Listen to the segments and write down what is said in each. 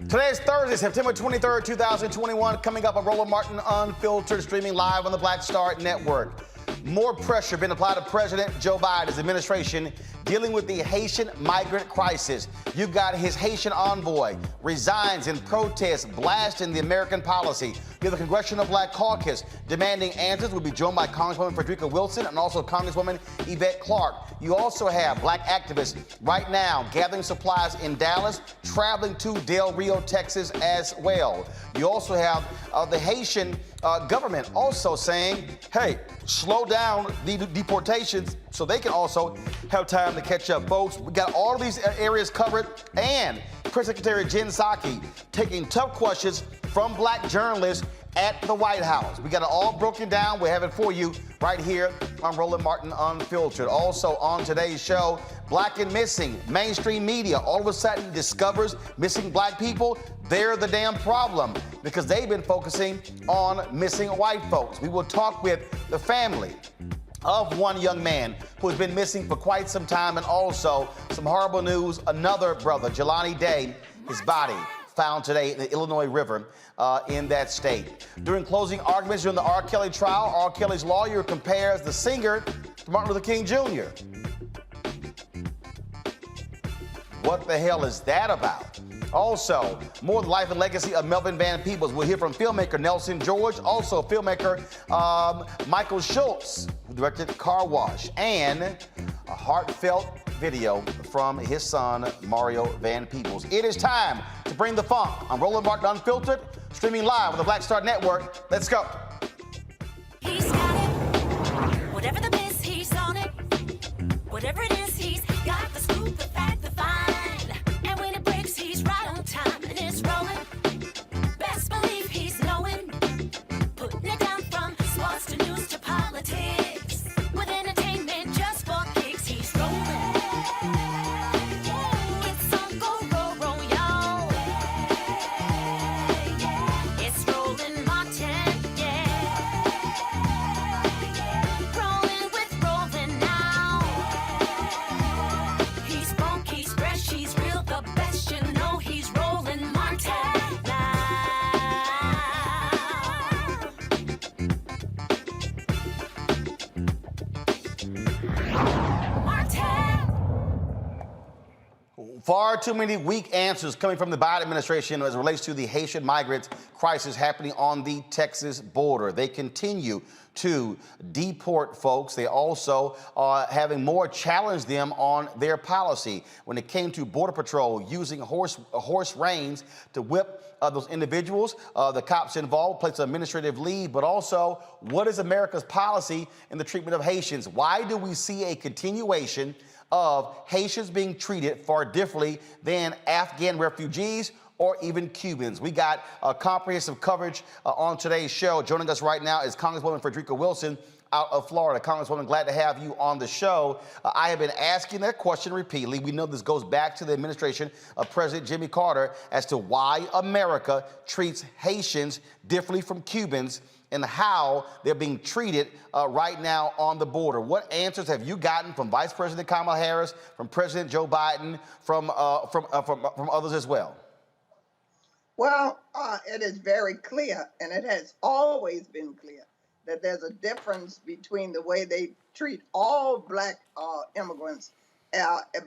Today is Thursday, September 23rd, 2021. Coming up on Roland Martin Unfiltered, streaming live on the Black Star Network. More pressure being applied to President Joe Biden's administration dealing with the Haitian migrant crisis. You've got his Haitian envoy resigns in protest, blasting the American policy. You have the Congressional Black Caucus demanding answers. We'll be joined by Congresswoman Frederica Wilson and also Congresswoman Yvette Clarke. You also have black activists right now gathering supplies in Dallas, traveling to Del Rio, Texas as well. You also have the Haitian government also saying, hey, slow down the deportations so they can also have time to catch up, folks. We got all of these areas covered, and Press Secretary Jen Psaki taking tough questions from black journalists at the White House. We got it all broken down. We have it for you right here on Roland Martin Unfiltered. Also on today's show, Black and Missing. Mainstream media all of a sudden discovers missing black people. They're the damn problem because they've been focusing on missing white folks. We will talk with the family of one young man who has been missing for quite some time, and also some horrible news. Another brother, Jelani Day, his body found today in the Illinois River in that state. During closing arguments during the R. Kelly trial, R. Kelly's lawyer compares the singer to Martin Luther King Jr. What the hell is that about? Also, more the life and legacy of Melvin Van Peebles. We'll hear from filmmaker Nelson George, also filmmaker Michael Schultz, who directed Car Wash, and a heartfelt video from his son, Mario Van Peebles. It is time to bring the funk. I'm Roland Martin Unfiltered, streaming live on the Black Star Network. Let's go. He's got it. Whatever the miss, he's on it. Whatever it is, he's got the scoop, the fact, the find. And when it breaks, he's right on time and it's rolling. Best believe he's knowing. Putting it down from sports to news to politics. With entertainment just for kicks, he's rolling. It's on go, y'all. It's Roland Martin, yeah. Rolling with Roland now. He's funk, he's fresh, he's real, the best, you know he's Roland Martin now. Martin. Far too many weak answers coming from the Biden administration as it relates to the Haitian migrant crisis happening on the Texas border. They continue to deport folks. They also are having more challenge them on their policy when it came to Border Patrol using horse reins to whip those individuals. The cops involved placed on administrative leave, but also what is America's policy in the treatment of Haitians? Why do we see a continuation of Haitians being treated far differently than Afghan refugees or even Cubans? We got comprehensive coverage on today's show. Joining us right now is Congresswoman Frederica Wilson out of Florida. Congresswoman, glad to have you on the show. I have been asking that question repeatedly. We know this goes back to the administration of President Jimmy Carter as to why America treats Haitians differently from Cubans and how they're being treated right now on the border. What answers have you gotten from Vice President Kamala Harris, from President Joe Biden, from others as well? Well, it is very clear, and it has always been clear, that there's a difference between the way they treat all black immigrants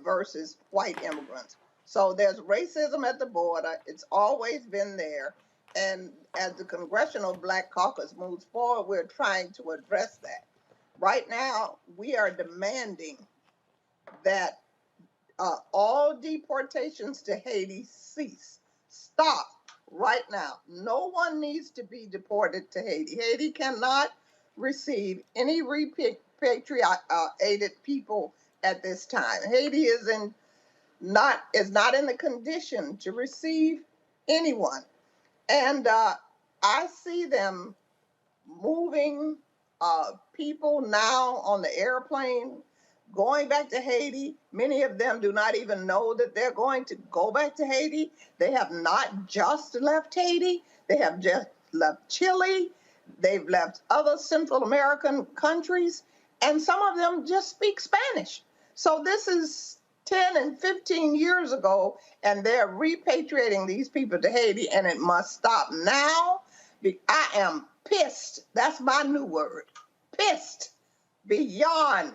versus white immigrants. So there's racism at the border. It's always been there. And as the Congressional Black Caucus moves forward, we're trying to address that. Right now, we are demanding that all deportations to Haiti cease. Stop right now. No one needs to be deported to Haiti. Haiti cannot receive any repatriated people at this time. Haiti is not in the condition to receive anyone. And I see them moving people now on the airplane, going back to Haiti. Many of them do not even know that they're going to go back to Haiti. They have not just left Haiti. They have just left Chile. They've left other Central American countries, and some of them just speak Spanish. So this is 10 and 15 years ago, and they're repatriating these people to Haiti, and it must stop now. I am pissed. That's my new word. Pissed beyond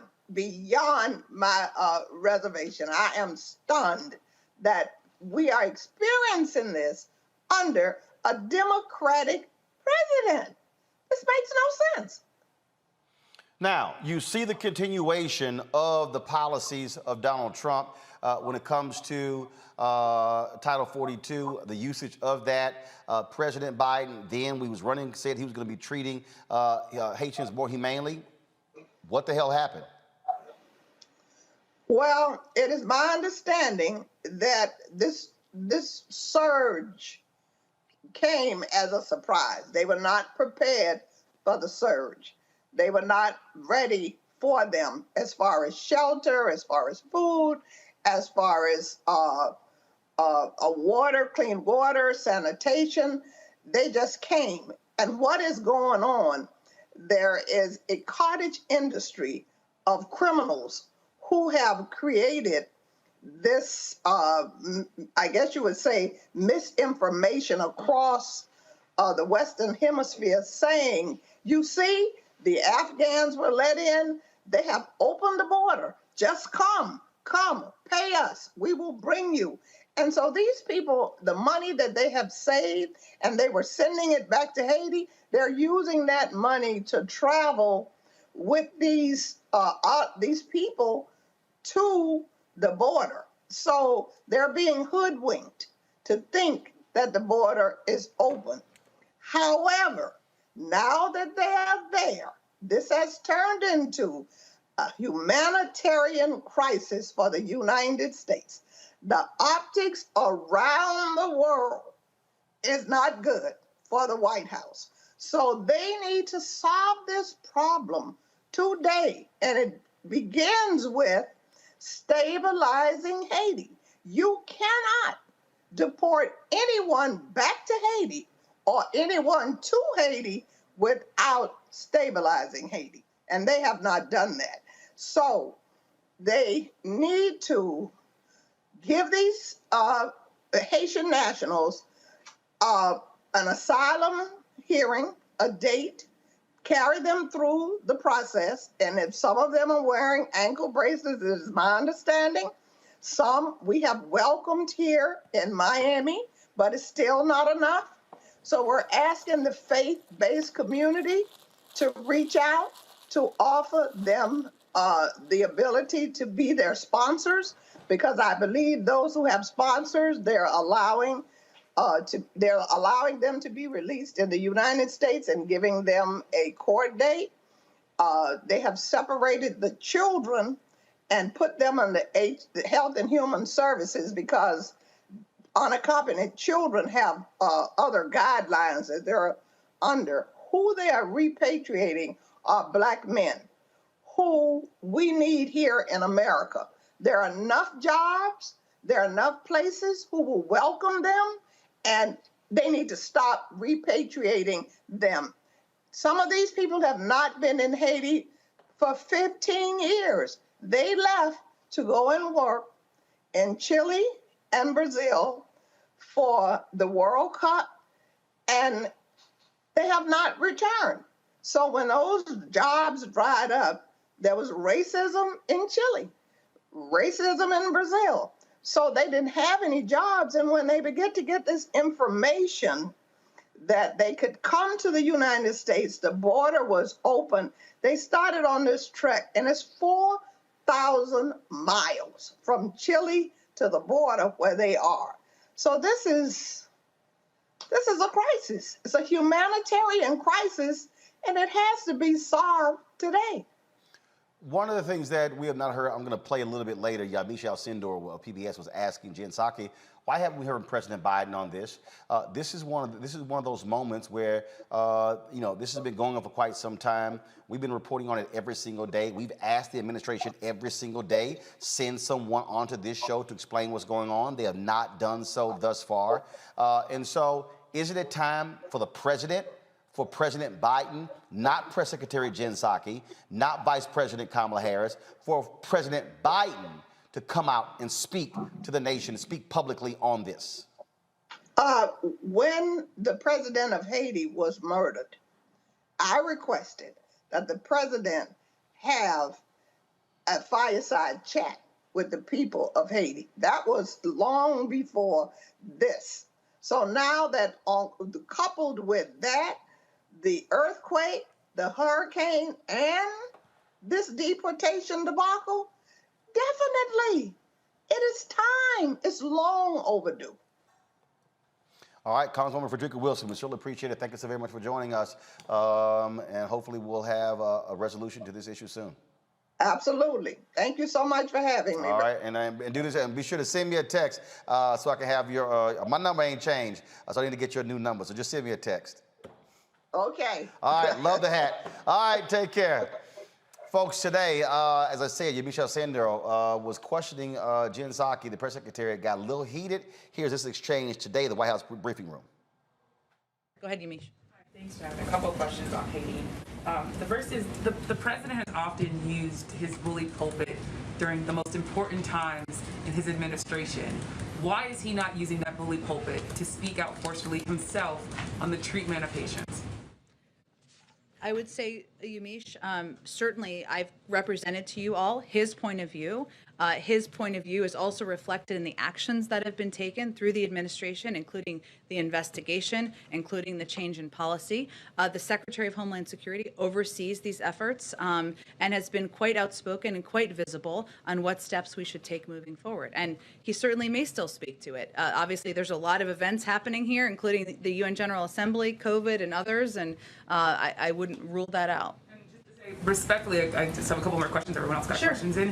my reservation. I am stunned that we are experiencing this under a Democratic president. This makes no sense. Now, you see the continuation of the policies of Donald Trump when it comes to Title 42, the usage of that. President Biden, then we was running, said he was going to be treating Haitians more humanely. What the hell happened? Well, it is my understanding that this surge came as a surprise. They were not prepared for the surge. They were not ready for them as far as shelter, as far as food, as far as water, clean water, sanitation. They just came. And what is going on? There is a cottage industry of criminals who have created this, I guess you would say, misinformation across the Western Hemisphere saying, you see, the Afghans were let in. They have opened the border. Just come, pay us. We will bring you. And so these people, the money that they have saved, and they were sending it back to Haiti, they're using that money to travel with these people to the border. So they're being hoodwinked to think that the border is open. However, now that they are there, this has turned into a humanitarian crisis for the United States. The optics around the world is not good for the White House. So they need to solve this problem today. And it begins with stabilizing Haiti. You cannot deport anyone back to Haiti or anyone to Haiti without stabilizing Haiti. And they have not done that. So they need to give these Haitian nationals an asylum hearing, a date, carry them through the process. And if some of them are wearing ankle bracelets, it is my understanding. Some we have welcomed here in Miami, but it's still not enough. So we're asking the faith-based community to reach out, to offer them the ability to be their sponsors, because I believe those who have sponsors, they're allowing them to be released in the United States and giving them a court date. They have separated the children and put them on the Health and Human Services, because unaccompanied children have other guidelines that they're under. Who they are repatriating are Black men who we need here in America. There are enough jobs, there are enough places who will welcome them, and they need to stop repatriating them. Some of these people have not been in Haiti for 15 years. They left to go and work in Chile and Brazil for the World Cup, and they have not returned. So when those jobs dried up, there was racism in Chile, racism in Brazil. So they didn't have any jobs. And when they began to get this information that they could come to the United States, the border was open, they started on this trek, and it's 4,000 miles from Chile to the border where they are. So this is a crisis. It's a humanitarian crisis, and it has to be solved today. One of the things that we have not heard, I'm going to play a little bit later, Yamisha Alcindor of PBS was asking Jen Psaki, why haven't we heard President Biden on this? This is one of those moments where, this has been going on for quite some time. We've been reporting on it every single day. We've asked the administration every single day, send someone onto this show to explain what's going on. They have not done so thus far. And so isn't it time for the president, for President Biden, not Press Secretary Jen Psaki, not Vice President Kamala Harris, for President Biden to come out and speak to the nation, speak publicly on this? When the president of Haiti was murdered, I requested that the president have a fireside chat with the people of Haiti. That was long before this. So now that coupled with that, the earthquake, the hurricane, and this deportation debacle, definitely, it is time. It's long overdue. All right, Congresswoman Frederica Wilson, we surely appreciate it. Thank you so very much for joining us. And hopefully we'll have a resolution to this issue soon. Absolutely. Thank you so much for having me. All right, and do this, and be sure to send me a text so I can have your, my number ain't changed, so I need to get your new number. So just send me a text. Okay. All right, love the hat. All right, take care. Folks, today, as I said, Yamisha Alcindor was questioning Jen Psaki, the press secretary. It got a little heated. Here's this exchange today, the White House briefing room. Go ahead, Yamish. Thanks, Chad. A couple of questions on Haiti. The first is the president has often used his bully pulpit during the most important times in his administration. Why is he not using that bully pulpit to speak out forcefully himself on the treatment of patients? I would say, Yamish, certainly I've represented to you all his point of view. His point of view is also reflected in the actions that have been taken through the administration, including the investigation, including the change in policy. The Secretary of Homeland Security oversees these efforts and has been quite outspoken and quite visible on what steps we should take moving forward. And he certainly may still speak to it. Obviously, there's a lot of events happening here, including the UN General Assembly, COVID, and others, and I wouldn't rule that out. And just to say, respectfully, I just have a couple more questions. Everyone else got questions in.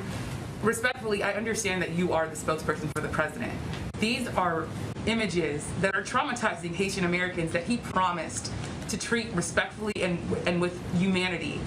Respectfully, I understand that you are the spokesperson for the president. These are images that are traumatizing Haitian Americans that he promised to treat respectfully and with humanity.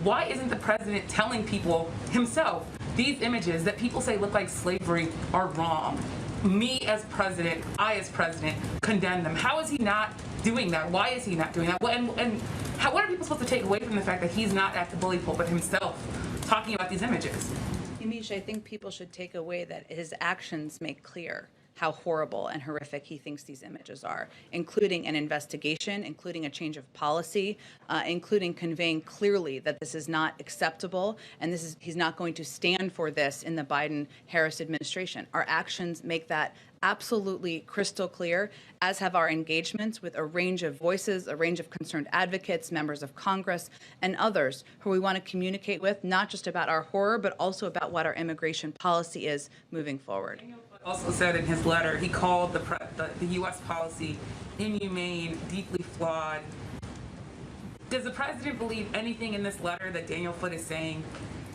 Why isn't the president telling people himself these images that people say look like slavery are wrong? Me as president, I as president, condemn them. How is he not doing that? Why is he not doing that? What are people supposed to take away from the fact that he's not at the bully pulpit himself talking about these images? Yamish, I think people should take away that his actions make clear how horrible and horrific he thinks these images are, including an investigation, including a change of policy, including conveying clearly that this is not acceptable and he's not going to stand for this in the Biden-Harris administration. Our actions make that absolutely crystal clear, as have our engagements with a range of voices, a range of concerned advocates, members of Congress, and others who we want to communicate with, not just about our horror, but also about what our immigration policy is moving forward. Also said in his letter, he called the U.S. policy inhumane, deeply flawed. Does the president believe anything in this letter that Daniel Foote is saying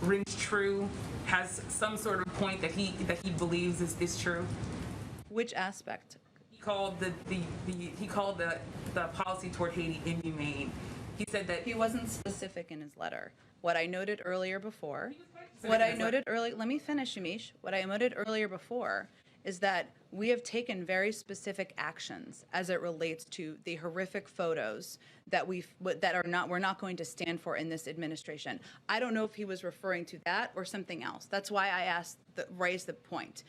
rings true, has some sort of point that he believes is true? Which aspect? He called the policy toward Haiti inhumane. He said that He wasn't specific in his letter. What I noted earlier before, let me finish, Yamish. What I noted earlier before is that we have taken very specific actions as it relates to the horrific photos that we're not going to stand for in this administration. I don't know if he was referring to that or something else. That's why I raised the point.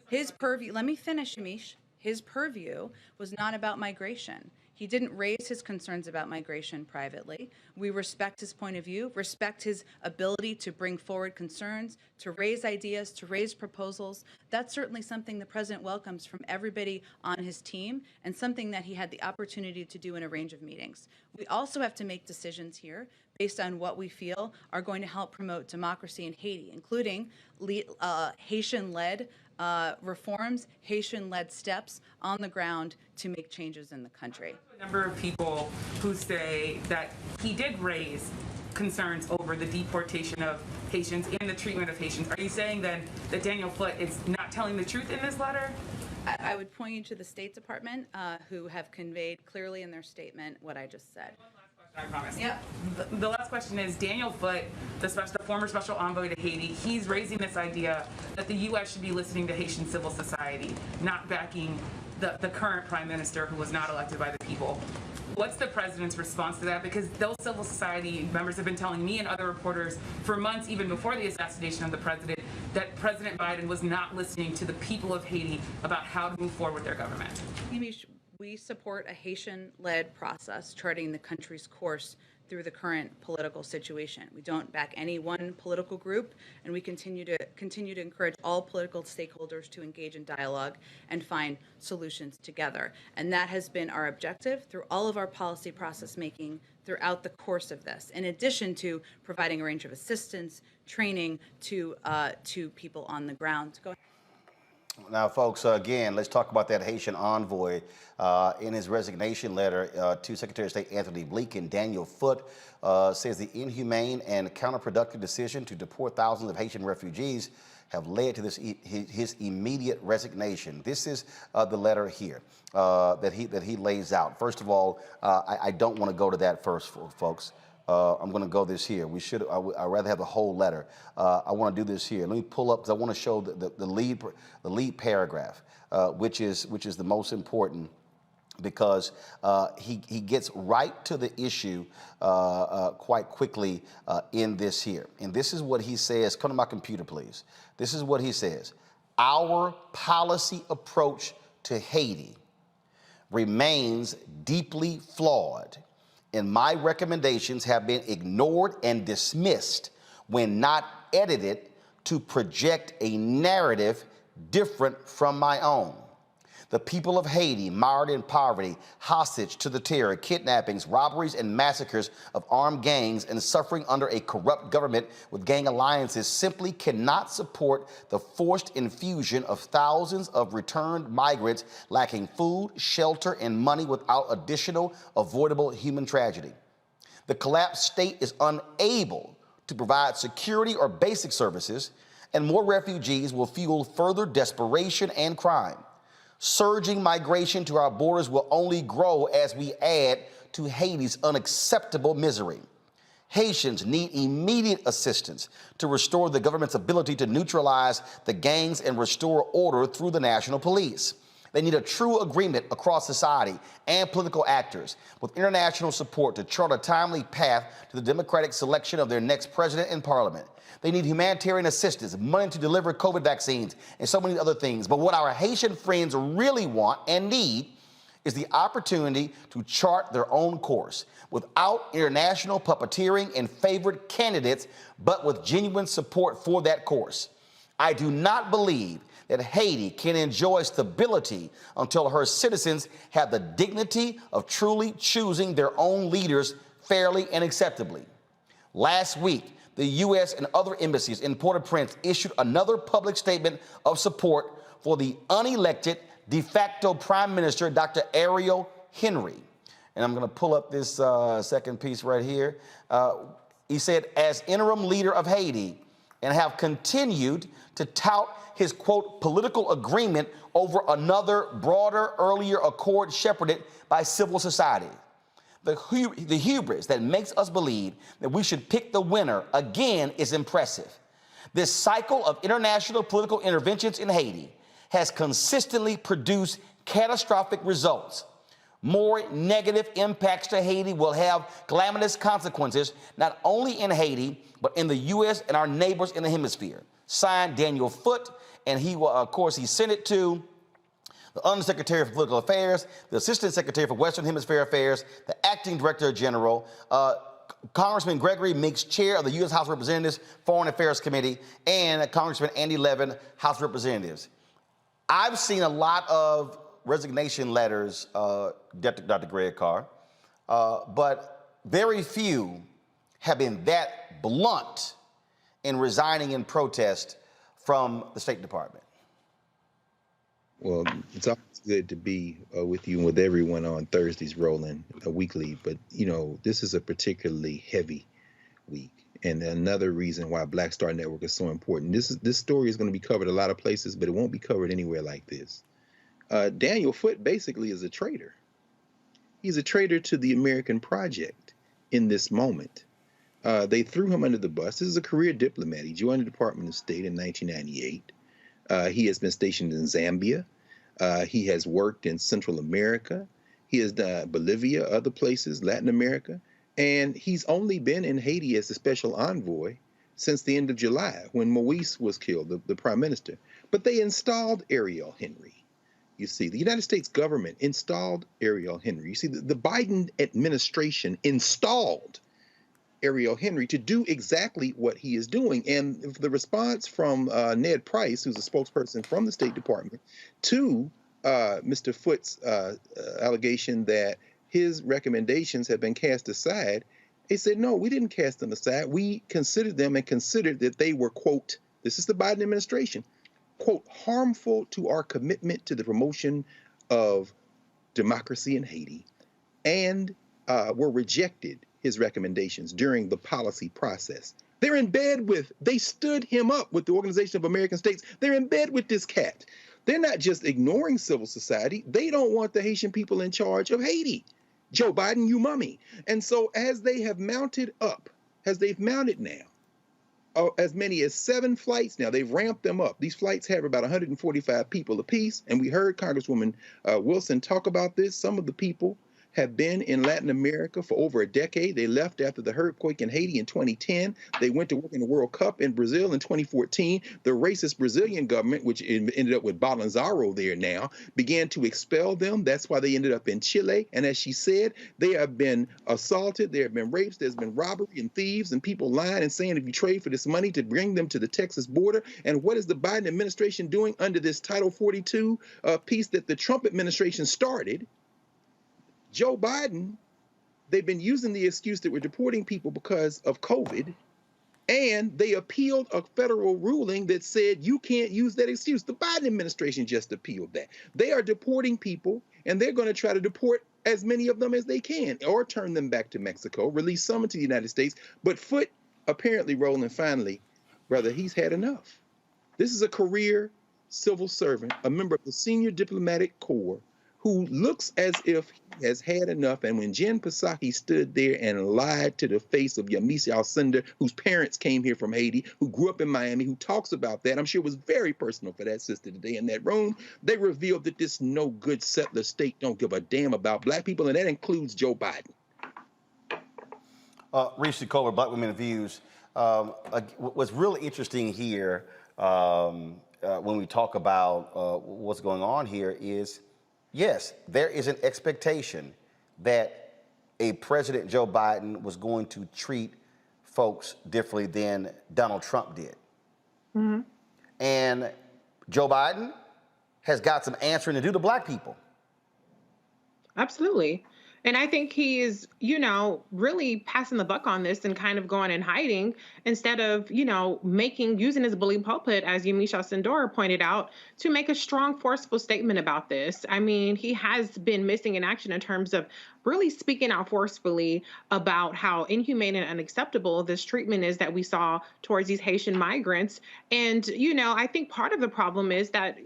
His purview, let me finish, Amish. His purview was not about migration. He didn't raise his concerns about migration privately. We respect his point of view, respect his ability to bring forward concerns, to raise ideas, to raise proposals. That's certainly something the president welcomes from everybody on his team, and something that he had the opportunity to do in a range of meetings. We also have to make decisions here based on what we feel are going to help promote democracy in Haiti, including Haitian-led reforms, Haitian-led steps on the ground to make changes in the country. A number of people who say that he did raise concerns over the deportation of Haitians and the treatment of Haitians. Are you saying then that Daniel Floyd is not telling the truth in this letter? I would point you to the State Department, who have conveyed clearly in their statement what I just said. I promise. Yeah. The last question is, Daniel Floyd, the former special envoy to Haiti, he's raising this idea that the U.S. should be listening to Haitian civil society, not backing the current prime minister who was not elected by the people. What's the president's response to that? Because those civil society members have been telling me and other reporters for months, even before the assassination of the president, that President Biden was not listening to the people of Haiti about how to move forward with their government. We support a Haitian-led process charting the country's course through the current political situation. We don't back any one political group, and we continue to encourage all political stakeholders to engage in dialogue and find solutions together. And that has been our objective through all of our policy process making throughout the course of this, in addition to providing a range of assistance, training to people on the ground. Go ahead. Now, folks, again, let's talk about that Haitian envoy. In his resignation letter to Secretary of State Anthony Blinken, Daniel Foote says the inhumane and counterproductive decision to deport thousands of Haitian refugees have led to his immediate resignation. This is the letter here that he lays out. First of all, I don't want to go to that first, folks. I'm going to go this here. I'd rather have the whole letter. I want to do this here. Let me pull up, because I want to show the lead paragraph, which is the most important, because he gets right to the issue quite quickly in this here. And this is what he says. Come to my computer, please. This is what he says. Our policy approach to Haiti remains deeply flawed, and my recommendations have been ignored and dismissed when not edited to project a narrative different from my own. The people of Haiti, mired in poverty, hostage to the terror, kidnappings, robberies, and massacres of armed gangs, and suffering under a corrupt government with gang alliances, simply cannot support the forced infusion of thousands of returned migrants lacking food, shelter, and money without additional avoidable human tragedy. The collapsed state is unable to provide security or basic services, and more refugees will fuel further desperation and crime. Surging migration to our borders will only grow as we add to Haiti's unacceptable misery. Haitians need immediate assistance to restore the government's ability to neutralize the gangs and restore order through the national police. They need a true agreement across society and political actors with international support to chart a timely path to the democratic selection of their next president and parliament. They need humanitarian assistance, money to deliver COVID vaccines, and so many other things. But what our Haitian friends really want and need is the opportunity to chart their own course without international puppeteering and favored candidates, but with genuine support for that course. I do not believe that Haiti can enjoy stability until her citizens have the dignity of truly choosing their own leaders fairly and acceptably. Last week, the U.S. and other embassies in Port-au-Prince issued another public statement of support for the unelected de facto Prime Minister, Dr. Ariel Henry. And I'm going to pull up this second piece right here. He said, as interim leader of Haiti, and have continued to tout his, quote, political agreement over another broader earlier accord shepherded by civil society. The hubris that makes us believe that we should pick the winner again is impressive. This cycle of international political interventions in Haiti has consistently produced catastrophic results. More negative impacts to Haiti will have calamitous consequences, not only in Haiti, but in the U.S. and our neighbors in the hemisphere. Signed, Daniel Foote, and he will, of course, he sent it to the Undersecretary for Political Affairs, the Assistant Secretary for Western Hemisphere Affairs, the Acting Director General, Congressman Gregory Meeks, Chair of the U.S. House of Representatives Foreign Affairs Committee, and Congressman Andy Levin, House of Representatives. I've seen a lot of resignation letters, Dr. Greg Carr, but very few have been that blunt in resigning in protest from the State Department. Well, it's always good to be with you and with everyone on Thursdays rolling weekly, but you know, this is a particularly heavy week. And another reason why Black Star Network is so important. This story is going to be covered a lot of places, but it won't be covered anywhere like this. Daniel Foote basically is a traitor. He's a traitor to the American project in this moment. They threw him under the bus. This is a career diplomat. He joined the Department of State in 1998. He has been stationed in Zambia. He has worked in Central America. He has done Bolivia, other places, Latin America. And he's only been in Haiti as a special envoy since the end of July when Moise was killed, the prime minister. But they installed Ariel Henry. You see, the United States government installed Ariel Henry. You see, the Biden administration installed Ariel Henry to do exactly what he is doing. And the response from Ned Price, who's a spokesperson from the State Department, to Mr. Foote's allegation that his recommendations have been cast aside, they said, no, we didn't cast them aside. We considered them and considered that they were, quote, this is the Biden administration, quote, harmful to our commitment to the promotion of democracy in Haiti, and were rejected his recommendations during the policy process. They're in bed with, they stood him up with the Organization of American States. They're in bed with this cat. They're not just ignoring civil society. They don't want the Haitian people in charge of Haiti. Joe Biden, you mummy. And so as they have mounted up, as they've mounted now, as many as 7 flights now, they've ramped them up. These flights have about 145 people apiece. And we heard Congresswoman Wilson talk about this. Some of the people have been in Latin America for over a decade. They left after the earthquake in Haiti in 2010. They went to work in the World Cup in Brazil in 2014. The racist Brazilian government, which ended up with Bolsonaro there now, began to expel them. That's why they ended up in Chile. And as she said, they have been assaulted. There have been rapes. There's been robbery and thieves and people lying and saying if you trade for this money to bring them to the Texas border. And what is the Biden administration doing under this Title 42 piece that the Trump administration started? Joe Biden, they've been using the excuse that we're deporting people because of COVID, and they appealed a federal ruling that said you can't use that excuse. The Biden administration just appealed that. They are deporting people, and they're going to try to deport as many of them as they can, or turn them back to Mexico, release some into the United States. But Foote, apparently, Roland, finally, brother, he's had enough. This is a career civil servant, a member of the senior diplomatic corps, who looks as if he has had enough. And when Jen Psaki stood there and lied to the face of Yamisi Alcindor, whose parents came here from Haiti, who grew up in Miami, who talks about that, I'm sure it was very personal for that sister today in that room, they revealed that this no good settler state don't give a damn about Black people, and that includes Joe Biden. Reese Colbert, Black Women and Views. What's really interesting here when we talk about what's going on here is, yes, there is an expectation that a President Joe Biden was going to treat folks differently than Donald Trump did. Mm-hmm. And Joe Biden has got some answering to do to Black people. Absolutely. And I think he is, really passing the buck on this and kind of going and hiding instead of, using his bully pulpit, as Yamisha Sindora pointed out, to make a strong, forceful statement about this. I mean, he has been missing in action in terms of really speaking out forcefully about how inhumane and unacceptable this treatment is that we saw towards these Haitian migrants. And, I think part of the problem is that,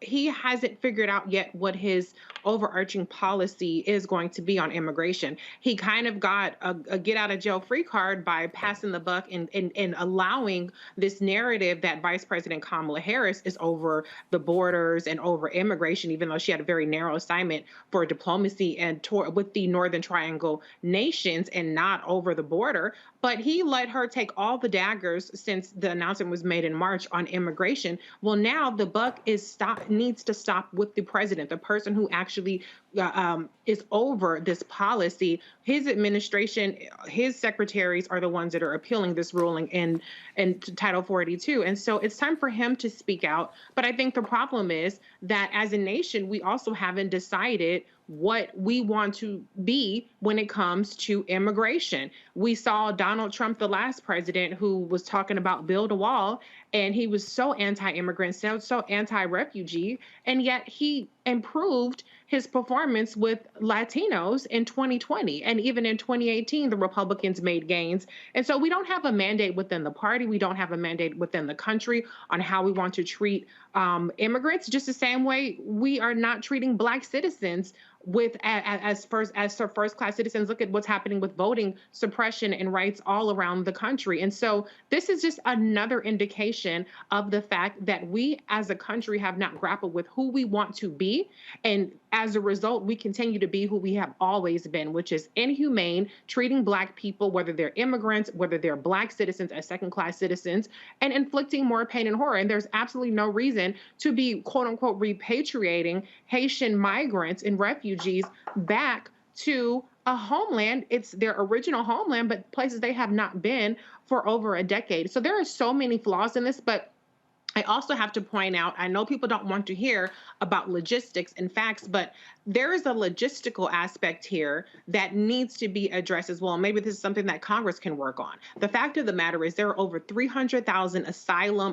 he hasn't figured out yet what his overarching policy is going to be on immigration. He kind of got a get out of jail free card by passing the buck and allowing this narrative that Vice President Kamala Harris is over the borders and over immigration, even though she had a very narrow assignment for diplomacy and with the Northern Triangle nations and not over the border. But he let her take all the daggers since the announcement was made in March on immigration. Well, now the buck needs to stop with the president, the person who actually is over this policy. His administration, his secretaries are the ones that are appealing this ruling in Title 42. And so it's time for him to speak out. But I think the problem is that as a nation, we also haven't decided what we want to be when it comes to immigration. We saw Donald Trump, the last president, who was talking about build a wall, and he was so anti-immigrant, so anti-refugee, and yet he improved his performance with Latinos in 2020. And even in 2018, the Republicans made gains. And so we don't have a mandate within the party. We don't have a mandate within the country on how we want to treat immigrants, just the same way we are not treating Black citizens as first-class citizens. Look at what's happening with voting suppression and rights all around the country. And so this is just another indication of the fact that we as a country have not grappled with who we want to be. And as a result, we continue to be who we have always been, which is inhumane, treating Black people, whether they're immigrants, whether they're Black citizens, as second-class citizens, and inflicting more pain and horror. And there's absolutely no reason to be, quote unquote, repatriating Haitian migrants and refugees back to a homeland. It's their original homeland, but places they have not been for over a decade. So there are so many flaws in this, but I also have to point out, I know people don't want to hear about logistics and facts, but there is a logistical aspect here that needs to be addressed as well. Maybe this is something that Congress can work on. The fact of the matter is there are over 300,000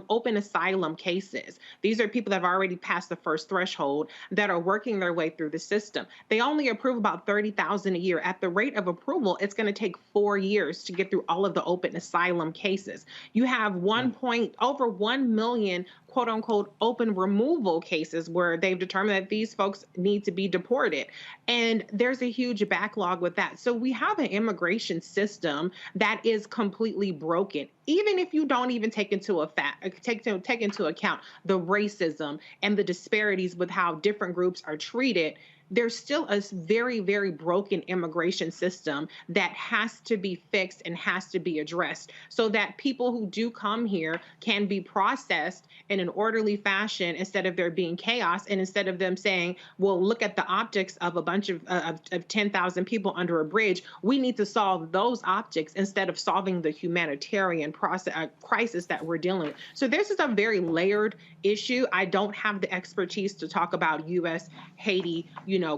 open asylum cases. These are people that have already passed the first threshold that are working their way through the system. They only approve about 30,000 a year. At the rate of approval, it's going to take 4 years to get through all of the open asylum cases. You have over 1 million quote unquote open removal cases where they've determined that these folks need to be deported. And there's a huge backlog with that. So we have an immigration system that is completely broken. Even if you don't even take into account the racism and the disparities with how different groups are treated, there's still a very, very broken immigration system that has to be fixed and has to be addressed so that people who do come here can be processed in an orderly fashion instead of there being chaos, and instead of them saying, well, look at the optics of a bunch of 10,000 people under a bridge. We need to solve those optics instead of solving the humanitarian crisis that we're dealing with. So this is a very layered issue. I don't have the expertise to talk about U.S., Haiti,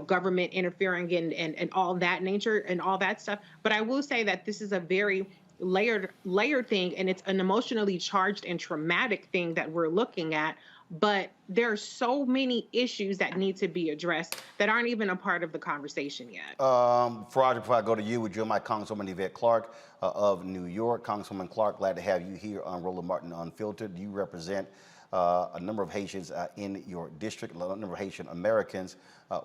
government interfering and all that nature and all that stuff. But I will say that this is a very layered thing, and it's an emotionally charged and traumatic thing that we're looking at. But there are so many issues that need to be addressed that aren't even a part of the conversation yet. Before I go to you, would you and my Congresswoman Yvette Clarke of New York. Congresswoman Clarke, glad to have you here on Roland Martin Unfiltered. You represent a number of Haitians in your district, a number of Haitian Americans.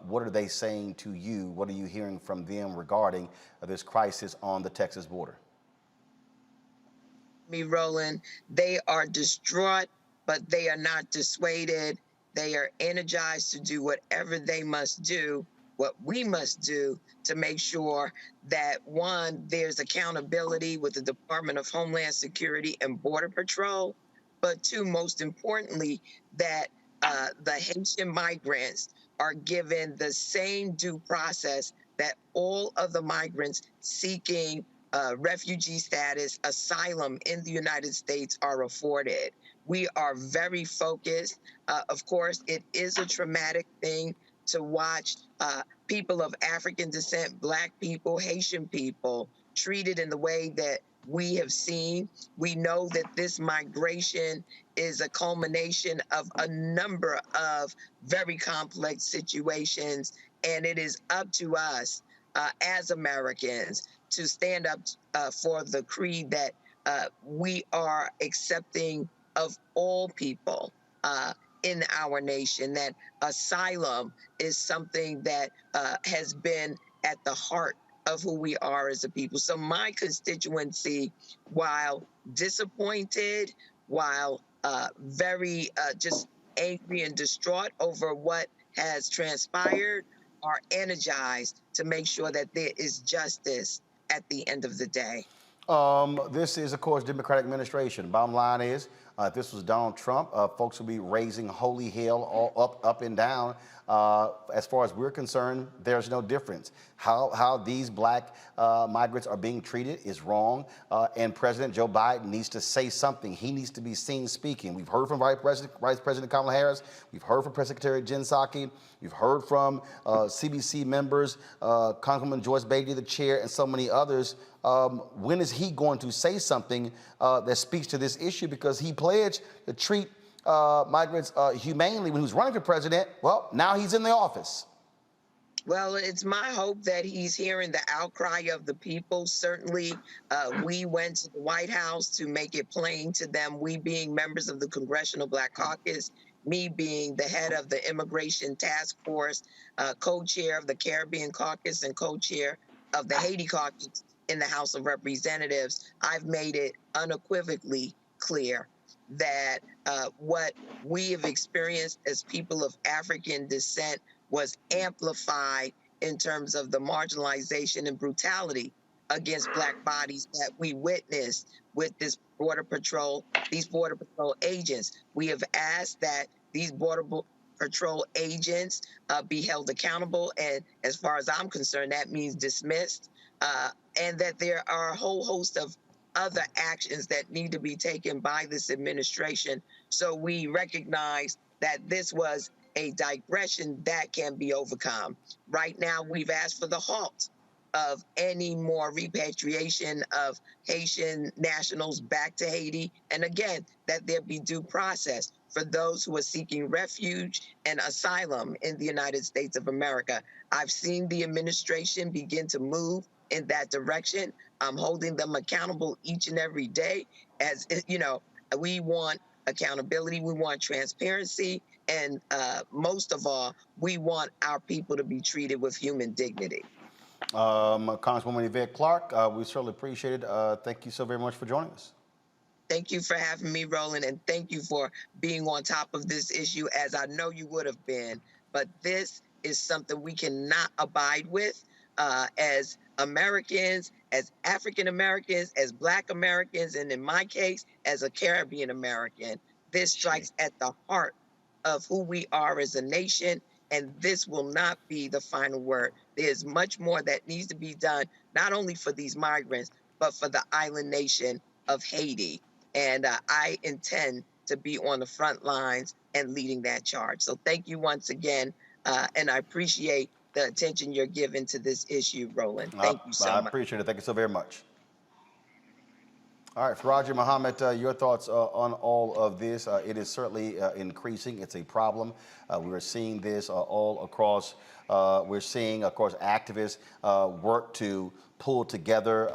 What are they saying to you? What are you hearing from them regarding this crisis on the Texas border? Roland, they are distraught, but they are not dissuaded. They are energized to do whatever they must do, what we must do to make sure that, one, there's accountability with the Department of Homeland Security and Border Patrol, but two, most importantly, that the Haitian migrants are given the same due process that all of the migrants seeking refugee status, asylum in the United States are afforded. We are very focused. Of course, it is a traumatic thing to watch people of African descent, Black people, Haitian people treated in the way that we have seen. We know that this migration is a culmination of a number of very complex situations, and it is up to us as Americans to stand up for the creed that we are accepting of all people in our nation, that asylum is something that has been at the heart of who we are as a people. So my constituency, while disappointed, while very just angry and distraught over what has transpired, are energized to make sure that there is justice at the end of the day. This is, of course, Democratic administration. Bottom line is, if this was Donald Trump, folks would be raising holy hell all up and down. As far as we're concerned, there's no difference. How these black migrants are being treated is wrong, and President Joe Biden needs to say something. He needs to be seen speaking. We've heard from Vice President Kamala Harris. We've heard from Press Secretary Jen Psaki. We've heard from CBC members, Congresswoman Joyce Beatty, the chair, and so many others. When is he going to say something that speaks to this issue? Because he pledged to treat migrants humanely when he was running for president. Well, now he's in the office. Well, it's my hope that he's hearing the outcry of the people. Certainly, we went to the White House to make it plain to them, we being members of the Congressional Black Caucus, me being the head of the Immigration Task Force, co-chair of the Caribbean Caucus and co-chair of the Haiti Caucus in the House of Representatives. I've made it unequivocally clear that what we have experienced as people of African descent was amplified in terms of the marginalization and brutality against Black bodies that we witnessed with this these Border Patrol agents. We have asked that these Border Patrol agents be held accountable, and as far as I'm concerned, that means dismissed, and that there are a whole host of other actions that need to be taken by this administration. So we recognize that this was a digression that can be overcome. Right now, we've asked for the halt of any more repatriation of Haitian nationals back to Haiti. And again, that there be due process for those who are seeking refuge and asylum in the United States of America. I've seen the administration begin to move in that direction. I'm holding them accountable each and every day. As you know, we want accountability, we want transparency, and most of all, we want our people to be treated with human dignity. Congresswoman Yvette Clarke, we certainly appreciate it. Thank you so very much for joining us. Thank you for having me, Roland, and thank you for being on top of this issue, as I know you would have been. But this is something we cannot abide with as Americans, as African Americans, as Black Americans, and in my case, as a Caribbean American. This strikes at the heart of who we are as a nation, and this will not be the final word. There's much more that needs to be done, not only for these migrants, but for the island nation of Haiti. And I intend to be on the front lines and leading that charge. So thank you once again, and I appreciate the attention you're giving to this issue, Roland. Thank you so much. I appreciate it. Thank you so very much. All right, Faraji Muhammad, your thoughts on all of this. It is certainly increasing. It's a problem. We're seeing this all across. We're seeing, of course, activists work to pull together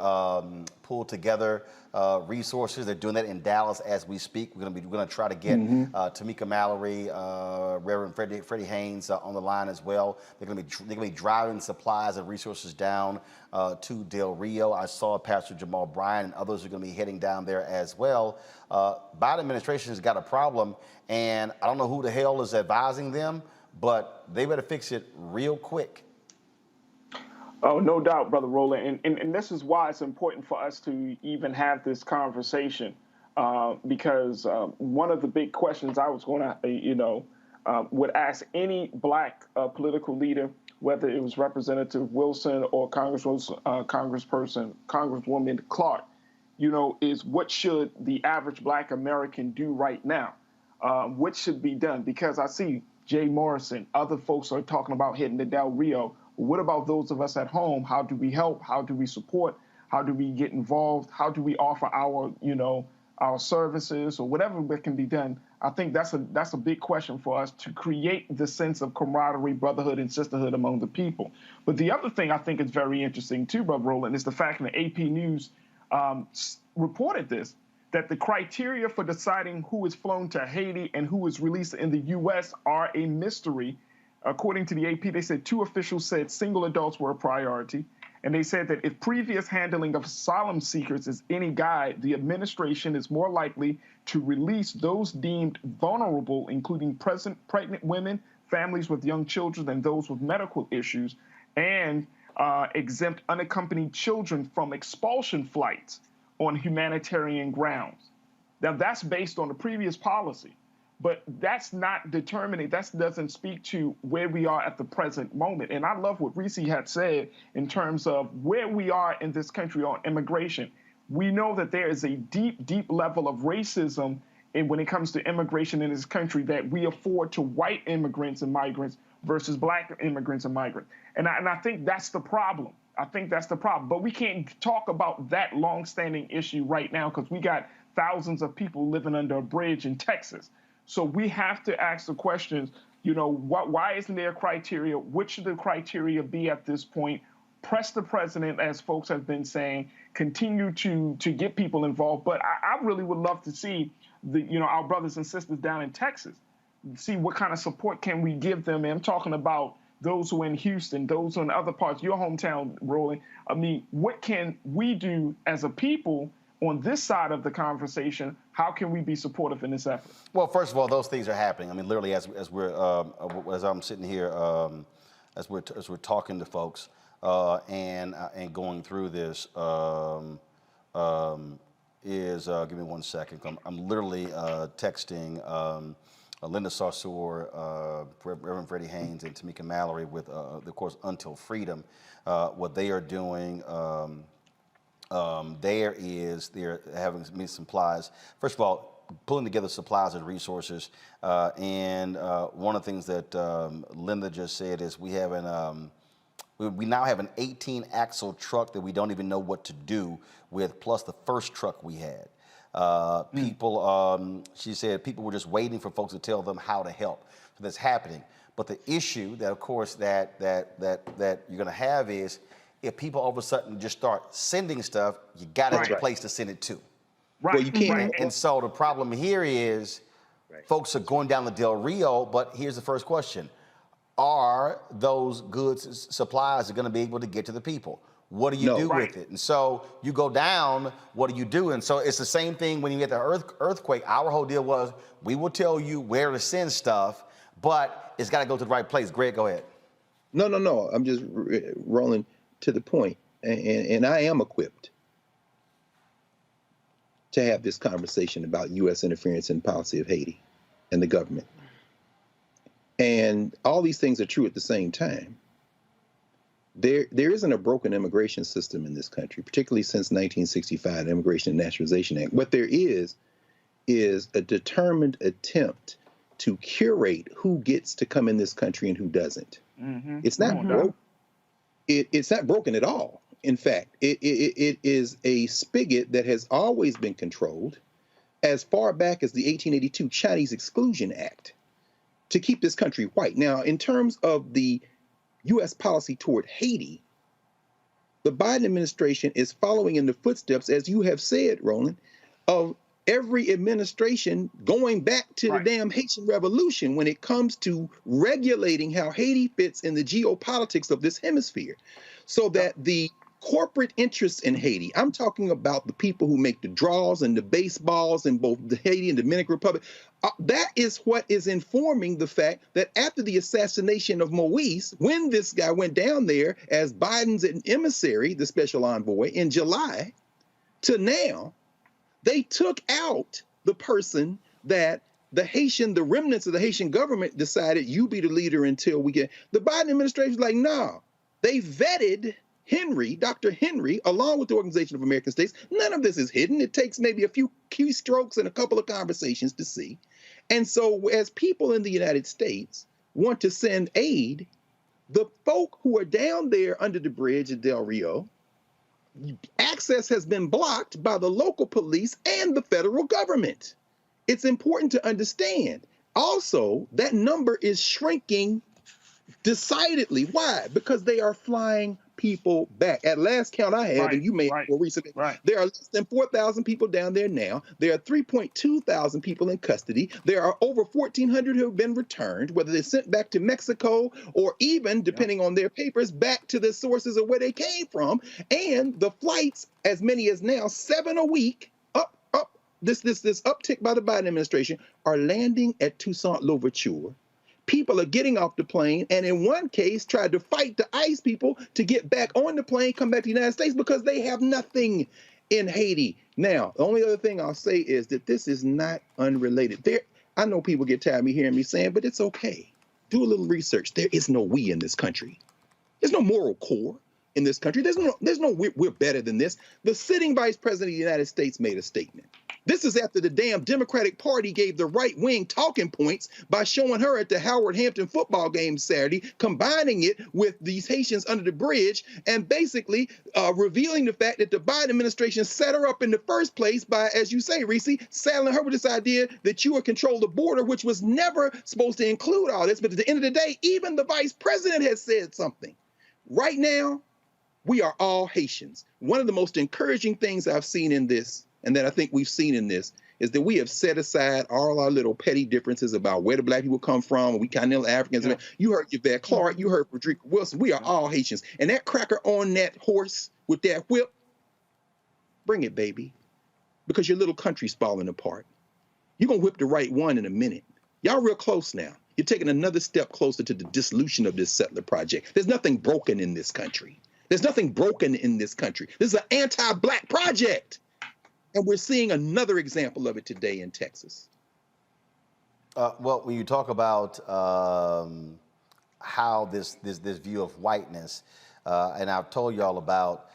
resources. They're doing that in Dallas as we speak. We're going to try to get Tamika Mallory, Reverend Freddie Haynes on the line as well. They're going to be driving supplies and resources down to Del Rio. I saw Pastor Jamal Bryant and others are going to be heading down there as well. Biden administration has got a problem, and I don't know who the hell is advising them, but they better fix it real quick. Oh, no doubt, Brother Roland. And this is why it's important for us to even have this conversation, because one of the big questions I was going to, would ask any Black political leader, whether it was Representative Wilson or Congresswoman Clarke, is what should the average Black American do right now? What should be done? Because I see Jay Morrison, other folks are talking about hitting the Del Rio. What about those of us at home? How do we help? How do we support? How do we get involved? How do we offer our, our services or whatever that can be done. I think that's a big question for us to create the sense of camaraderie, brotherhood, and sisterhood among the people. But the other thing I think is very interesting too, Brother Roland, is the fact that AP News reported this, that the criteria for deciding who is flown to Haiti and who is released in the U.S. are a mystery. According to the AP, they said 2 officials said single adults were a priority. And they said that if previous handling of asylum seekers is any guide, the administration is more likely to release those deemed vulnerable, including pregnant women, families with young children, and those with medical issues, and exempt unaccompanied children from expulsion flights on humanitarian grounds. Now, that's based on the previous policy. But that's not determining, that doesn't speak to where we are at the present moment. And I love what Reese had said in terms of where we are in this country on immigration. We know that there is a deep, deep level of racism when it comes to immigration in this country that we afford to white immigrants and migrants versus black immigrants and migrants. And I think that's the problem. I think that's the problem. But we can't talk about that longstanding issue right now because we got thousands of people living under a bridge in Texas. So we have to ask the questions, why isn't there a criteria? What should the criteria be at this point? Press the president, as folks have been saying, continue to get people involved. But I really would love to see our brothers and sisters down in Texas, see what kind of support can we give them. And I'm talking about those who are in Houston, those who are in other parts, your hometown, Roland. I mean, what can we do as a people on this side of the conversation? How can we be supportive in this effort? Well, first of all, those things are happening. I mean, literally, as I'm sitting here, as we're talking to folks and going through this, give me 1 second. I'm literally texting Linda Sarsour, Reverend Freddie Haynes, and Tamika Mallory with, of course, Until Freedom. What they are doing. They're having me supplies. First of all, pulling together supplies and resources. And one of the things that Linda just said is we now have an 18-axle truck that we don't even know what to do with, plus the first truck we had. She said people were just waiting for folks to tell them how to help. So that's happening. But the issue that, of course, that you're going to have is, if people all of a sudden just start sending stuff, you got to have a place to send it to. Right. Well, you can't. And so the problem here is folks are going down the Del Rio, but here's the first question. Are those goods, supplies, going to be able to get to the people? What do you do with it? And so you go down, what do you do? And so it's the same thing when you get the earthquake. Our whole deal was we will tell you where to send stuff, but it's got to go to the right place. Greg, go ahead. No. I'm just rolling to the point, and I am equipped to have this conversation about U.S. interference in policy of Haiti and the government. And all these things are true at the same time. There isn't a broken immigration system in this country, particularly since 1965, the Immigration and Naturalization Act. What there is a determined attempt to curate who gets to come in this country and who doesn't. Mm-hmm. It's not broken. It's not broken at all. In fact, it is a spigot that has always been controlled as far back as the 1882 Chinese Exclusion Act to keep this country white. Now, in terms of the U.S. policy toward Haiti, the Biden administration is following in the footsteps, as you have said, Roland, of every administration going back to the damn Haitian Revolution when it comes to regulating how Haiti fits in the geopolitics of this hemisphere. So that the corporate interests in Haiti, I'm talking about the people who make the draws and the baseballs in both the Haiti and Dominican Republic, that is what is informing the fact that after the assassination of Moise, when this guy went down there as Biden's emissary, the special envoy, in July, to now, they took out the person that the remnants of the Haitian government decided you be the leader until we get. The Biden administration is like, no. They vetted Dr. Henry, along with the Organization of American States. None of this is hidden. It takes maybe a few keystrokes and a couple of conversations to see. And so as people in the United States want to send aid, the folk who are down there under the bridge at Del Rio, access has been blocked by the local police and the federal government. It's important to understand. Also, that number is shrinking decidedly. Why? Because they are flying people back. At last count I have, and you may have more recently, there are less than 4,000 people down there now. There are 3.2 thousand people in custody. There are over 1,400 who have been returned, whether they're sent back to Mexico or even, depending on their papers, back to the sources of where they came from. And the flights, as many as now, 7 a week, this uptick by the Biden administration, are landing at Toussaint Louverture. People are getting off the plane, and in one case, tried to fight the ICE people to get back on the plane, come back to the United States because they have nothing in Haiti. Now, the only other thing I'll say is that this is not unrelated. I know people get tired of me hearing me saying, but it's okay. Do a little research. There is no we in this country. There's no moral core in this country. There's no we're better than this. The sitting vice president of the United States made a statement. This is after the damn Democratic Party gave the right wing talking points by showing her at the Howard Hampton football game Saturday, combining it with these Haitians under the bridge, and basically revealing the fact that the Biden administration set her up in the first place by, as you say, Reese, saddling her with this idea that you would control the border, which was never supposed to include all this. But at the end of the day, even the vice president has said something. Right now, we are all Haitians. One of the most encouraging things I've seen in this, and that I think we've seen in this, is that we have set aside all our little petty differences about where the black people come from, we continental Africans. Yeah. You heard Yvette Clark, you heard Frederica Wilson. We are all Haitians. And that cracker on that horse with that whip, bring it, baby, because your little country's falling apart. You're going to whip the right one in a minute. Y'all real close now. You're taking another step closer to the dissolution of this settler project. There's nothing broken in this country. There's nothing broken in this country. This is an anti-black project. And we're seeing another example of it today in Texas. Well, when you talk about how this view of whiteness, and I've told y'all about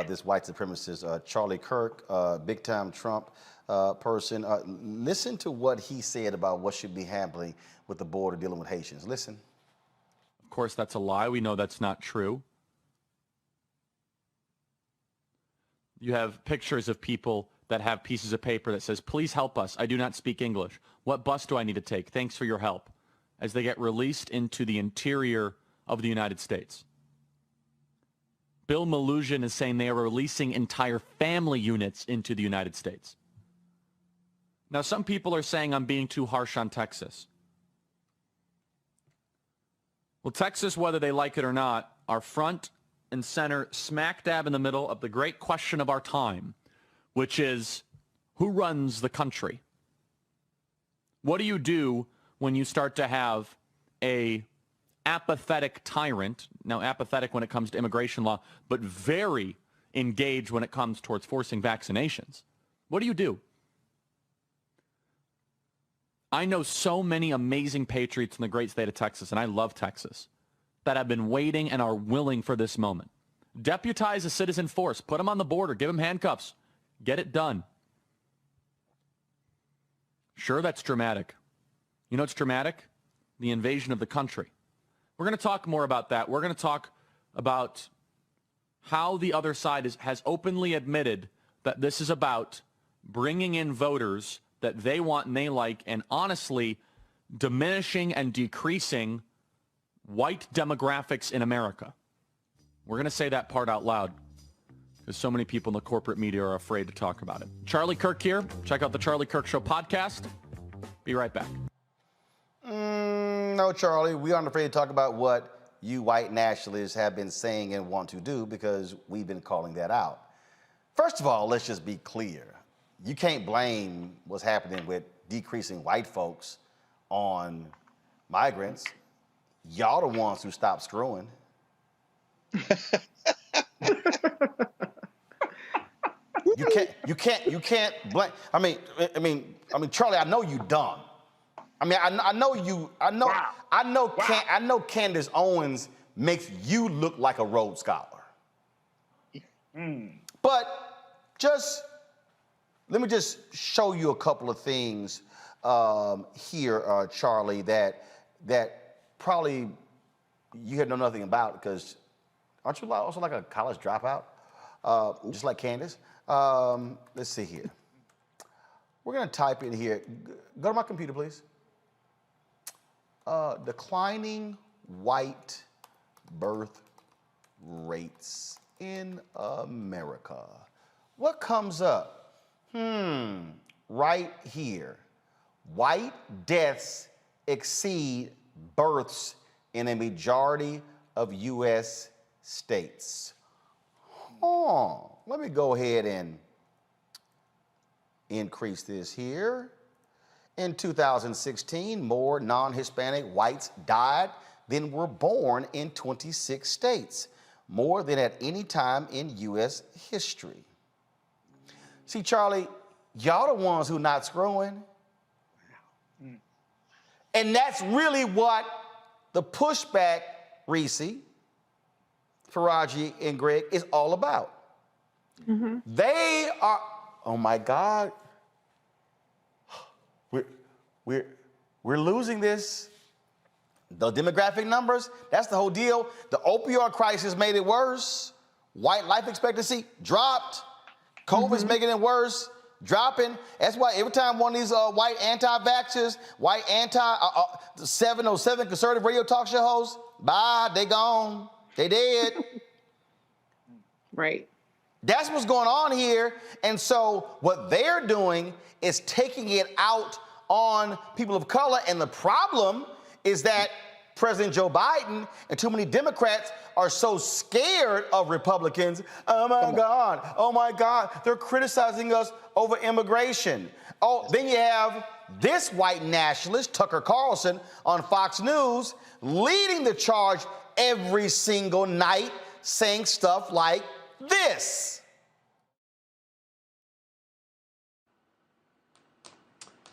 this white supremacist Charlie Kirk, big-time Trump person. Listen to what he said about what should be happening with the border dealing with Haitians. Listen. Of course, that's a lie. We know that's not true. You have pictures of people that have pieces of paper that says, please help us. I do not speak English. What bus do I need to take? Thanks for your help. As they get released into the interior of the United States. Bill Malhusian is saying they are releasing entire family units into the United States. Now, some people are saying I'm being too harsh on Texas. Well, Texas, whether they like it or not, are front and center, smack dab in the middle of the great question of our time, which is, who runs the country? What do you do when you start to have a apathetic tyrant, now apathetic when it comes to immigration law, but very engaged when it comes towards forcing vaccinations? What do you do? I know so many amazing patriots in the great state of Texas, and I love Texas, that have been waiting and are willing for this moment. Deputize a citizen force. Put them on the border. Give them handcuffs. Get it done. Sure, that's dramatic. You know what's dramatic? The invasion of the country. We're going to talk more about that. We're going to talk about how the other side has openly admitted that this is about bringing in voters that they want and they like, and honestly diminishing and decreasing white demographics in America. We're going to say that part out loud because so many people in the corporate media are afraid to talk about it. Charlie Kirk here. Check out the Charlie Kirk Show podcast. Be right back. No, Charlie, we aren't afraid to talk about what you white nationalists have been saying and want to do because we've been calling that out. First of all, let's just be clear. You can't blame what's happening with decreasing white folks on migrants. Y'all the ones who stopped screwing. You can't blame. I mean, Charlie, I know you dumb. I know Candace Owens makes you look like a Rhodes Scholar. But let me just show you a couple of things here, Charlie, that probably you had know nothing about because aren't you also like a college dropout? just like Candace. Let's see here. We're going to type in here. Go to my computer, please. Declining white birth rates in America. What comes up? Right here. White deaths exceed births in a majority of U.S. states. Let me go ahead and increase this here. In 2016, more non-Hispanic whites died than were born in 26 states, more than at any time in U.S. history. See, Charlie, y'all the ones who not screwing. And that's really what the pushback, Reese, Faraji, and Greg, is all about. They are, oh my God, we're losing this. The demographic numbers, that's the whole deal. The opioid crisis made it worse. White life expectancy dropped. COVID's making it worse, dropping. That's why every time one of these white anti-vaxxers, white 707 conservative radio talk show hosts, bye, they gone, they dead. Right. That's what's going on here. And so what they're doing is taking it out on people of color. And the problem is that President Joe Biden and too many Democrats are so scared of Republicans. Oh my God, they're criticizing us over immigration. Oh, then you have this white nationalist, Tucker Carlson, on Fox News, leading the charge every single night, saying stuff like this.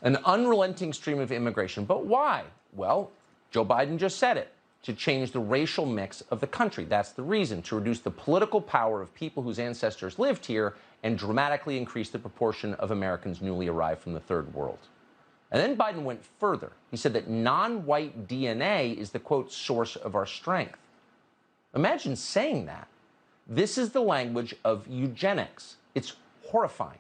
An unrelenting stream of immigration. But why? Well, Joe Biden just said it, to change the racial mix of the country. That's the reason, to reduce the political power of people whose ancestors lived here and dramatically increase the proportion of Americans newly arrived from the third world. And then Biden went further. He said that non-white DNA is the, quote, source of our strength. Imagine saying that. This is the language of eugenics. It's horrifying.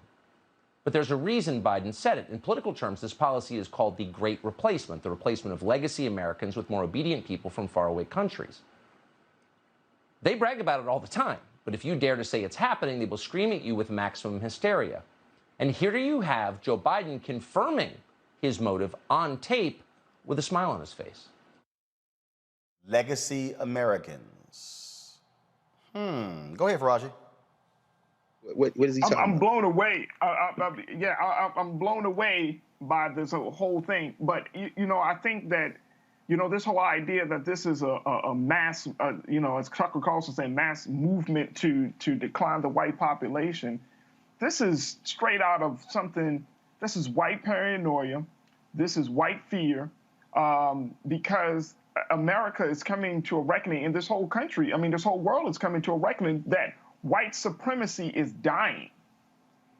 But there's a reason Biden said it. In political terms, this policy is called the Great Replacement, the replacement of legacy Americans with more obedient people from faraway countries. They brag about it all the time, but if you dare to say it's happening, they will scream at you with maximum hysteria. And here you have Joe Biden confirming his motive on tape with a smile on his face. Legacy Americans. Go ahead, Faraji. What is he talking about? I'm blown away. I'm blown away by this whole thing. But, you know, I think that, you know, this whole idea that this is a mass, you know, as Tucker Carlson said, mass movement to decline the white population, this is straight out of something, this is white paranoia, this is white fear, because America is coming to a reckoning in this whole country. I mean, this whole world is coming to a reckoning that white supremacy is dying,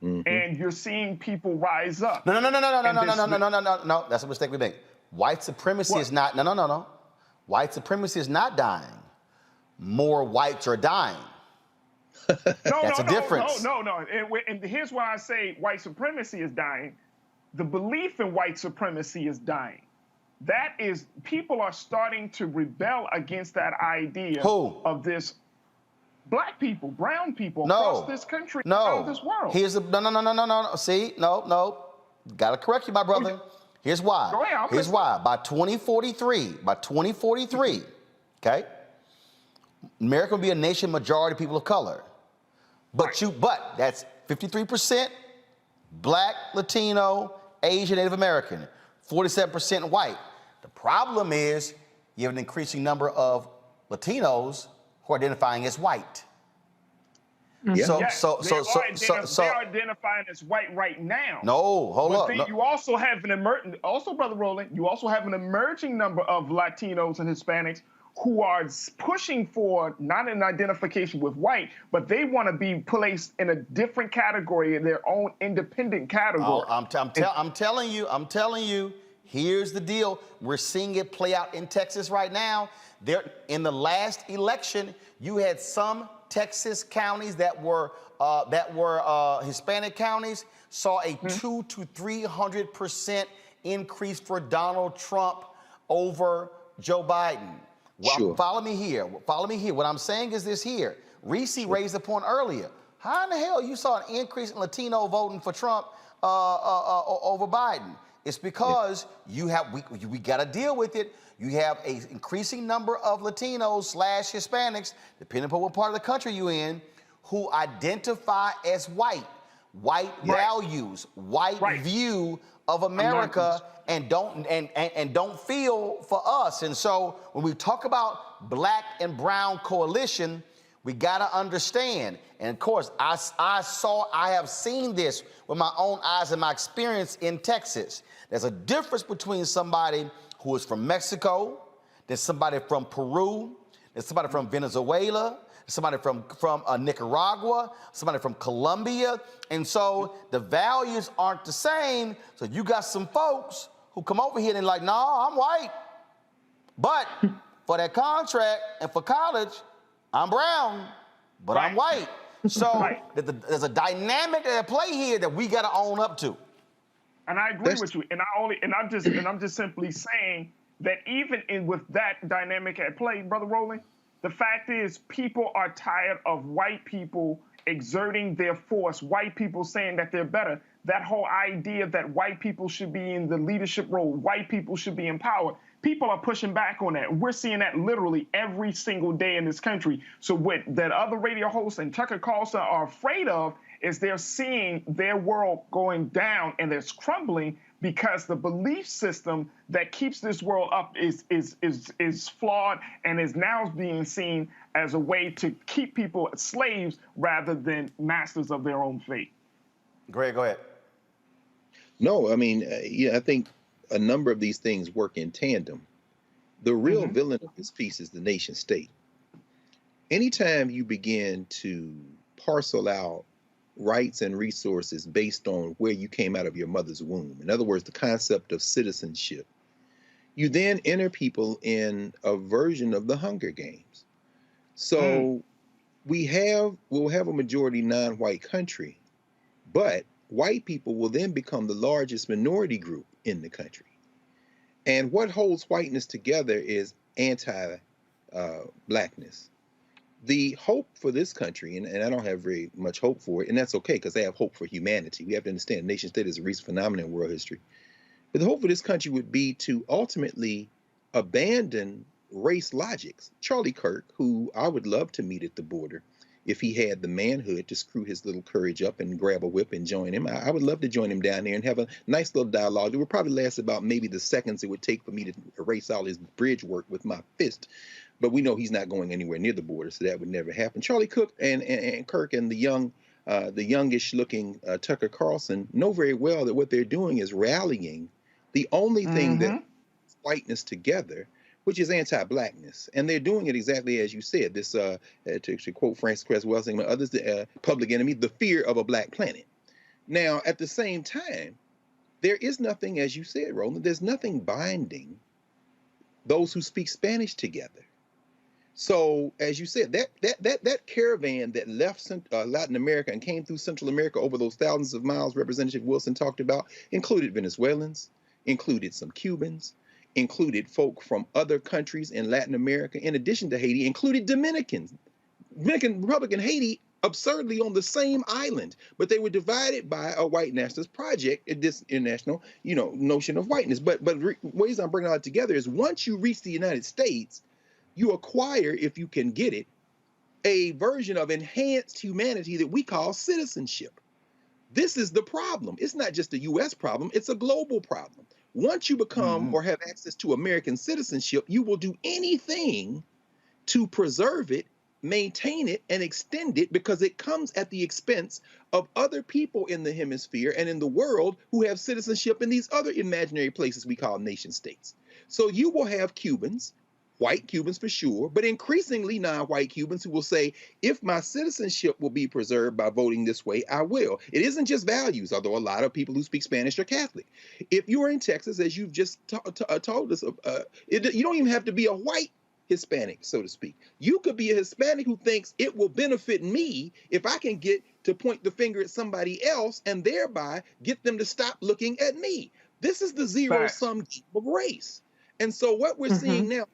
and you're seeing people rise up. No. That's a mistake we make. White supremacy is not. No. White supremacy is not dying. More whites are dying. That's a difference. No. And here's why I say white supremacy is dying. The belief in white supremacy is dying. That is, people are starting to rebel against that idea of this. Black people, brown people across this country, across this world. Here's the no. See, no. Gotta correct you, my brother. Here's why. Go ahead, Here's why. By 2043, okay, America will be a nation majority people of color. But that's 53% Black, Latino, Asian, Native American, 47% white. The problem is you have an increasing number of Latinos who are identifying as white. They are identifying as white right now. No, hold up. You also have Brother Roland, you also have an emerging number of Latinos and Hispanics who are pushing for not an identification with white, but they want to be placed in a different category, in their own independent category. I'm telling you, here's the deal. We're seeing it play out in Texas right now. In the last election, you had some Texas counties that were Hispanic counties saw a 200 to 300% increase for Donald Trump over Joe Biden. Well, Sure. follow me here. Follow me here. What I'm saying is this here. Reese raised the point earlier. How in the hell you saw an increase in Latino voting for Trump over Biden? It's because we got to deal with it. You have an increasing number of Latinos / Hispanics, depending upon what part of the country you're in, who identify as white values, white view of America, and don't feel for us. And so when we talk about black and brown coalition, we got to understand. And of course, I have seen this with my own eyes and my experience in Texas. There's a difference between somebody who is from Mexico, there's somebody from Peru, there's somebody from Venezuela, somebody from Nicaragua, somebody from Colombia. And so the values aren't the same. So you got some folks who come over here and they're like, no, I'm white. But for that contract and for college, I'm brown, but I'm white. So there's a dynamic at play here that we got to own up to. And I agree with you. And I'm just simply saying that even with that dynamic at play, Brother Roland, the fact is people are tired of white people exerting their force, white people saying that they're better. That whole idea that white people should be in the leadership role, white people should be in power. People are pushing back on that. We're seeing that literally every single day in this country. So what that other radio hosts and Tucker Carlson are afraid of is they're seeing their world going down and it's crumbling because the belief system that keeps this world up is flawed and is now being seen as a way to keep people slaves rather than masters of their own fate. Greg, go ahead. No, I mean, I think a number of these things work in tandem. The real villain of this piece is the nation state. Anytime you begin to parcel out rights and resources based on where you came out of your mother's womb, in other words, the concept of citizenship, you then enter people in a version of the Hunger Games. So we'll have a majority non-white country, but white people will then become the largest minority group in the country. And what holds whiteness together is anti-blackness. The hope for this country, and I don't have very much hope for it, and that's okay because I have hope for humanity. We have to understand nation state is a recent phenomenon in world history. But the hope for this country would be to ultimately abandon race logics. Charlie Kirk, who I would love to meet at the border, if he had the manhood to screw his little courage up and grab a whip and join him, I would love to join him down there and have a nice little dialogue. It would probably last about maybe the seconds it would take for me to erase all his bridge work with my fist. But we know he's not going anywhere near the border, so that would never happen. Charlie Cook and Kirk and the youngish looking Tucker Carlson know very well that what they're doing is rallying the only thing that brings whiteness together, which is anti-blackness. And they're doing it exactly as you said. This, to quote Francis Cresswell and others, the public enemy, the fear of a black planet. Now, at the same time, there is nothing, as you said, Roland, there's nothing binding those who speak Spanish together. So, as you said, that caravan that left Latin America and came through Central America over those thousands of miles Representative Wilson talked about included Venezuelans, included some Cubans, included folk from other countries in Latin America, in addition to Haiti, included Dominicans. Dominican Republic and Haiti absurdly on the same island, but they were divided by a white nationalist project in this international, notion of whiteness. But ways I'm bringing all that together is once you reach the United States, you acquire, if you can get it, a version of enhanced humanity that we call citizenship. This is the problem. It's not just a U.S. problem, it's a global problem. Once you become or have access to American citizenship, you will do anything to preserve it, maintain it, and extend it because it comes at the expense of other people in the hemisphere and in the world who have citizenship in these other imaginary places we call nation states. So you will have Cubans, white Cubans for sure, but increasingly non-white Cubans who will say, if my citizenship will be preserved by voting this way, I will. It isn't just values, although a lot of people who speak Spanish are Catholic. If you're in Texas, as you've just told us, you don't even have to be a white Hispanic, so to speak. You could be a Hispanic who thinks it will benefit me if I can get to point the finger at somebody else and thereby get them to stop looking at me. This is the zero-sum game of race. And so what we're seeing now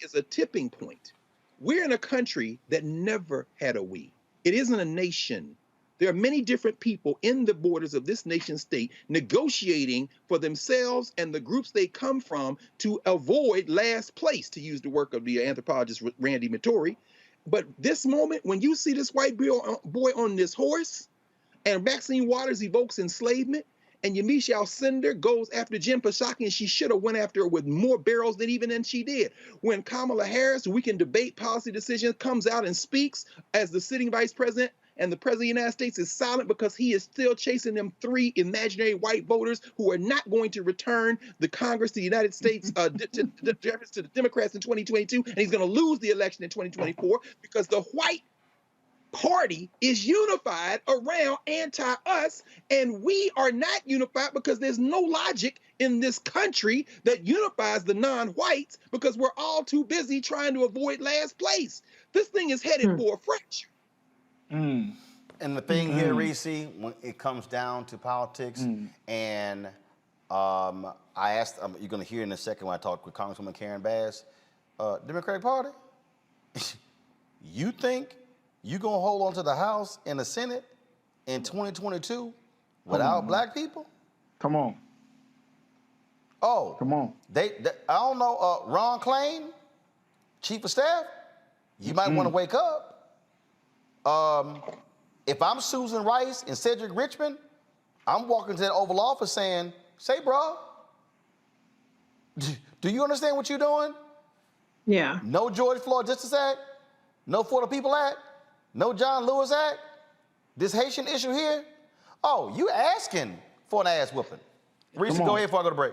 is a tipping point. We're in a country that never had a we. It isn't a nation. There are many different people in the borders of this nation state negotiating for themselves and the groups they come from to avoid last place, to use the work of the anthropologist Randy Mattori. But this moment, when you see this white boy on this horse, and Maxine Waters evokes enslavement, and Yamiche Alcindor goes after Jen Psaki, and she should have went after her with more barrels than she did. When Kamala Harris, we can debate policy decisions, comes out and speaks as the sitting vice president, and the president of the United States is silent because he is still chasing them 3 imaginary white voters who are not going to return the Congress to the United States to the Democrats in 2022, and he's going to lose the election in 2024 because the white party is unified around anti-us, and we are not unified because there's no logic in this country that unifies the non-whites because we're all too busy trying to avoid last place. This thing is headed for a fracture. And the thing here, Reese, when it comes down to politics, and I asked, you're going to hear in a second when I talk with Congresswoman Karen Bass, Democratic Party, you think you're going to hold on to the House and the Senate in 2022 without black people? Come on. Oh. Come on. They I don't know, Ron Klain, Chief of Staff, you might want to wake up. If I'm Susan Rice and Cedric Richmond, I'm walking to that Oval Office saying, say, bro, do you understand what you're doing? Yeah. No George Floyd Justice Act, no For the People Act, no John Lewis Act, this Haitian issue here. Oh, you asking for an ass whooping. Reese, go ahead before I go to break.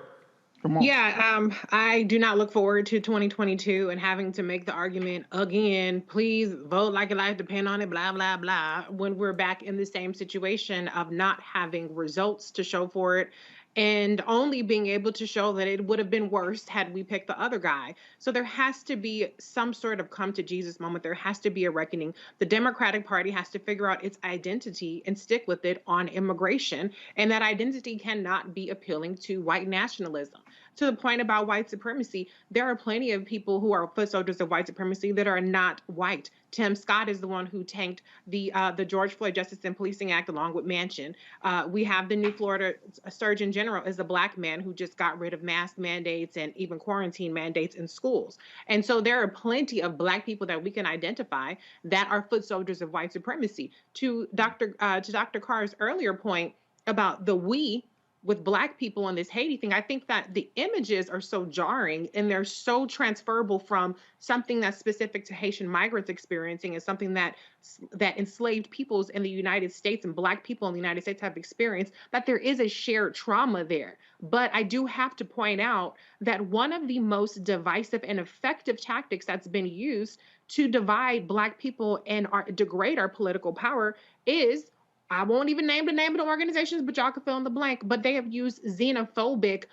Come on. Yeah, I do not look forward to 2022 and having to make the argument again, please vote like your life depend on it, blah, blah, blah, when we're back in the same situation of not having results to show for it and only being able to show that it would have been worse had we picked the other guy. So there has to be some sort of come to Jesus moment. There has to be a reckoning. The Democratic Party has to figure out its identity and stick with it on immigration. And that identity cannot be appealing to white nationalism. To the point about white supremacy, there are plenty of people who are foot soldiers of white supremacy that are not white. Tim Scott is the one who tanked the George Floyd Justice and Policing Act along with Manchin. We have the new Florida Surgeon General is a black man who just got rid of mask mandates and even quarantine mandates in schools. And so there are plenty of black people that we can identify that are foot soldiers of white supremacy. To Dr. Carr's earlier point about the we with black people on this Haiti thing, I think that the images are so jarring and they're so transferable from something that's specific to Haitian migrants experiencing and something that enslaved peoples in the United States and black people in the United States have experienced, that there is a shared trauma there. But I do have to point out that one of the most divisive and effective tactics that's been used to divide black people and degrade our political power is, I won't even name the name of the organizations, but y'all can fill in the blank. But they have used xenophobic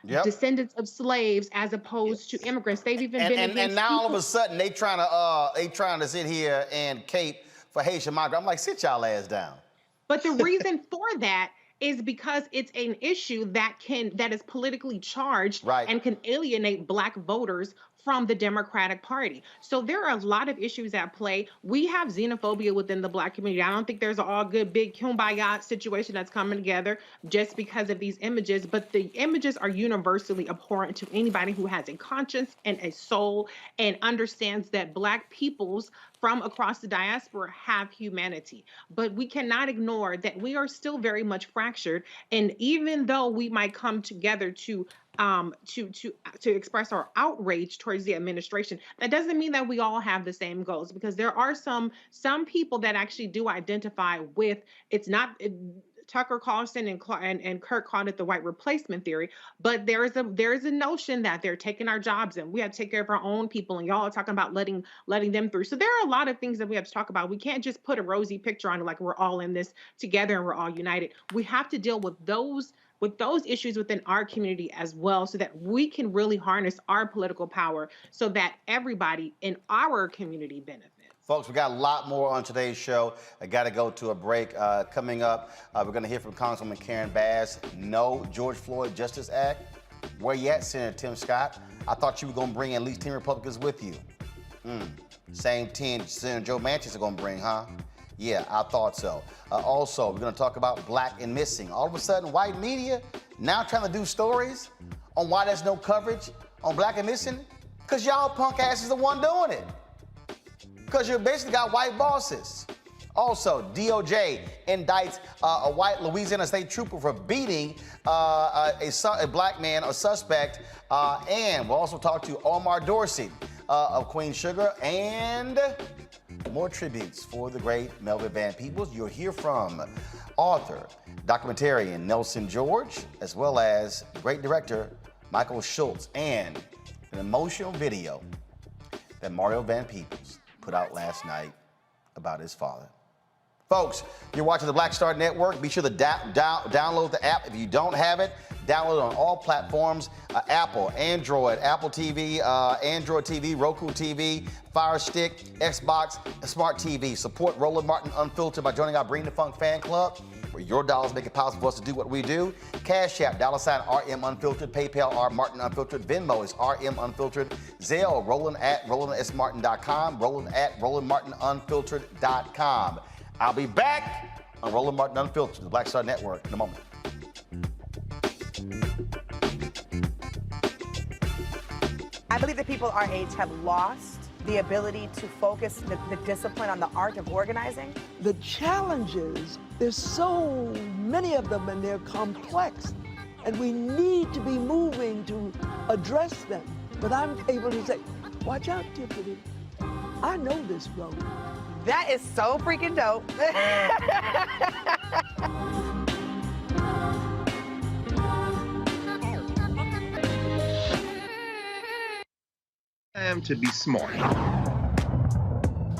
descendants of slaves as opposed to immigrants. They've even been against and now all of a sudden they trying to sit here and cape for Haitian migrants. I'm like, sit y'all ass down. But the reason for that is because it's an issue that is politically charged and can alienate black voters from the Democratic Party. So there are a lot of issues at play. We have xenophobia within the black community. I don't think there's an all good big kumbaya situation that's coming together just because of these images, but the images are universally abhorrent to anybody who has a conscience and a soul and understands that black peoples from across the diaspora have humanity. But we cannot ignore that we are still very much fractured. And even though we might come together to express our outrage towards the administration, that doesn't mean that we all have the same goals, because there are some people that actually do identify with, it's not, Tucker Carlson and Kirk called it the white replacement theory, but there is a notion that they're taking our jobs and we have to take care of our own people, and y'all are talking about letting them through. So there are a lot of things that we have to talk about. We can't just put a rosy picture on it like we're all in this together and we're all united. We have to deal with those with those issues within our community as well, so that we can really harness our political power so that everybody in our community benefits. Folks, we got a lot more on today's show. I got to go to a break. Coming up, we're going to hear from Congresswoman Karen Bass. No George Floyd Justice Act. Where you at, Senator Tim Scott? I thought you were going to bring at least 10 Republicans with you. Same 10 Senator Joe Manchin is going to bring, huh? Yeah, I thought so. Also, we're going to talk about black and missing. All of a sudden, white media now trying to do stories on why there's no coverage on black and missing? Because y'all punk asses the one doing it. Because you basically got white bosses. Also, DOJ indicts a white Louisiana state trooper for beating a black man, a suspect. And we'll also talk to Omar Dorsey of Queen Sugar, and more tributes for the great Melvin Van Peebles. You'll hear from author, documentarian Nelson George, as well as great director Michael Schultz, and an emotional video that Mario Van Peebles put out last night about his father. Folks, you're watching the Black Star Network. Be sure to download the app. If you don't have it, download it on all platforms, Apple, Android, Apple TV, Android TV, Roku TV, Fire Stick, Xbox, Smart TV. Support Roland Martin Unfiltered by joining our Bring the Funk fan club, where your dollars make it possible for us to do what we do. Cash App, $RM Unfiltered, PayPal, R Martin Unfiltered, Venmo is RM Unfiltered, Zelle, Roland at RolandSMartin.com, Roland at RolandMartinUnfiltered.com. I'll be back on Roland Martin Unfiltered, the Black Star Network, in a moment. I believe that people our age have lost the ability to focus the discipline on the art of organizing. The challenges, there's so many of them and they're complex, and we need to be moving to address them. But I'm able to say, watch out, Tiffany, I know this road. That is so freaking dope. Time to be smart.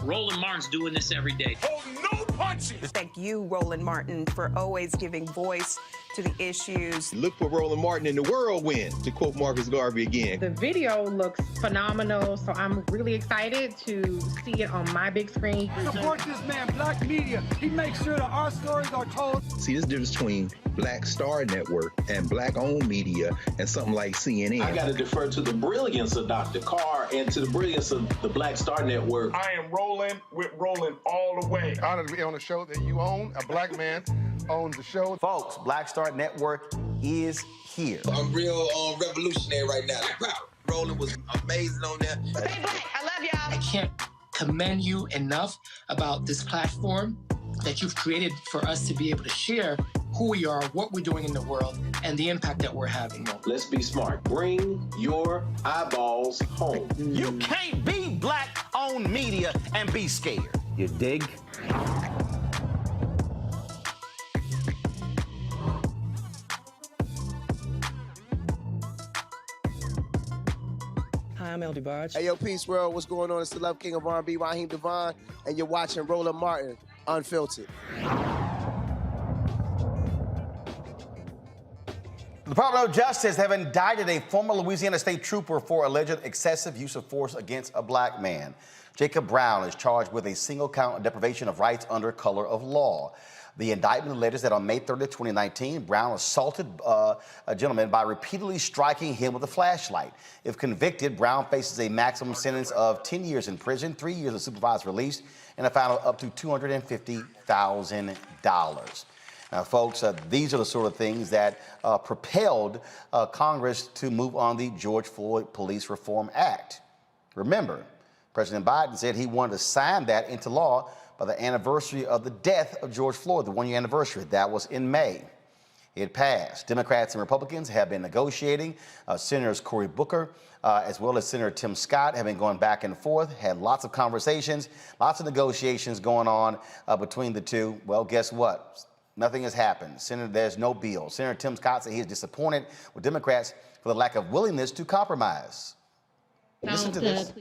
Roland Martin's doing this every day. Oh, no punches! Thank you, Roland Martin, for always giving voice to the issues. Look for Roland Martin in the whirlwind, to quote Marcus Garvey again. The video looks phenomenal, so I'm really excited to see it on my big screen. Support this man, Black Media. He makes sure that our stories are told. See, this difference between Black Star Network and Black-owned media and something like CNN. I got to defer to the brilliance of Dr. Carr and to the brilliance of the Black Star Network. I am rolling with Roland all the way. Honored to be on a show that you own. A black man owns the show. Folks, Black Star Network is here. I'm real revolutionary right now. Roland was amazing on there. Stay black. I love y'all. I can't commend you enough about this platform that you've created for us to be able to share who we are, what we're doing in the world, and the impact that we're having. Let's be smart. Bring your eyeballs home. You can't be black-owned media and be scared. You dig? Hi, I'm LD Barge. Hey, yo, Peace World. What's going on? It's the Love King of R&B, Raheem Devon, and you're watching Roland Martin Unfiltered. The Department of Justice have indicted a former Louisiana state trooper for alleged excessive use of force against a black man. Jacob Brown is charged with a single count of deprivation of rights under color of law. The indictment alleges that on May 30, 2019, Brown assaulted a gentleman by repeatedly striking him with a flashlight. If convicted, Brown faces a maximum sentence of 10 years in prison, 3 years of supervised release, and a fine of up to $250,000. Now, folks, these are the sort of things that propelled Congress to move on the George Floyd Police Reform Act. Remember, President Biden said he wanted to sign that into law by the anniversary of the death of George Floyd, the one-year anniversary. That was in May. It passed. Democrats and Republicans have been negotiating. Senators Cory Booker, as well as Senator Tim Scott, have been going back and forth, had lots of conversations, lots of negotiations going on between the two. Well, guess what? Nothing has happened. There's no bill. Senator Tim Scott said he is disappointed with Democrats for the lack of willingness to compromise. Listen to this.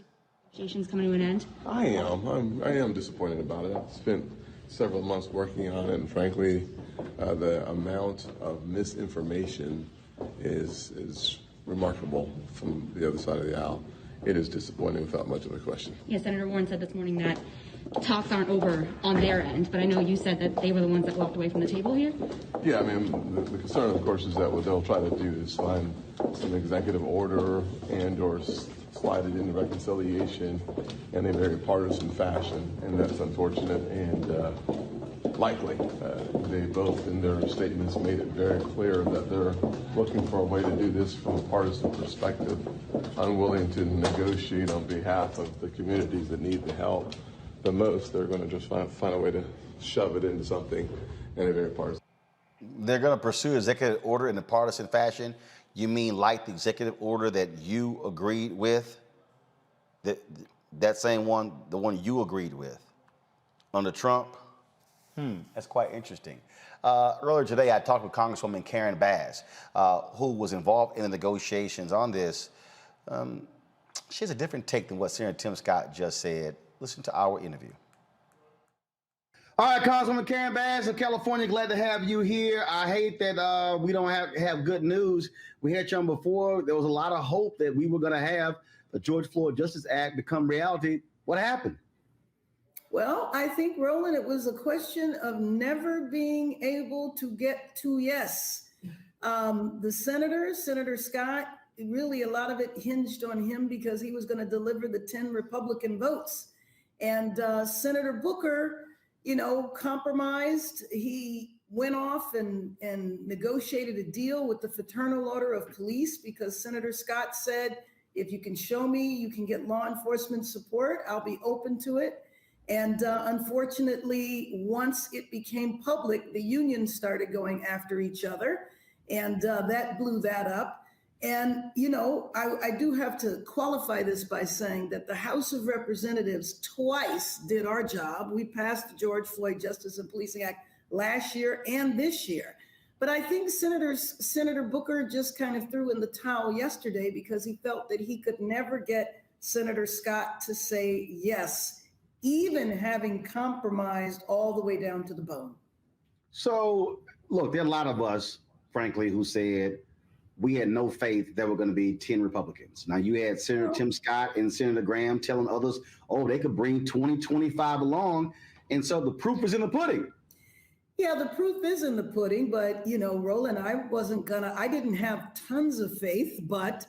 Negotiations coming to an end. I am disappointed about it. I've spent several months working on it, and frankly, the amount of misinformation is remarkable from the other side of the aisle. It is disappointing without much of a question. Yeah, Senator Warren said this morning that talks aren't over on their end, but I know you said that they were the ones that walked away from the table here. Yeah, I mean, the concern, of course, is that what they'll try to do is find some executive order and or slide it into reconciliation in a very partisan fashion, and that's unfortunate and likely. They both, in their statements, made it very clear that they're looking for a way to do this from a partisan perspective, unwilling to negotiate on behalf of the communities that need the help the most. They're going to just find a way to shove it into something in a very partisan. They're going to pursue executive order in a partisan fashion. You mean like the executive order that you agreed with? That same one, the one you agreed with under Trump? That's quite interesting. Earlier today, I talked with Congresswoman Karen Bass, who was involved in the negotiations on this. She has a different take than what Senator Tim Scott just said. Listen to our interview. All right, Congresswoman Karen Bass of California, glad to have you here. I hate that we don't have good news. We had you on before. There was a lot of hope that we were going to have the George Floyd Justice Act become reality. What happened? Well, I think, Roland, it was a question of never being able to get to yes. The Senator Scott, really a lot of it hinged on him because he was going to deliver the 10 Republican votes. And Senator Booker, compromised. He went off and negotiated a deal with the Fraternal Order of Police because Senator Scott said, if you can show me you can get law enforcement support, I'll be open to it. And unfortunately, once it became public, the unions started going after each other, and that blew that up. And, I do have to qualify this by saying that the House of Representatives twice did our job. We passed the George Floyd Justice and Policing Act last year and this year. But I think Senator Booker just kind of threw in the towel yesterday because he felt that he could never get Senator Scott to say yes, even having compromised all the way down to the bone. So, look, there are a lot of us, frankly, who said we had no faith there were going to be 10 Republicans. Now, you had Senator Tim Scott and Senator Graham telling others, oh, they could bring 20, 25 along. And so the proof is in the pudding. Yeah, the proof is in the pudding. But, Roland, I didn't have tons of faith. But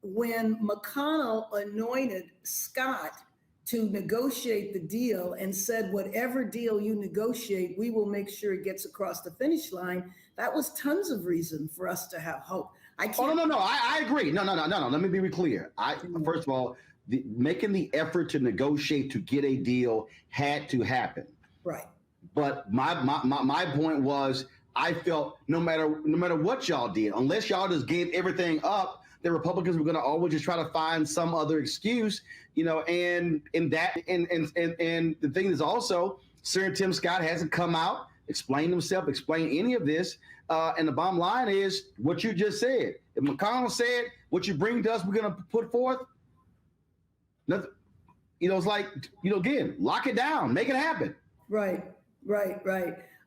when McConnell anointed Scott to negotiate the deal and said, whatever deal you negotiate, we will make sure it gets across the finish line, that was tons of reason for us to have hope. I agree. No. Let me be clear. First of all, making the effort to negotiate to get a deal had to happen. Right. But my point was, I felt no matter what y'all did, unless y'all just gave everything up, the Republicans were going to always just try to find some other excuse, and the thing is also, Senator Tim Scott hasn't come out, explained himself, explained any of this. And the bottom line is what you just said. If McConnell said, what you bring to us, we're going to put forth, nothing, it's like, again, lock it down, make it happen. Right.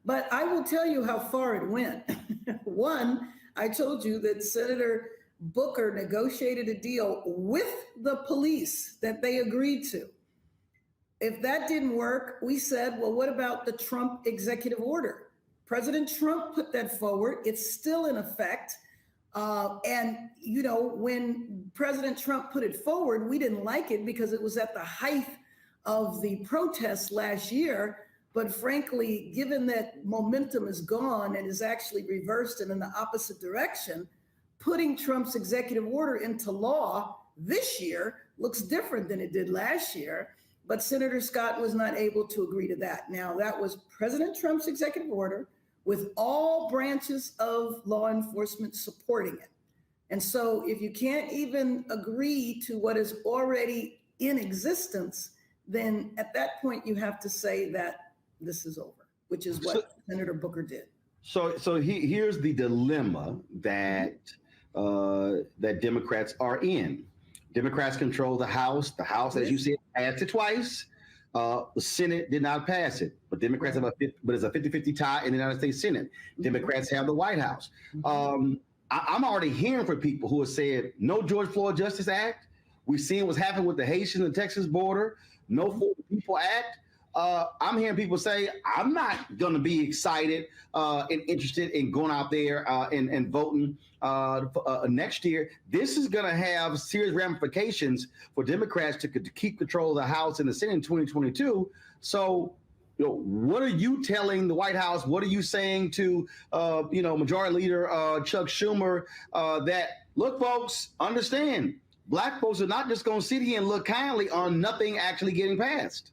But I will tell you how far it went. One, I told you that Senator Booker negotiated a deal with the police that they agreed to. If that didn't work, we said, well, what about the Trump executive order? President Trump put that forward. It's still in effect. And when President Trump put it forward, we didn't like it because it was at the height of the protests last year. But frankly, given that momentum is gone and is actually reversed and in the opposite direction, putting Trump's executive order into law this year looks different than it did last year. But Senator Scott was not able to agree to that. Now, that was President Trump's executive order with all branches of law enforcement supporting it. And so if you can't even agree to what is already in existence, then at that point you have to say that this is over, which is what Senator Booker did. So here's the dilemma that Democrats are in. Democrats control the House. The House, as you said, passed it twice. The Senate did not pass it, but Democrats have it's a 50-50 tie in the United States Senate. Democrats have the White House. I'm already hearing from people who have said, no George Floyd Justice Act. We've seen what's happened with the Haitian and Texas border. No For the People Act. I'm hearing people say, I'm not going to be excited and interested in going out there and voting next year. This is going to have serious ramifications for Democrats to keep control of the House and the Senate in 2022. So, what are you telling the White House? What are you saying to, Majority Leader Chuck Schumer that, look, folks, understand, Black folks are not just going to sit here and look kindly on nothing actually getting passed.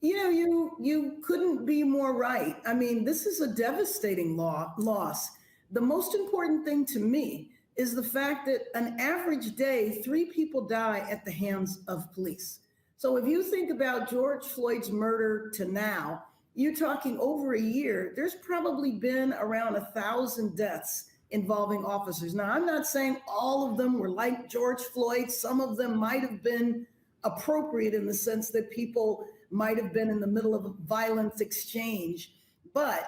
You couldn't be more right. I mean, this is a devastating loss. The most important thing to me is the fact that an average day, 3 people die at the hands of police. So if you think about George Floyd's murder to now, you're talking over a year, there's probably been around 1,000 deaths involving officers. Now, I'm not saying all of them were like George Floyd. Some of them might have been appropriate in the sense that people might have been in the middle of a violent exchange. But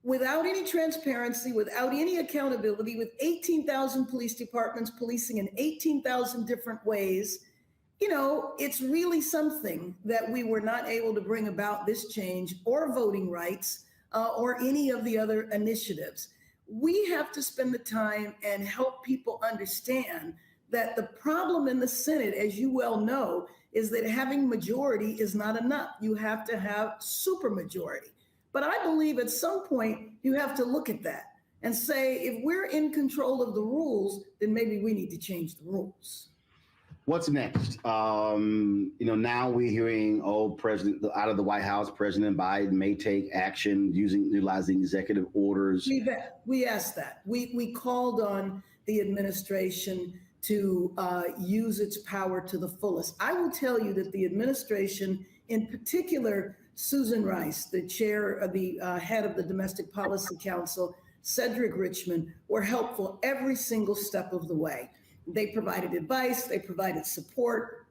without any transparency, without any accountability, with 18,000 police departments policing in 18,000 different ways, it's really something that we were not able to bring about this change or voting rights or any of the other initiatives. We have to spend the time and help people understand that the problem in the Senate, as you well know, is that having majority is not enough. You have to have supermajority. But I believe at some point you have to look at that and say, if we're in control of the rules, then maybe we need to change the rules. What's next? Now we're hearing, President out of the White House, President Biden may take action utilizing executive orders. We asked that. We called on the administration to use its power to the fullest. I will tell you that the administration, in particular, Susan Rice, the chair of the head of the Domestic Policy Council, Cedric Richmond, were helpful every single step of the way. They provided advice, they provided support,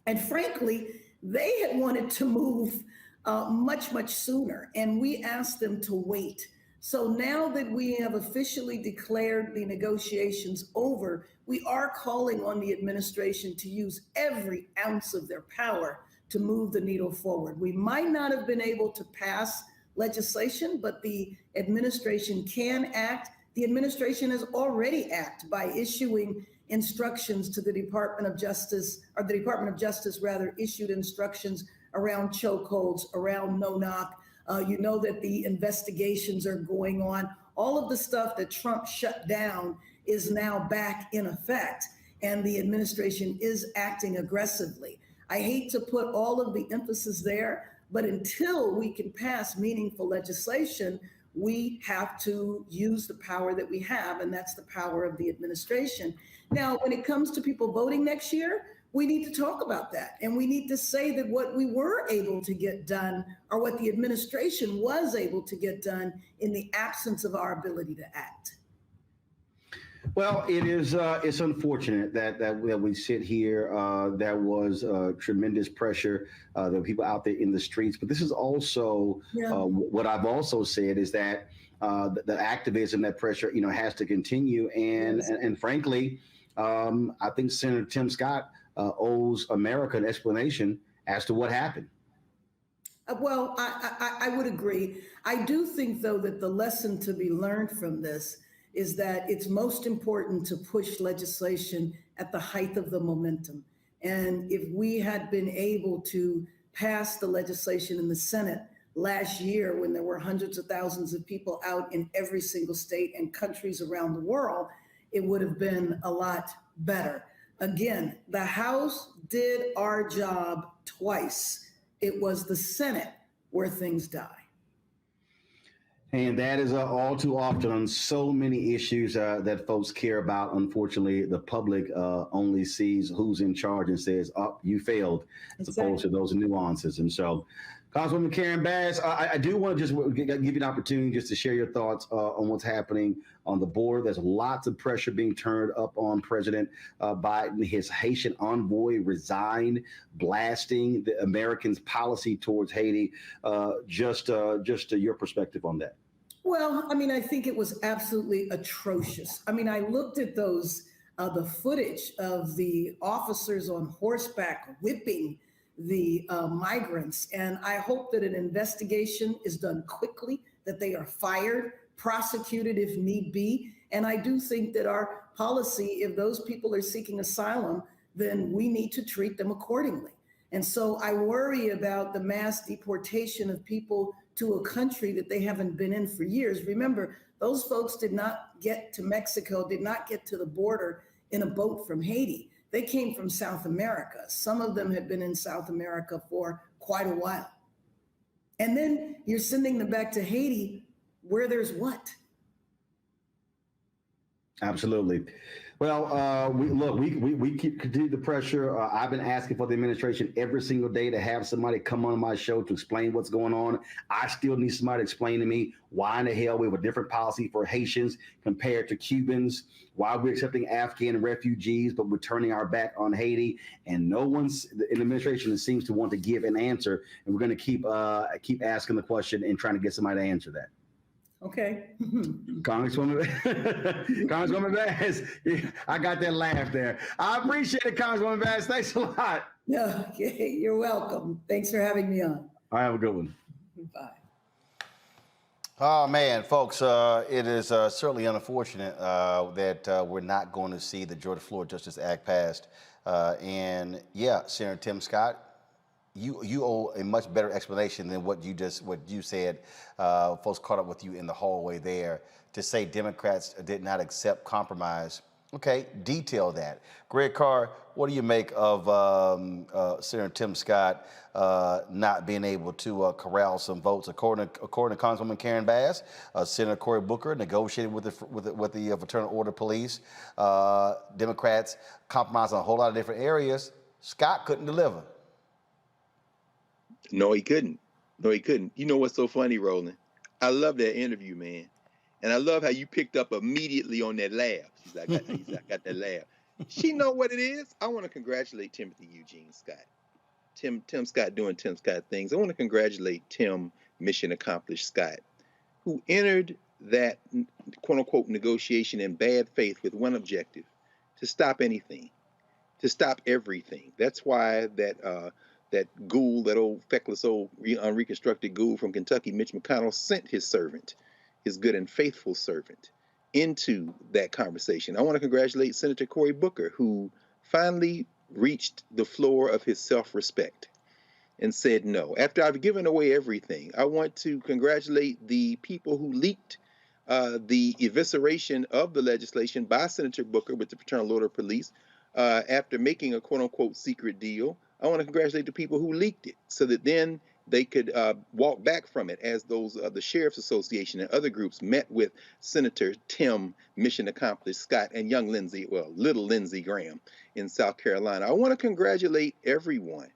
and frankly, they had wanted to move much, much sooner, and we asked them to wait. So now that we have officially declared the negotiations over, we are calling on the administration to use every ounce of their power to move the needle forward. We might not have been able to pass legislation, but the administration can act. The administration has already acted by issuing instructions to the Department of Justice, or the Department of Justice rather, issued instructions around chokeholds, around no-knock. You know that the investigations are going on. All of the stuff that Trump shut down is now back in effect, and the administration is acting aggressively. I hate to put all of the emphasis there, but until we can pass meaningful legislation, we have to use the power that we have, and that's the power of the administration. Now, when it comes to people voting next year, we need to talk about that. And we need to say that what we were able to get done, or what the administration was able to get done, in the absence of our ability to act. Well, it's unfortunate that we sit here. There was tremendous pressure. There were people out there in the streets. But this is also what I've also said is that the activism, that pressure, has to continue. And frankly, I think Senator Tim Scott owes America an explanation as to what happened. Well, I would agree. I do think, though, that the lesson to be learned from this is that it's most important to push legislation at the height of the momentum. And if we had been able to pass the legislation in the Senate last year, when there were hundreds of thousands of people out in every single state and countries around the world, it would have been a lot better. Again, the House did our job twice. It was the Senate where things die. And that is all too often on so many issues that folks care about. Unfortunately, the public only sees who's in charge and says, "Oh, you failed," as opposed to those nuances. And so, Congresswoman Karen Bass, I do want to just give you an opportunity just to share your thoughts on what's happening on the border. There's lots of pressure being turned up on President Biden. His Haitian envoy resigned, blasting the Americans' policy towards Haiti. Just your perspective on that. Well, I mean, I think it was absolutely atrocious. I mean, I looked at those, the footage of the officers on horseback whipping the migrants. And I hope that an investigation is done quickly, that they are fired, prosecuted if need be. And I do think that our policy, if those people are seeking asylum, then we need to treat them accordingly. And so I worry about the mass deportation of people to a country that they haven't been in for years. Remember, those folks did not get to Mexico, did not get to the border in a boat from Haiti. They came from South America. Some of them had been in South America for quite a while. And then you're sending them back to Haiti where there's what? Absolutely. Well, we keep continue the pressure. I've been asking for the administration every single day to have somebody come on my show to explain what's going on. I still need somebody to explain to me why in the hell we have a different policy for Haitians compared to Cubans, why we're accepting Afghan refugees, but we're turning our back on Haiti. And no one's in the administration seems to want to give an answer. And we're going to keep asking the question and trying to get somebody to answer that. Okay. Congresswoman Bass, I got that laugh there. I appreciate it, Congresswoman Bass. Thanks a lot. Okay, you're welcome. Thanks for having me on. I have a good one. Bye. Oh, man, folks, it is certainly unfortunate that we're not going to see the George Floyd Justice Act passed. And yeah, Senator Tim Scott, you owe a much better explanation than what you said. Folks caught up with you in the hallway there to say Democrats did not accept compromise. Okay, detail that. Greg Carr, what do you make of Senator Tim Scott not being able to corral some votes? According to Congresswoman Karen Bass, Senator Cory Booker negotiated with the Fraternal Order Police. Democrats compromised on a whole lot of different areas. Scott couldn't deliver. No, he couldn't. No, he couldn't. You know what's so funny, Roland? I love that interview, man. And I love how you picked up immediately on that laugh. I got that laugh. She know what it is. I want to congratulate Timothy Eugene Scott. Tim Scott doing Tim Scott things. I want to congratulate Tim Mission Accomplished Scott, who entered that quote unquote negotiation in bad faith with one objective: to stop anything, to stop everything. That's why that ghoul, that old feckless old unreconstructed ghoul from Kentucky, Mitch McConnell, sent his servant, his good and faithful servant, into that conversation. I want to congratulate Senator Cory Booker, who finally reached the floor of his self-respect and said no. After I've given away everything, I want to congratulate the people who leaked the evisceration of the legislation by Senator Booker with the Fraternal Order Police after making a quote-unquote secret deal. I want to congratulate the people who leaked it so that then they could walk back from it, as those the Sheriff's Association and other groups met with Senator Tim Mission Accomplished Scott and young Lindsey, well, little Lindsey Graham in South Carolina. I want to congratulate everyone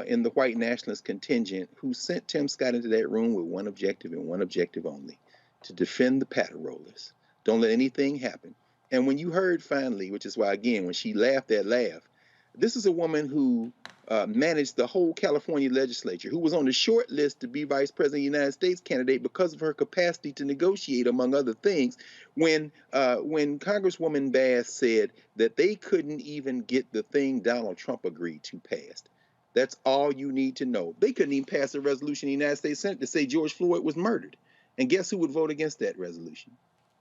in the white nationalist contingent who sent Tim Scott into that room with one objective and one objective only: to defend the patter rollers. Don't let anything happen. And when you heard finally, which is why, again, when she laughed that laugh, this is a woman who managed the whole California legislature, who was on the short list to be vice president of the United States candidate because of her capacity to negotiate, among other things. When Congresswoman Bass said that they couldn't even get the thing Donald Trump agreed to passed, that's all you need to know. They couldn't even pass a resolution in the United States Senate to say George Floyd was murdered. And guess who would vote against that resolution?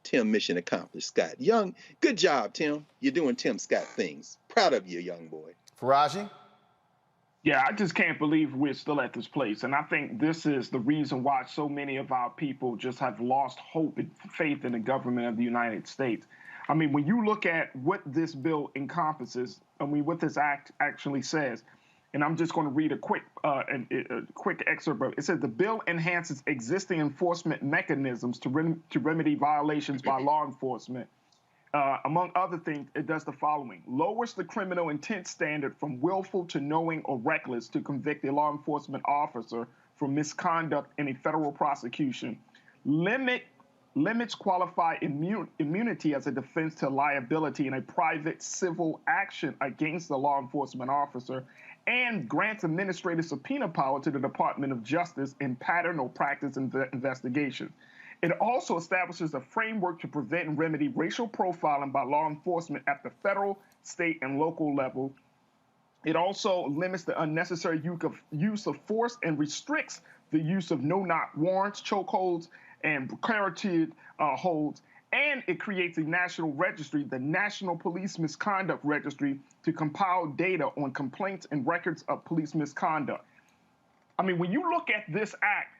Tim Mission Accomplished Scott. Young, good job, Tim. You're doing Tim Scott things. Proud of you, young boy. Faraji? Yeah, I just can't believe we're still at this place. And I think this is the reason why so many of our people just have lost hope and faith in the government of the United States. I mean, when you look at what this bill encompasses, I mean, what this act actually says, and I'm just going to read a quick excerpt of it. It says the bill enhances existing enforcement mechanisms to remedy violations by law enforcement Among other things, it does the following: lowers the criminal intent standard from willful to knowing or reckless to convict a law enforcement officer for misconduct in a federal prosecution, limits qualified immunity as a defense to liability in a private civil action against the law enforcement officer, and grants administrative subpoena power to the Department of Justice in pattern or practice investigation. It also establishes a framework to prevent and remedy racial profiling by law enforcement at the federal, state, and local level. It also limits the unnecessary use of force and restricts the use of no-knock warrants, chokeholds, and precariated holds. And it creates a national registry, the National Police Misconduct Registry, to compile data on complaints and records of police misconduct. I mean, when you look at this act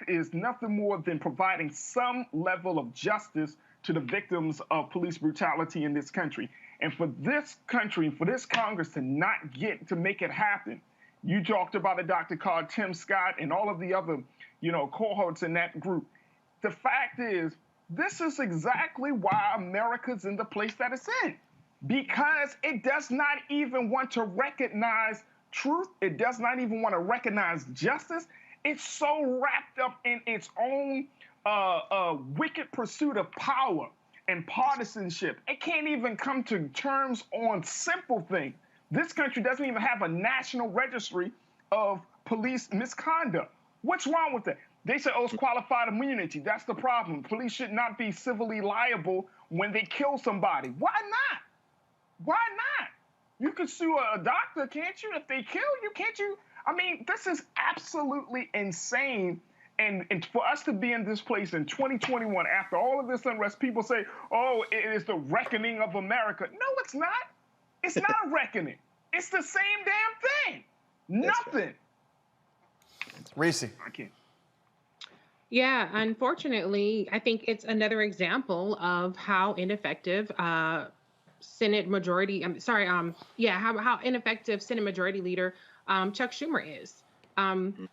is nothing more than providing some level of justice to the victims of police brutality in this country. And for this country, for this Congress to not get to make it happen, you talked about a Dr. Carr, Tim Scott, and all of the other, cohorts in that group. The fact is, this is exactly why America's in the place that it's in, because it does not even want to recognize truth. It does not even want to recognize justice. It's so wrapped up in its own wicked pursuit of power and partisanship. It can't even come to terms on simple things. This country doesn't even have a national registry of police misconduct. What's wrong with that? They say, it's qualified immunity. That's the problem. Police should not be civilly liable when they kill somebody. Why not? Why not? You could sue a doctor, can't you? If they kill you, can't you? I mean, this is absolutely insane. And for us to be in this place in 2021, after all of this unrest, people say, it is the reckoning of America. No, it's not. It's not a reckoning. It's the same damn thing. Nothing. Reese. I can't. Yeah, unfortunately, I think it's another example of how ineffective Senate Majority, how ineffective Senate Majority Leader Chuck Schumer is.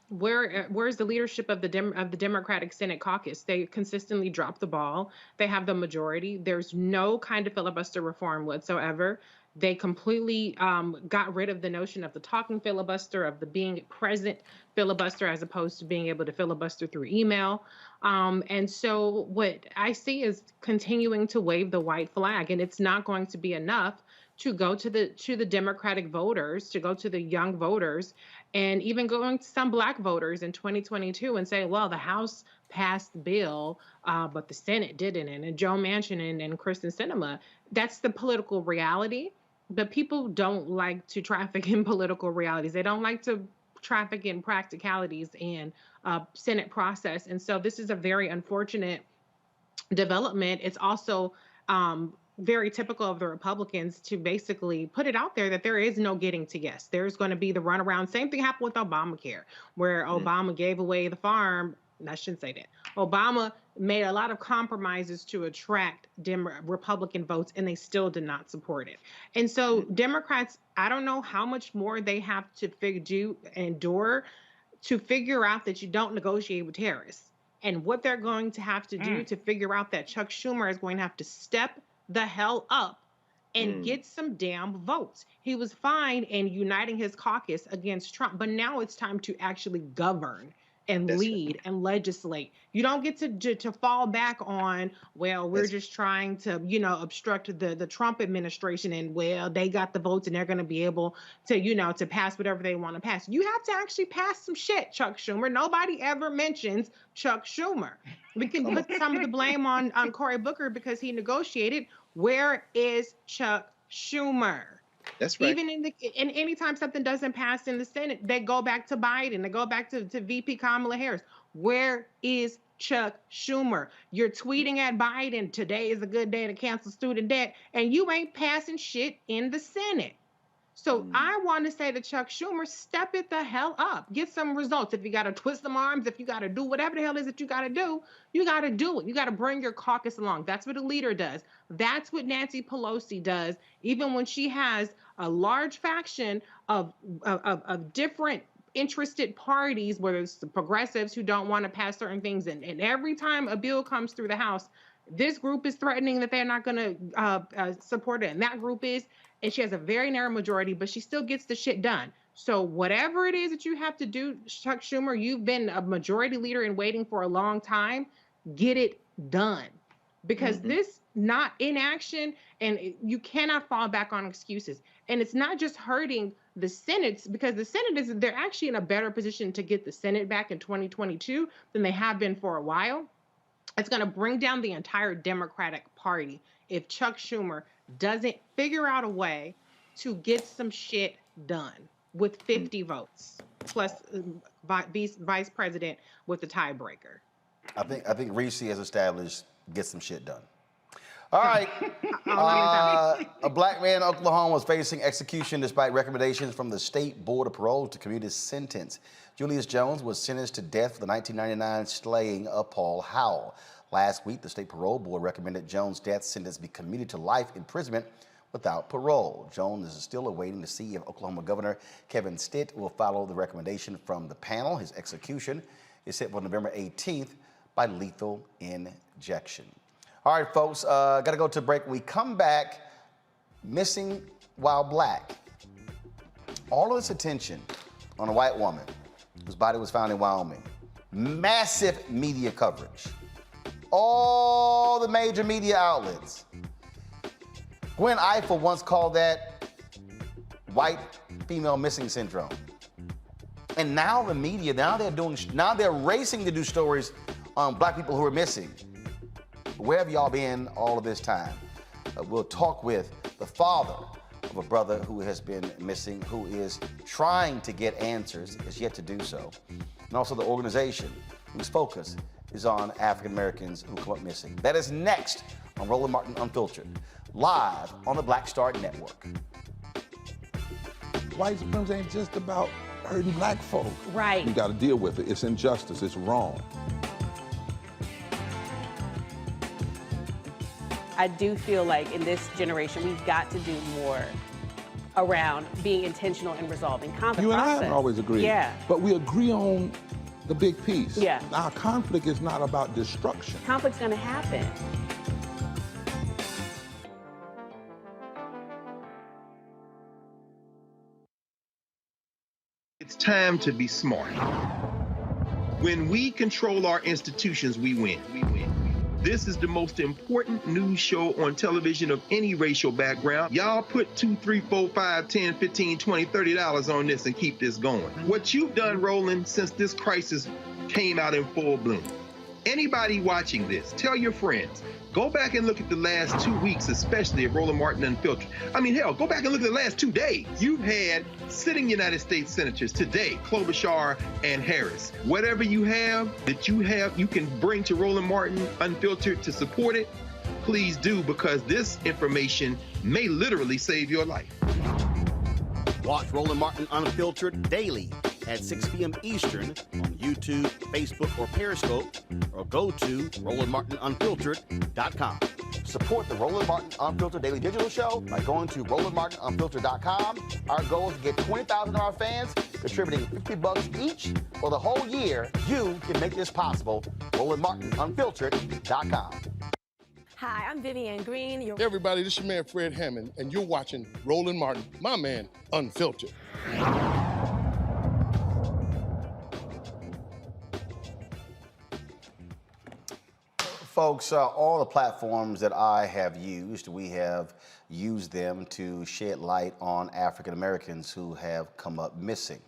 Where's the leadership of the Democratic Senate caucus? They consistently drop the ball. They have the majority. There's no kind of filibuster reform whatsoever. They completely got rid of the notion of the talking filibuster, of the being present filibuster, as opposed to being able to filibuster through email. And so what I see is continuing to wave the white flag, and it's not going to be enough to go to the Democratic voters, to go to the young voters, and even going to some Black voters in 2022 and say, well, the House passed the bill, but the Senate didn't, and Joe Manchin and Kristen Sinema. That's the political reality. But people don't like to traffic in political realities. They don't like to traffic in practicalities and Senate process. And so this is a very unfortunate development. It's also very typical of the Republicans to basically put it out there that there is no getting to yes. There's going to be the runaround. Same thing happened with Obamacare, where Obama gave away the farm. I shouldn't say that. Obama made a lot of compromises to attract Republican votes, and they still did not support it. And so Democrats, I don't know how much more they have to endure to figure out that you don't negotiate with terrorists, and what they're going to have to do to figure out that Chuck Schumer is going to have to step the hell up and get some damn votes. He was fine in uniting his caucus against Trump, but now it's time to actually govern and lead and legislate. You don't get to fall back on, well, we're just trying to, obstruct the Trump administration, and well, they got the votes and they're going to be able to, to pass whatever they want to pass. You have to actually pass some shit, Chuck Schumer. Nobody ever mentions Chuck Schumer. We can put some of the blame on Cory Booker because he negotiated. Where is Chuck Schumer? That's right. Even in anytime something doesn't pass in the Senate, they go back to Biden. They go back to VP Kamala Harris. Where is Chuck Schumer? You're tweeting at Biden, today is a good day to cancel student debt, and you ain't passing shit in the Senate. So I want to say to Chuck Schumer, step it the hell up. Get some results. If you got to twist some arms, if you got to do whatever the hell is that you got to do, you got to do it. You got to bring your caucus along. That's what a leader does. That's what Nancy Pelosi does, even when she has a large faction of different interested parties, whether it's the progressives who don't want to pass certain things. And every time a bill comes through the House, This group is threatening that they're not going to support it, and that group is, and she has a very narrow majority, but she still gets the shit done. So whatever it is that you have to do, Chuck Schumer, you've been a majority leader in waiting for a long time, get it done. Because this not inaction, and you cannot fall back on excuses. And it's not just hurting the Senate, because the Senate they're actually in a better position to get the Senate back in 2022 than they have been for a while. It's going to bring down the entire Democratic Party if Chuck Schumer doesn't figure out a way to get some shit done with 50 votes, plus vice president with the tiebreaker. I think Reese has established get some shit done. All right. A black man in Oklahoma was facing execution despite recommendations from the State Board of Parole to commute his sentence. Julius Jones was sentenced to death for the 1999 slaying of Paul Howell. Last week, the State Parole Board recommended Jones' death sentence be commuted to life imprisonment without parole. Jones is still awaiting to see if Oklahoma Governor Kevin Stitt will follow the recommendation from the panel. His execution is set for November 18th by lethal injection. All right, folks, got to go to a break. When we come back, missing while black. All of this attention on a white woman whose body was found in Wyoming. Massive media coverage. All the major media outlets. Gwen Ifill once called that white female missing syndrome. And now the media, now they're racing to do stories on black people who are missing. Where have y'all been all of this time? We'll talk with the father of a brother who has been missing, who is trying to get answers, is yet to do so. And also the organization whose focus is on African Americans who come up missing. That is next on Roland Martin Unfiltered, live on the Black Star Network. White supremacy ain't just about hurting black folk. Right. You got to deal with it. It's injustice. It's wrong. I do feel like in this generation, we've got to do more around being intentional in resolving conflict. You and I haven't always agreed. Yeah. But we agree on the big piece. Yeah. Our conflict is not about destruction. Conflict's going to happen. It's time to be smart. When we control our institutions, we win. This is the most important news show on television of any racial background. Y'all put $2, $3, $4, $5, $10, $15, $20, $30 on this and keep this going. What you've done, Roland, since this crisis came out in full bloom. Anybody watching this, tell your friends, go back and look at the last 2 weeks, especially of Roland Martin Unfiltered. I mean, hell, go back and look at the last 2 days. You've had sitting United States senators today, Klobuchar and Harris. Whatever you have that you can bring to Roland Martin Unfiltered to support it, please do, because this information may literally save your life. Watch Roland Martin Unfiltered daily at 6 p.m. Eastern on YouTube, Facebook, or Periscope, or go to RolandMartinUnfiltered.com. Support the Roland Martin Unfiltered Daily Digital Show by going to RolandMartinUnfiltered.com. Our goal is to get 20,000 of our fans contributing $50 each for the whole year. You can make this possible. RolandMartinUnfiltered.com. Hi, I'm Vivian Green. Hey everybody, this is your man Fred Hammond, and you're watching Roland Martin, my man, Unfiltered. Folks, all the platforms that I have used, we have used them to shed light on African Americans who have come up missing.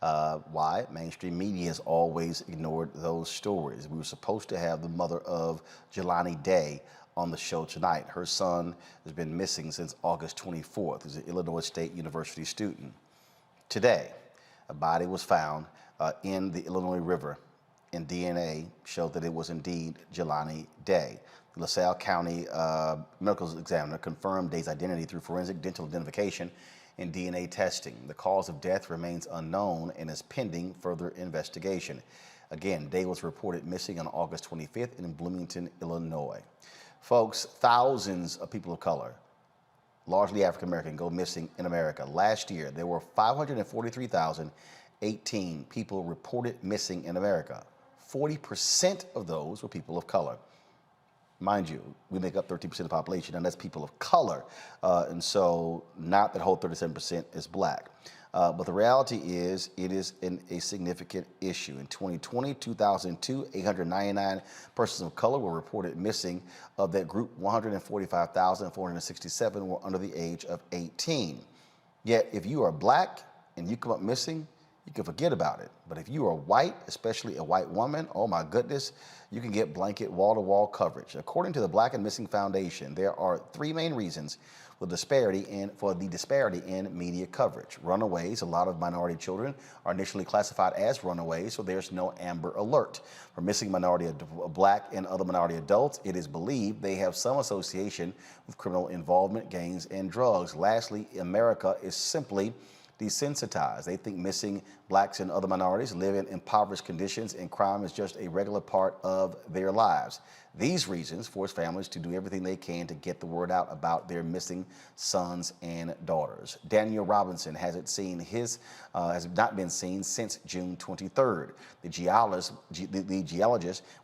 Why? Mainstream media has always ignored those stories. We were supposed to have the mother of Jelani Day on the show tonight. Her son has been missing since August 24th. He's an Illinois State University student. Today, a body was found in the Illinois River, and DNA showed that it was indeed Jelani Day. The LaSalle County medical examiner confirmed Day's identity through forensic dental identification and DNA testing. The cause of death remains unknown and is pending further investigation. Again, Day was reported missing on August 25th in Bloomington, Illinois. Folks, thousands of people of color, largely African American, go missing in America. Last year, there were 543,018 people reported missing in America. 40% of those were people of color. mind you, we make up 13% of the population, and that's people of color. And so not that whole 37% is black. But the reality is it is a significant issue. In 2020, 2002, 899 persons of color were reported missing. Of that group, 145,467 were under the age of 18. Yet if you are black and you come up missing, you can forget about it. But if you are white, especially a white woman, oh my goodness, you can get blanket wall-to-wall coverage. According to the Black and Missing Foundation, there are three main reasons for the disparity in media coverage. Runaways, a lot of minority children are initially classified as runaways, so there's no Amber Alert. For missing minority, black and other minority adults, it is believed they have some association with criminal involvement, gangs, and drugs. Lastly, America is simply desensitized. They think missing blacks and other minorities live in impoverished conditions and crime is just a regular part of their lives. These reasons force families to do everything they can to get the word out about their missing sons and daughters. Daniel Robinson has not been seen since June 23rd. The geologist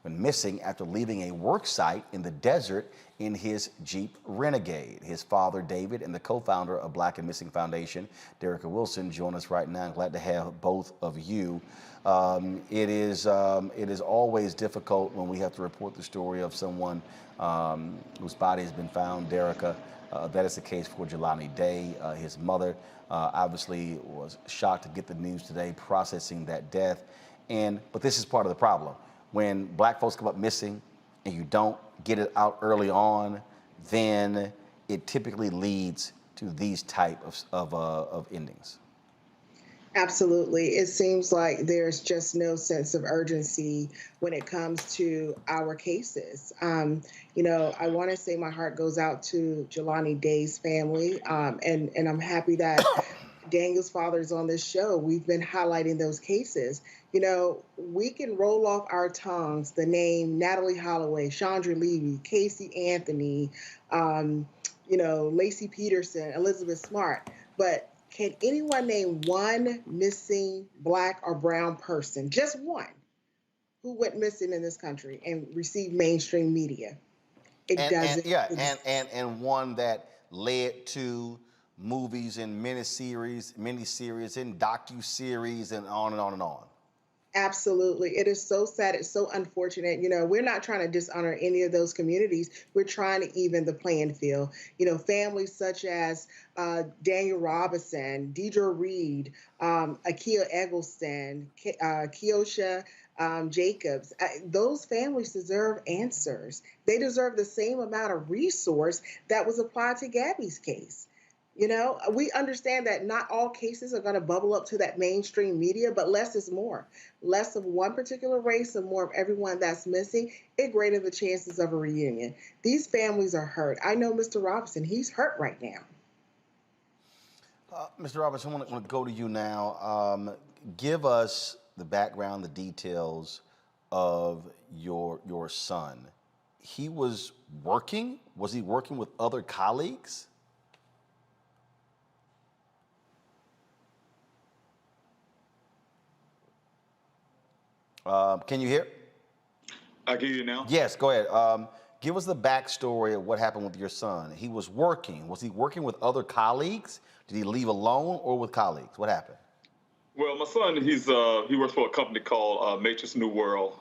went missing after leaving a work site in the desert in his Jeep Renegade. His father, David, and the co-founder of Black and Missing Foundation, Derrica Wilson, join us right now. I'm glad to have both of you. It is always difficult when we have to report the story of someone whose body has been found. Derrica, that is the case for Jelani Day. His mother obviously was shocked to get the news today, processing that death. But this is part of the problem. When black folks come up missing and you don't get it out early on, then it typically leads to these type of endings. Absolutely. It seems like there's just no sense of urgency when it comes to our cases. I want to say my heart goes out to Jelani Day's family, and I'm happy that Daniel's father is on this show. We've been highlighting those cases. We can roll off our tongues the name Natalie Holloway, Chandra Levy, Casey Anthony, Lacey Peterson, Elizabeth Smart, but can anyone name one missing black or brown person, just one, who went missing in this country and received mainstream media? It doesn't. And one that led to movies and miniseries and docuseries and on and on and on. Absolutely. It is so sad. It's so unfortunate. We're not trying to dishonor any of those communities. We're trying to even the playing field. Families such as Daniel Robinson, Deidre Reed, Akia Eggleston, Keosha Jacobs, those families deserve answers. They deserve the same amount of resource that was applied to Gabby's case. We understand that not all cases are going to bubble up to that mainstream media, but less is more. Less of one particular race and more of everyone that's missing, it greater the chances of a reunion. These families are hurt. I know Mr. Robinson, he's hurt right now. Mr. Robinson, I want to go to you now. Give us the background, the details of your son. He was working? Was he working with other colleagues? Can you hear? I can hear you now. Yes, go ahead. Give us the backstory of what happened with your son. He was working. Was he working with other colleagues? Did he leave alone or with colleagues? What happened? Well, my son, he works for a company called Matrix New World.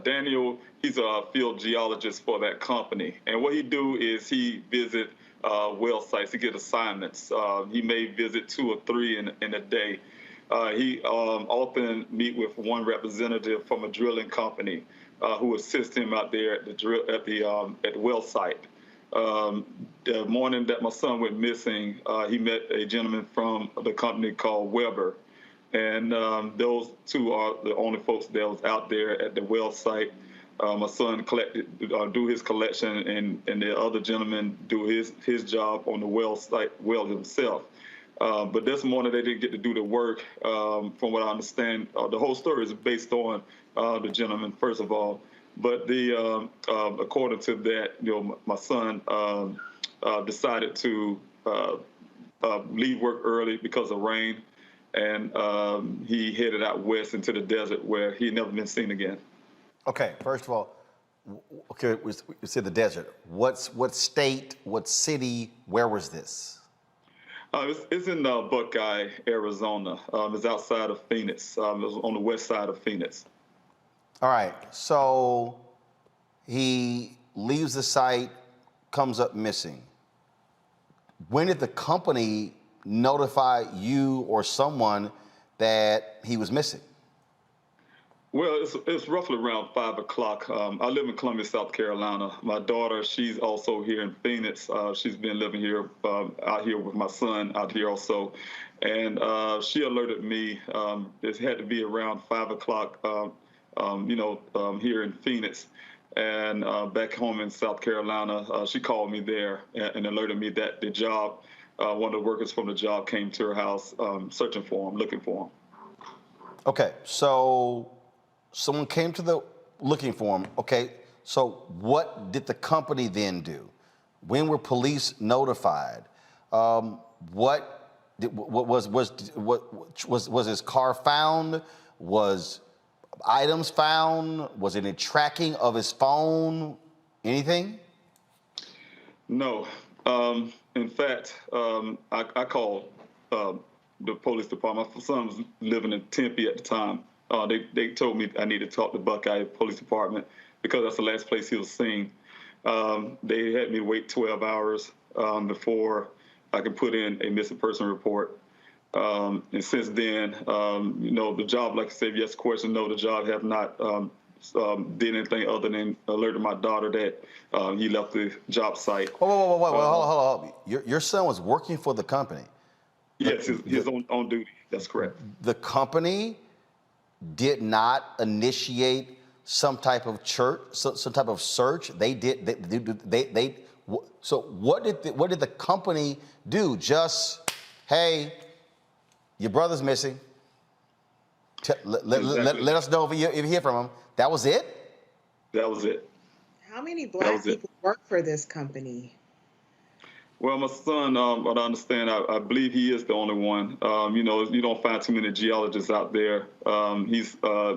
Daniel, he's a field geologist for that company. And what he do is he visit well sites. He get assignments. He may visit 2 or 3 in a day. He often meet with one representative from a drilling company who assists him out there at the well site. The morning that my son went missing, he met a gentleman from the company called Weber, and those two are the only folks that was out there at the well site. My son do his collection, and the other gentleman do his job on the well site, well himself. But this morning they didn't get to do the work. From what I understand, the whole story is based on the gentleman, first of all. But according to that, my son decided to leave work early because of rain, and he headed out west into the desert where he had never been seen again. Okay, first of all, Okay, we said the desert. What state, what city, where was this? It's in Buckeye, Arizona. It's outside of Phoenix. It was on the west side of Phoenix. All right, so he leaves the site, comes up missing. When did the company notify you or someone that he was missing? Well, it's roughly around 5 o'clock. I live in Columbia, South Carolina. My daughter, she's also here in Phoenix. She's been living here, out here with my son out here also. And she alerted me. It had to be around 5 o'clock, here in Phoenix. And back home in South Carolina, she called me there and alerted me that the job, one of the workers from the job came to her house searching for him, looking for him. Okay, so someone came to the looking for him. Okay, so what did the company then do? When were police notified? Was his car found? Was items found? Was any tracking of his phone? Anything? No. In fact, I called the police department. My son was living in Tempe at the time. They told me I needed to talk to Buckeye Police Department because that's the last place he was seen. They had me wait 12 hours before I could put in a missing person report. And since then, the job, like I said, yes, question, no, the job have not did anything other than alerted my daughter that he left the job site. Whoa, hold on. Your son was working for the company? Yes, he's on duty. That's correct. The company did not initiate some type of some type of search. They did. So what did the company do? Just, hey, your brother's missing. Let us know if you hear from him. That was it? That was it. How many Black people work for this company? Well, my son, what I understand, I believe he is the only one. You don't find too many geologists out there. He's,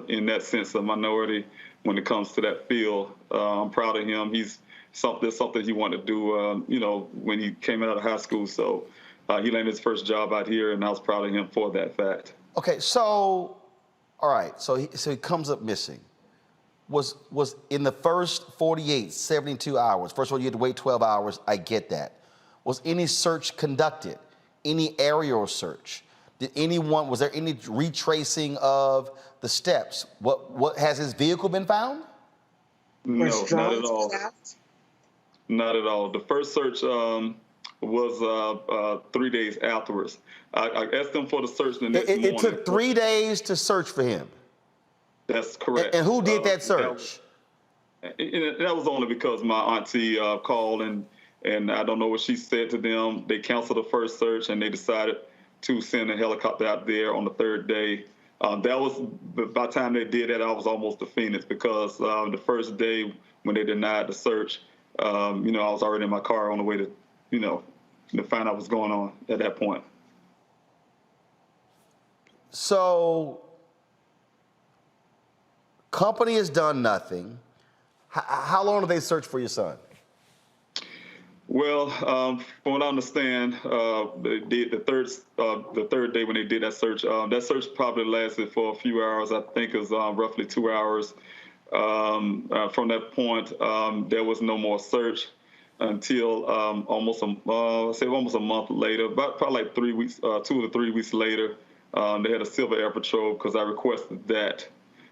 in that sense, a minority when it comes to that field. I'm proud of him. There's something he wanted to do, when he came out of high school. So he landed his first job out here, and I was proud of him for that fact. Okay, so, all right, so he comes up missing. Was in the first 48, 72 hours, first of all, you had to wait 12 hours, I get that. Was any search conducted? Any aerial search? Was there any retracing of the steps? What has his vehicle been found? No, not at all. Not at all. The first search was 3 days afterwards. I asked them for the search the next morning. It took 3 days to search for him? That's correct. And who did that search? That was only because my auntie called and I don't know what she said to them. They canceled the first search and they decided to send a helicopter out there on the third day. By the time they did that, I was almost to Phoenix because the first day when they denied the search, I was already in my car on the way to, to find out what's going on at that point. So, company has done nothing. How long did they search for your son? Well, from what I understand, they did the third day when they did that search probably lasted for a few hours. I think it was roughly 2 hours. From that point, there was no more search until almost a month later, probably like 3 weeks, 2 to 3 weeks later. They had a Civil Air Patrol because I requested that.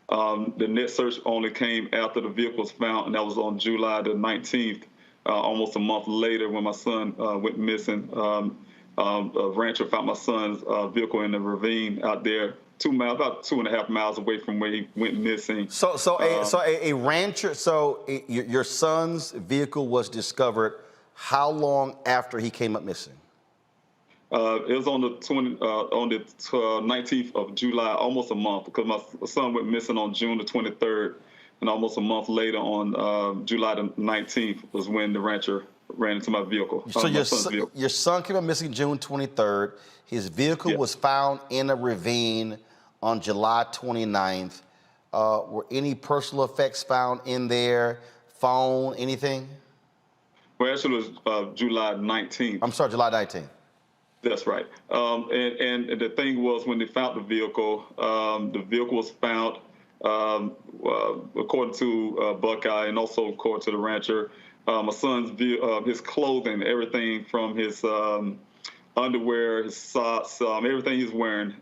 The next search only came after the vehicle was found, and that was on July the 19th. Almost a month later, when my son went missing, a rancher found my son's vehicle in the ravine out there, about 2.5 miles away from where he went missing. A rancher. Your son's vehicle was discovered how long after he came up missing? It was on the 19th of July, almost a month, because my son went missing on June the 23rd. And almost a month later, on July the 19th, was when the rancher ran into my vehicle. So your son came up missing June 23rd. His vehicle was found in a ravine on July 29th. Were any personal effects found in there? phone, anything? Well, actually, it was July 19th. I'm sorry, July 19th. That's right. And the thing was, when they found the vehicle was found, according to Buckeye and also according to the rancher, my son's his clothing, everything from his underwear, his socks, everything he's wearing,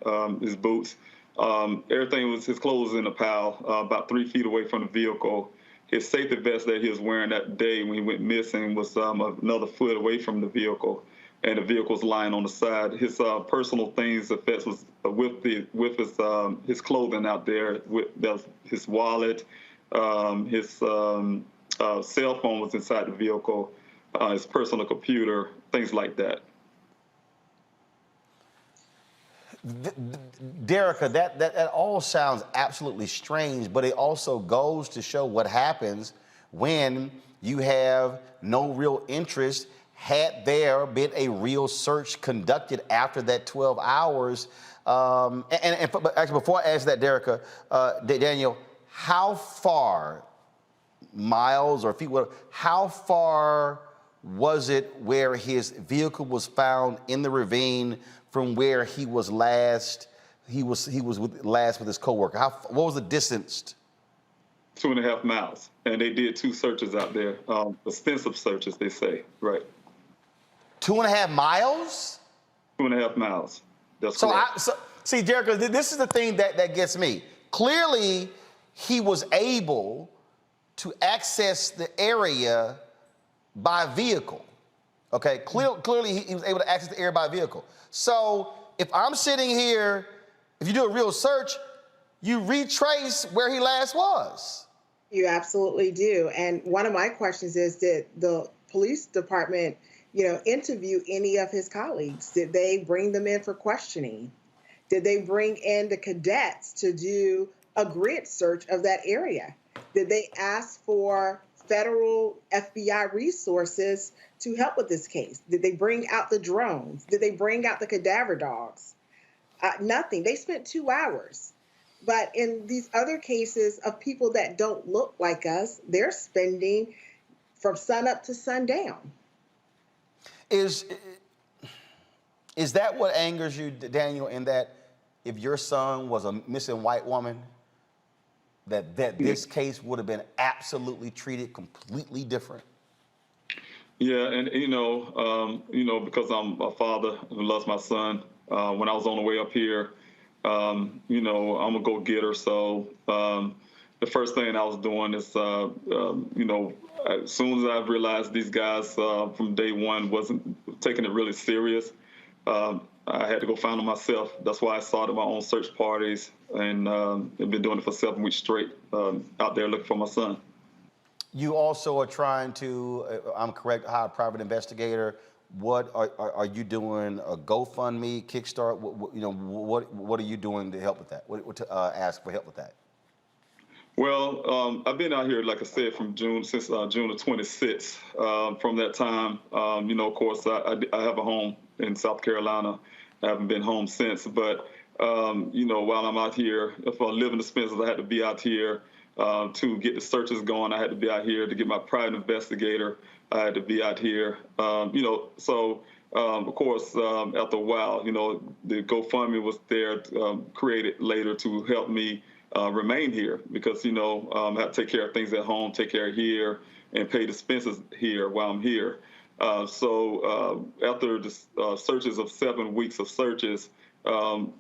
his boots, everything was his clothes in a pile about 3 feet away from the vehicle. His safety vest that he was wearing that day when he went missing was another foot away from the vehicle, and the vehicle was lying on the side. His personal things, effects was with his clothing out there. His wallet, his cell phone was inside the vehicle, his personal computer, things like that. Derica, that all sounds absolutely strange, but it also goes to show what happens when you have no real interest. Had there been a real search conducted after that 12 hours, but actually before I answer that, Derica, Daniel, how far, miles or feet, how far was it where his vehicle was found in the ravine from where he was last? He was last with his coworker. What was the distance? 2.5 miles, and they did 2 searches out there, extensive searches, they say, right? 2.5 miles? 2.5 miles. That's so correct. See, Derica, this is the thing that gets me. Clearly, he was able to access the area by vehicle. Okay, clearly he was able to access the area by vehicle. So if I'm sitting here, if you do a real search, you retrace where he last was. You absolutely do. And one of my questions is, did the police department, interview any of his colleagues? Did they bring them in for questioning? Did they bring in the cadets to do a grid search of that area? Did they ask for federal FBI resources to help with this case? Did they bring out the drones? Did they bring out the cadaver dogs? Nothing. They spent 2 hours. But in these other cases of people that don't look like us, they're spending from sunup to sundown. Is that what angers you, Daniel, in that if your son was a missing white woman, that this case would have been absolutely treated completely different? Yeah, and because I'm a father who loves my son, when I was on the way up here, I'm a go-getter. So the first thing I was doing is, as soon as I realized these guys from day one wasn't taking it really serious, I had to go find them myself. That's why I started my own search parties, and I've been doing it for 7 weeks straight, out there looking for my son. You also are trying to, I'm correct, hire a private investigator. What are you doing? A GoFundMe, Kickstart? What are you doing to help with that? To ask for help with that? Well, I've been out here, like I said, since June the 26th. From that time, of course, I have a home in South Carolina. I haven't been home since. But, while I'm out here, if I live in the expenses, I had to be out here to get the searches going. I had to be out here to get my private investigator. I had to be out here, So, of course, after a while, the GoFundMe was there, created later to help me remain here because, I have to take care of things at home, take care of here, and pay the expenses here while I'm here. So after the searches of 7 weeks of searches, I'm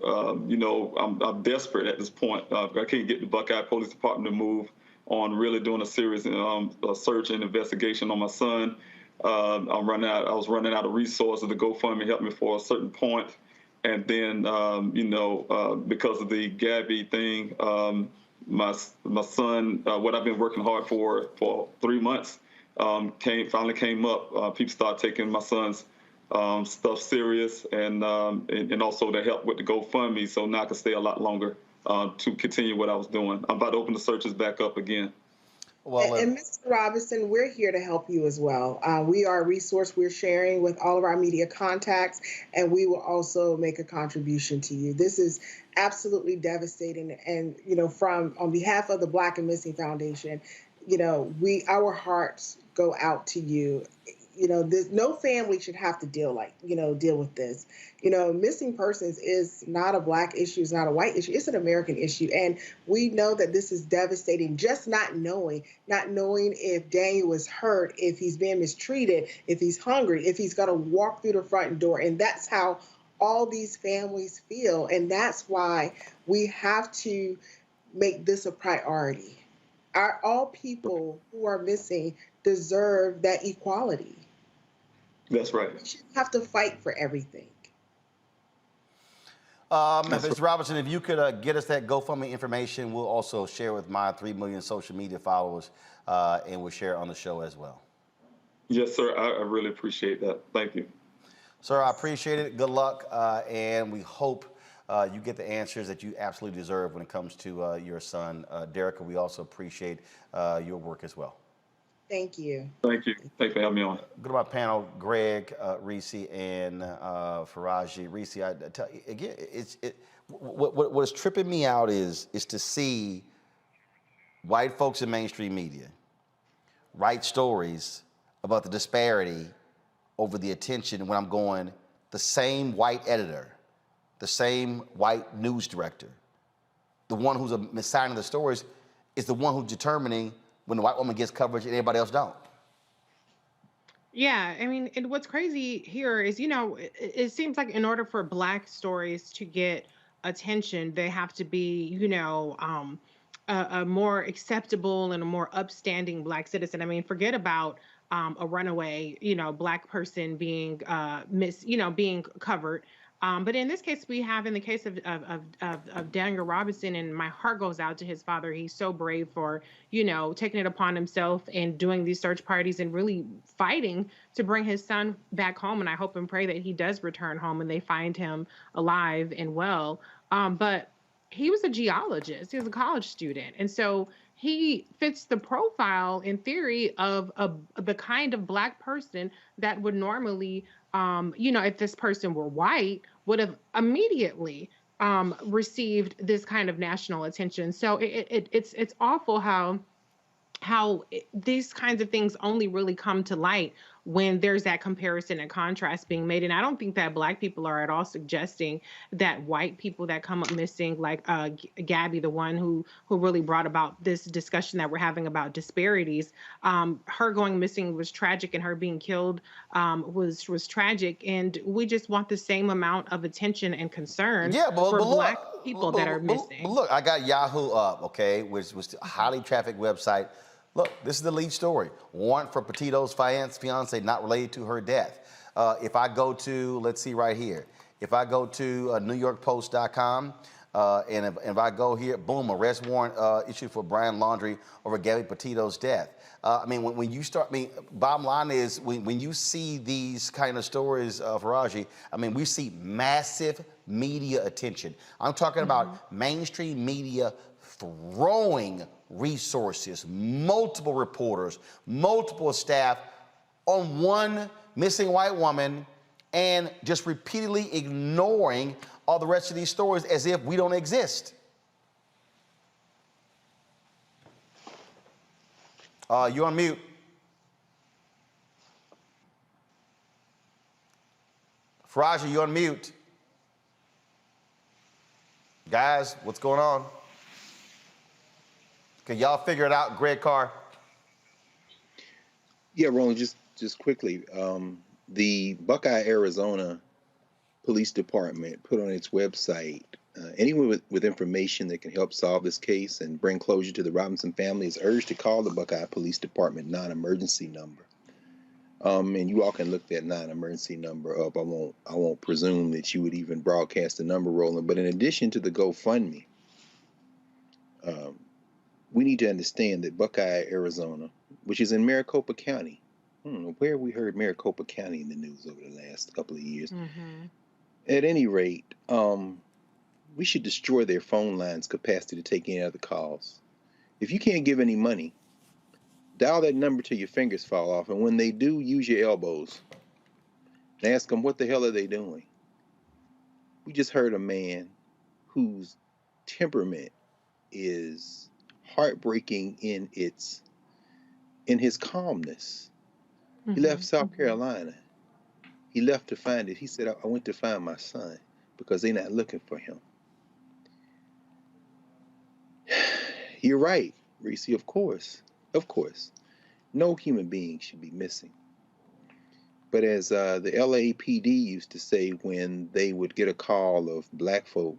desperate at this point. I can't get the Buckeye Police Department to move on really doing a serious search and investigation on my son. I was running out of resources. The GoFundMe helped me for a certain point. And then, because of the Gabby thing, my son, what I've been working hard for 3 months, finally came up. People started taking my son's stuff serious, and also to help with the GoFundMe, so now I can stay a lot longer to continue what I was doing. I'm about to open the searches back up again. Well, and Mr. Robinson, we're here to help you as well. We are a resource we're sharing with all of our media contacts, and we will also make a contribution to you. This is absolutely devastating. And, on behalf of the Black and Missing Foundation, our hearts go out to you. No family should have to deal with this. Missing persons is not a Black issue, it's not a white issue, it's an American issue. And we know that this is devastating, just not knowing if Daniel is hurt, if he's being mistreated, if he's hungry, if he's going to walk through the front door. And that's how all these families feel. And that's why we have to make this a priority. All people who are missing deserve that equality. That's right. We shouldn't have to fight for everything. Mr. Robinson, if you could get us that GoFundMe information, we'll also share with my 3 million social media followers, and we'll share it on the show as well. Yes, sir. I really appreciate that. Thank you. Sir, I appreciate it. Good luck, and we hope you get the answers that you absolutely deserve when it comes to your son. Derica, we also appreciate your work as well. Thank you. Thank you. Thanks for having me on. Go to my panel, Greg, Reese, and Faraji. Reese, I tell you, again, what is tripping me out is to see white folks in mainstream media write stories about the disparity over the attention when I'm going, the same white editor, the same white news director, the one who's assigning the stories is the one who's determining when the white woman gets coverage and everybody else don't. Yeah, I mean, and what's crazy here is, it seems like in order for Black stories to get attention, they have to be, a more acceptable and a more upstanding Black citizen. I mean, forget about a runaway, Black person being being covered. But in this case, we have in the case of Daniel Robinson, and my heart goes out to his father. He's so brave for, taking it upon himself and doing these search parties and really fighting to bring his son back home. And I hope and pray that he does return home and they find him alive and well. But he was a geologist. He was a college student. And so he fits the profile in theory of the kind of Black person that would normally, if this person were white, would have immediately received this kind of national attention. So it's awful how these kinds of things only really come to light when there's that comparison and contrast being made. And I don't think that Black people are at all suggesting that white people that come up missing, like Gabby, the one who really brought about this discussion that we're having about disparities, her going missing was tragic, and her being killed was tragic. And we just want the same amount of attention and concern for Black people that are missing. But look, I got Yahoo up, okay, which was a highly trafficked website. Look, this is the lead story. Warrant for Petito's fiance not related to her death. If I go to, let's see right here. If I go to NewYorkPost.com, and if I go here, boom, arrest warrant issued for Brian Laundrie over Gabby Petito's death. I mean, when you start, bottom line is, when you see these kind of stories, Faraji, I mean, we see massive media attention. I'm talking about mainstream media throwing resources, multiple reporters, multiple staff on one missing white woman, and just repeatedly ignoring all the rest of these stories as if we don't exist. You on mute. Faraji, you on mute. Guys, what's going on? Can y'all figure it out, Greg Carr? Yeah, Roland, just quickly. The Buckeye, Arizona Police Department put on its website, anyone with information that can help solve this case and bring closure to the Robinson family is urged to call the Buckeye Police Department non-emergency number. And you all can look that non-emergency number up. I won't presume that you would even broadcast the number, Roland. But in addition to the GoFundMe, we need to understand that Buckeye, Arizona, which is in Maricopa County, I don't know where we heard Maricopa County in the news over the last couple of years. At any rate, we should destroy their phone lines' capacity to take any other calls. If you can't give any money, dial that number till your fingers fall off, and when they do, use your elbows and ask them what the hell are they doing. We just heard a man whose temperament is heartbreaking in its in his calmness. He left South Carolina. He left to find it. He said, I went to find my son because they're not looking for him. You're right, Reese, of course. Of course. No human being should be missing. But as the LAPD used to say when they would get a call of black folk,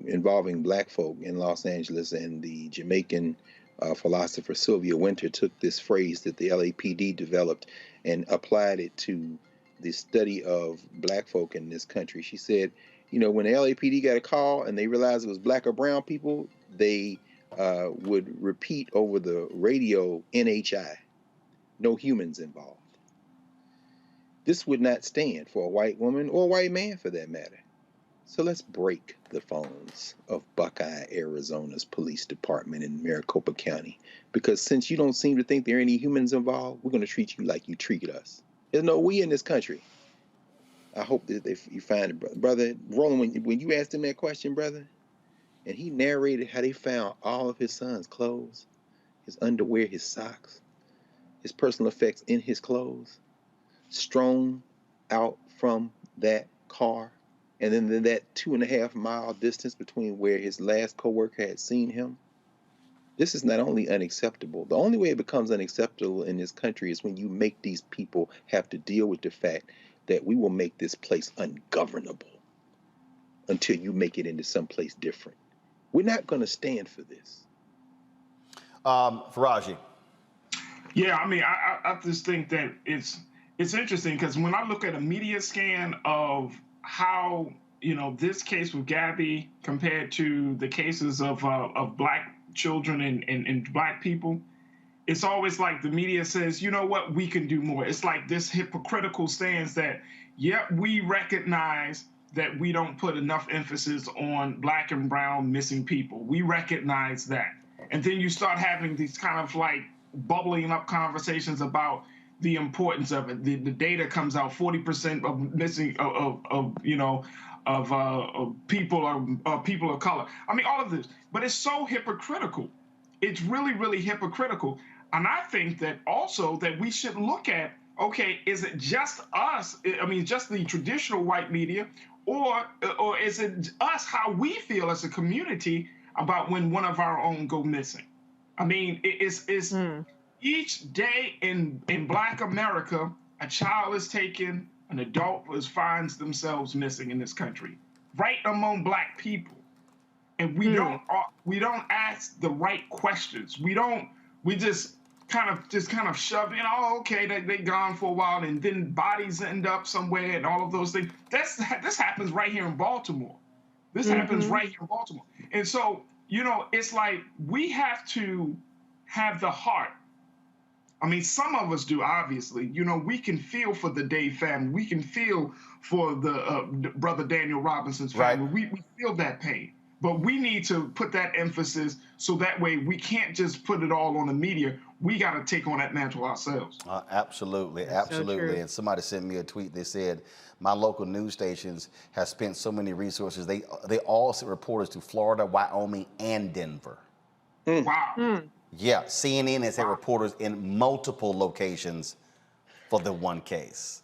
involving black folk in Los Angeles, and the Jamaican philosopher Sylvia Wynter took this phrase that the LAPD developed and applied it to the study of black folk in this country. She said, you know, when the LAPD got a call and they realized it was black or brown people, they would repeat over the radio NHI, no humans involved. This would not stand for a white woman or a white man for that matter. So let's break the phones of Buckeye, Arizona's police department in Maricopa County, because since you don't seem to think there are any humans involved, we're going to treat you like you treated us. There's no we in this country. I hope that you find it, brother. Roland, when you asked him that question, brother, and he narrated how they found all of his son's clothes, his underwear, his socks, his personal effects in his clothes, strewn out from that car, and then that 2.5 mile distance between where his last coworker had seen him. This is not only unacceptable. The only way it becomes unacceptable in this country is when you make these people have to deal with the fact that we will make this place ungovernable until you make it into someplace different. We're not going to stand for this. Faraji. Yeah, I mean, I just think that it's interesting because when I look at a media scan of how, you know, this case with Gabby compared to the cases of black children and black people, it's always like the media says, you know what, we can do more. It's like this hypocritical stance that, yep, we recognize that we don't put enough emphasis on black and brown missing people. We recognize that. And then you start having these kind of like bubbling up conversations about the importance of it. The data comes out, 40% of missing people of color. I mean, all of this, but it's so hypocritical. It's really, really hypocritical. And I think that also that we should look at, okay, is it just us? I mean, just the traditional white media, or is it us, how we feel as a community about when one of our own go missing? I mean, it's each day in Black America, a child is taken, an adult finds themselves missing in this country, right among black people, and we don't ask the right questions. We just kind of shove in. Oh, okay, they gone for a while, and then bodies end up somewhere, and all of those things. This happens right here in Baltimore. This happens right here in Baltimore, and so you know, it's like we have to have the heart. I mean, some of us do, obviously. You know, we can feel for the Dave family. We can feel for the brother Daniel Robinson's family. Right. We feel that pain. But we need to put that emphasis so that way we can't just put it all on the media. We got to take on that mantle ourselves. Absolutely, absolutely. So and somebody sent me a tweet. They said, my local news stations have spent so many resources. They all sent reporters to Florida, Wyoming, and Denver. Wow. Yeah, CNN has had reporters in multiple locations for the one case.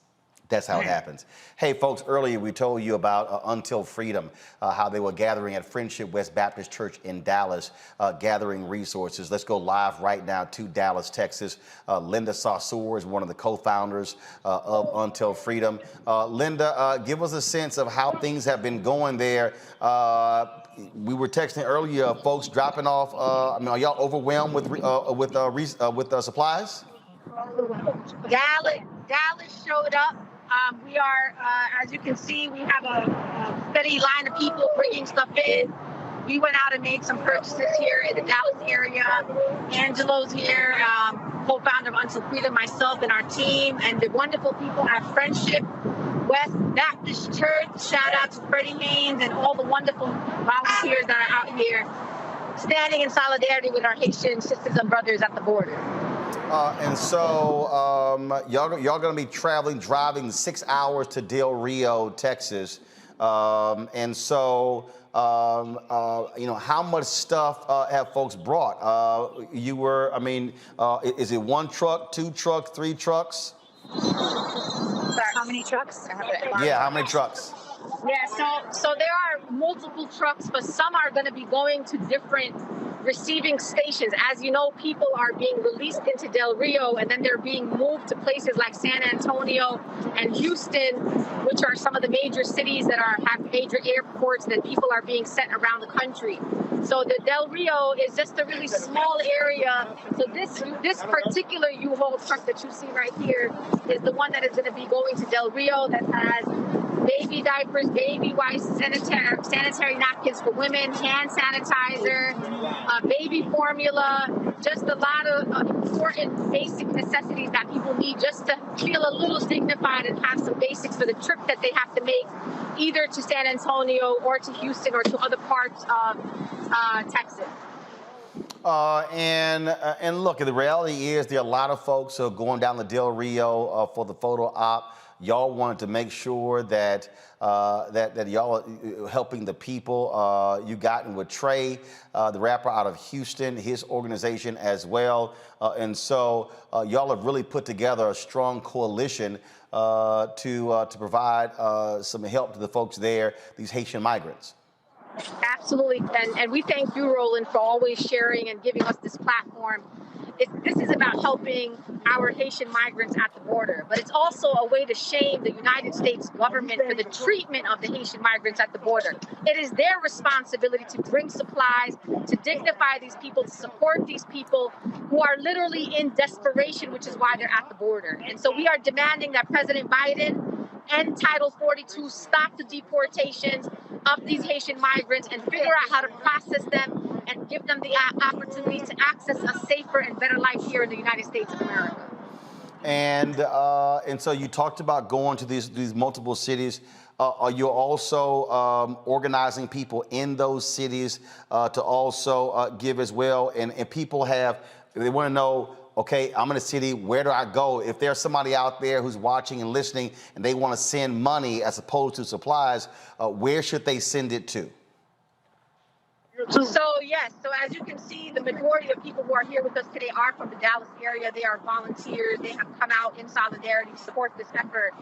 That's how it happens. Hey, folks, earlier we told you about Until Freedom, how they were gathering at Friendship West Baptist Church in Dallas, gathering resources. Let's go live right now to Dallas, Texas. Linda Saussure is one of the co-founders of Until Freedom. Linda, give us a sense of how things have been going there. We were texting earlier, folks dropping off. I mean, are y'all overwhelmed with supplies? Dallas showed up. We are, as you can see, we have a steady line of people bringing stuff in. We went out and made some purchases here in the Dallas area. Angelo's here, co-founder of Until Freedom, myself and our team, and the wonderful people at Friendship West Baptist Church. Shout out to Freddie Haynes and all the wonderful volunteers that are out here standing in solidarity with our Haitian sisters and brothers at the border. And so y'all going to be driving 6 hours to Del Rio, Texas. And so, you know, how much stuff have folks brought? Is it one truck, two trucks, three trucks? How many trucks? Yeah, how many trucks? Yeah, so there are multiple trucks, but some are going to be going to different receiving stations. As you know, people are being released into Del Rio, and then they're being moved to places like San Antonio and Houston, which are some of the major cities that have major airports that people are being sent around the country. So the Del Rio is just a really small area. So this particular U-Haul truck that you see right here is the one that is going to be going to Del Rio, that has baby diapers, baby wipes, sanitary napkins for women, hand sanitizer, baby formula, just a lot of important basic necessities that people need just to feel a little dignified and have some basics for the trip that they have to make, either to San Antonio or to Houston or to other parts of Texas. And look, the reality is there are a lot of folks who are going down the Del Rio for the photo op. Y'all wanted to make sure that that y'all are helping the people. You gotten with Trey, the rapper out of Houston, his organization as well. And so y'all have really put together a strong coalition to provide some help to the folks there, these Haitian migrants. Absolutely, and we thank you, Roland, for always sharing and giving us this platform. This is about helping our Haitian migrants at the border, but it's also a way to shame the United States government for the treatment of the Haitian migrants at the border. It is their responsibility to bring supplies, to dignify these people, to support these people who are literally in desperation, which is why they're at the border. And so we are demanding that President Biden end Title 42, stop the deportations of these Haitian migrants, and figure out how to process them and give them the opportunity to access a safer and better life here in the United States of America. And so you talked about going to these multiple cities. Are you also organizing people in those cities to also give as well? And people they want to know, okay, I'm in a city, where do I go? If there's somebody out there who's watching and listening and they want to send money as opposed to supplies, where should they send it to? So yes, so as you can see, the majority of people who are here with us today are from the Dallas area. They are volunteers. They have come out in solidarity to support this effort.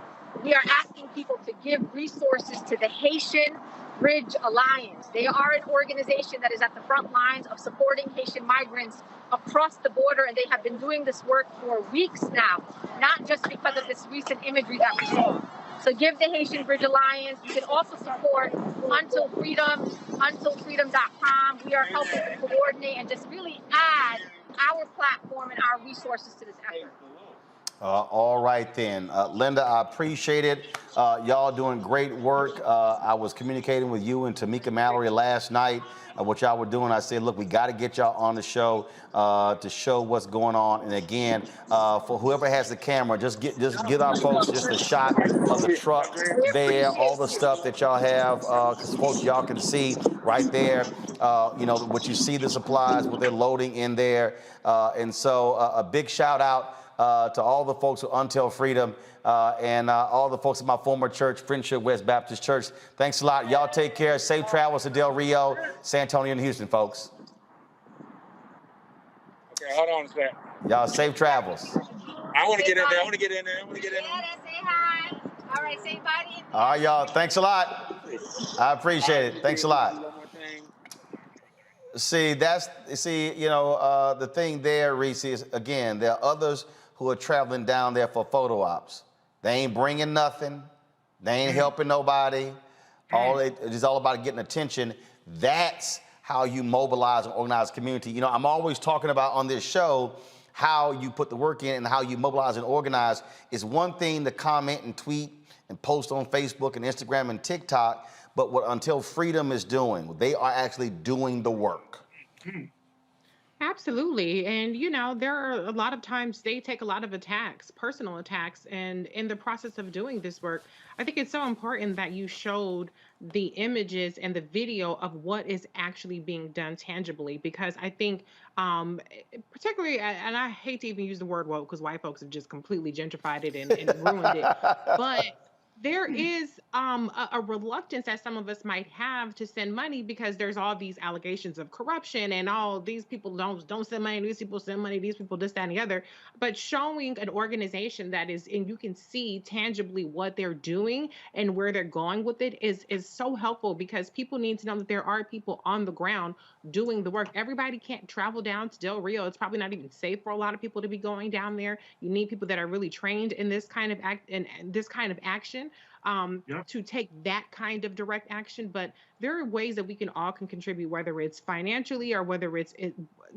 We are asking people to give resources to the Haitian Bridge Alliance. They are an organization that is at the front lines of supporting Haitian migrants across the border, and they have been doing this work for weeks now, not just because of this recent imagery that we saw. So give the Haitian Bridge Alliance. You can also support Until Freedom, untilfreedom.com. We are helping to coordinate and just really add our platform and our resources to this effort. All right then. Linda, I appreciate it. Y'all doing great work. I was communicating with you and Tamika Mallory last night, what y'all were doing. I said, look, we got to get y'all on the show to show what's going on. And again, for whoever has the camera, just give our folks just a shot of the truck there, all the stuff that y'all have, because folks, y'all can see right there, you know, what you see, the supplies, what they're loading in there. And so a big shout out to all the folks at Until Freedom and all the folks at my former church, Friendship West Baptist Church. Thanks a lot. Y'all take care. Safe travels to Del Rio, San Antonio, and Houston, folks. Okay, hold on a sec. Y'all safe travels. I want to get in there. I want to get in there. Say hi. All right, say bye. All right, y'all. Thanks a lot. I appreciate it. Thanks a lot. See, you know, the thing there, Reese, is, again, there are others who are traveling down there for photo ops. They ain't bringing nothing. They ain't helping nobody. It's all about getting attention. That's how you mobilize and organize a community. You know, I'm always talking about on this show how you put the work in and how you mobilize and organize. It's one thing to comment and tweet and post on Facebook and Instagram and TikTok, but what Until Freedom is doing, they are actually doing the work. Absolutely. And, you know, there are a lot of times they take a lot of attacks, personal attacks. And in the process of doing this work, I think it's so important that you showed the images and the video of what is actually being done tangibly, because I think particularly, and I hate to even use the word woke because white folks have just completely gentrified it and ruined it. But there is a reluctance that some of us might have to send money because there's all these allegations of corruption and all these people don't send money, these people send money, these people this, that, and the other. But showing an organization that is, and you can see tangibly what they're doing and where they're going with it is so helpful, because people need to know that there are people on the ground doing the work. Everybody can't travel down to Del Rio. It's probably not even safe for a lot of people to be going down there. You need people that are really trained in this kind of this kind of action, to take that kind of direct action. But there are ways that we can contribute, whether it's financially or whether it's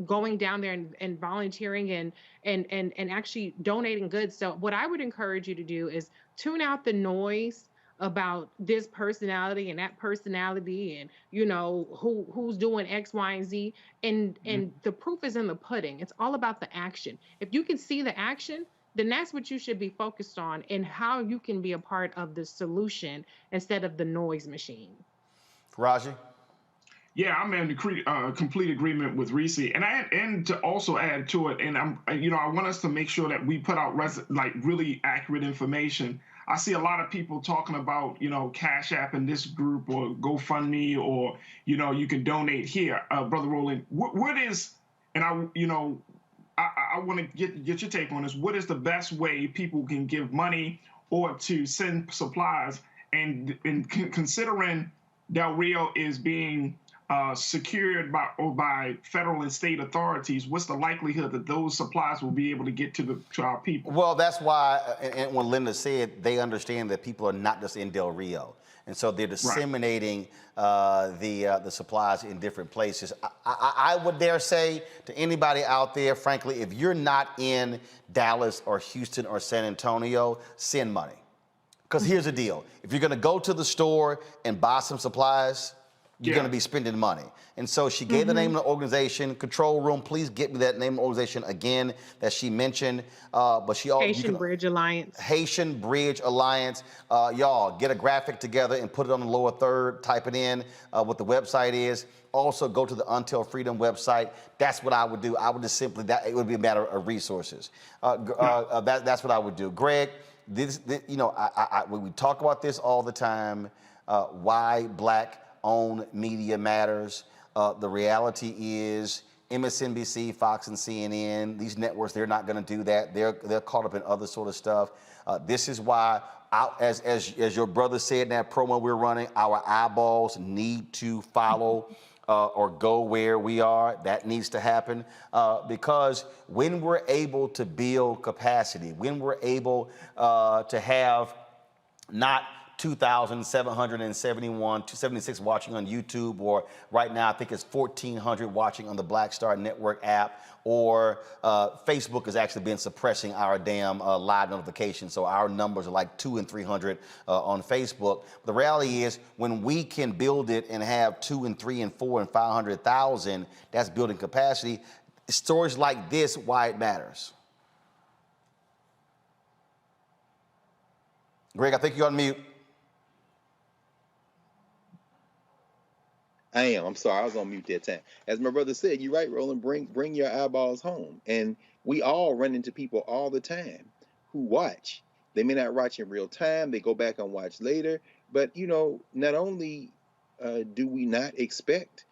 going down there and volunteering and actually donating goods. So what I would encourage you to do is tune out the noise about this personality and that personality and who's doing X, Y, and Z. And the proof is in the pudding. It's all about the action. If you can see the action, then that's what you should be focused on, and how you can be a part of the solution instead of the noise machine. Raji? Yeah, I'm in complete agreement with Reese, and to also add to it, and I want us to make sure that we put out really accurate information. I see a lot of people talking about Cash App in this group or GoFundMe, or you can donate here, Brother Roland. What is, and I want to get your take on this. What is the best way people can give money or to send supplies? And considering Del Rio is being secured by federal and state authorities, what's the likelihood that those supplies will be able to get to our people? Well, that's why, and when Linda said, they understand that people are not just in Del Rio. And so they're disseminating the supplies in different places. I would dare say to anybody out there, frankly, if you're not in Dallas or Houston or San Antonio, send money. Because here's the deal. If you're going to go to the store and buy some supplies, you're going to be spending money. And so she gave the name of the organization. Control Room, please get me that name of the organization again that she mentioned. But she also Haitian Bridge Alliance. Haitian Bridge Alliance. Y'all get a graphic together and put it on the lower third. Type it in what the website is. Also go to the Until Freedom website. That's what I would do. I would just simply, it would be a matter of resources. That's what I would do. Greg, we talk about this all the time. Why Black-owned media matters. The reality is MSNBC, Fox, and CNN, these networks, they're not going to do that. They're caught up in other sort of stuff. This is why, as your brother said in that promo we're running, our eyeballs need to follow or go where we are. That needs to happen because when we're able to build capacity, when we're able to have not 2,776 watching on YouTube, or right now I think it's 1,400 watching on the Black Star Network app, or Facebook has actually been suppressing our damn live notifications, so our numbers are like 200 and 300 on Facebook. The reality is, when we can build it and have 2 and 3 and 4 and 500,000, that's building capacity. Stories like this, why it matters. Greg, I think you're on mute. I am. I'm sorry. I was on mute that time. As my brother said, you're right, Roland. Bring your eyeballs home. And we all run into people all the time who watch. They may not watch in real time. They go back and watch later. But, not only do we not expect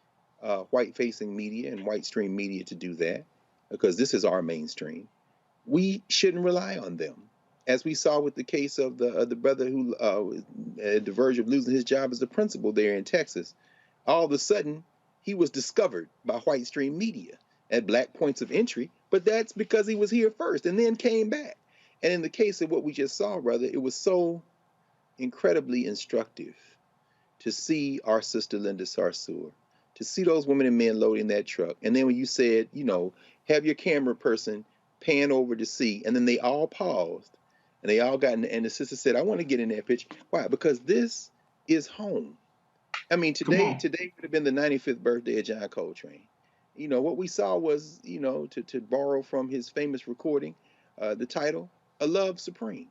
white-facing media and white-stream media to do that, because this is our mainstream, we shouldn't rely on them. As we saw with the case of the brother who at the verge of losing his job as the principal there in Texas. All of a sudden, he was discovered by white stream media at black points of entry, but that's because he was here first and then came back. And in the case of what we just saw, brother, it was so incredibly instructive to see our sister Linda Sarsour, to see those women and men loading that truck. And then when you said, have your camera person pan over to see, and then they all paused and they all got in, and the sister said, I want to get in that picture. Why? Because this is home. I mean, today would have been the 95th birthday of John Coltrane. What we saw was, to borrow from his famous recording, the title, A Love Supreme.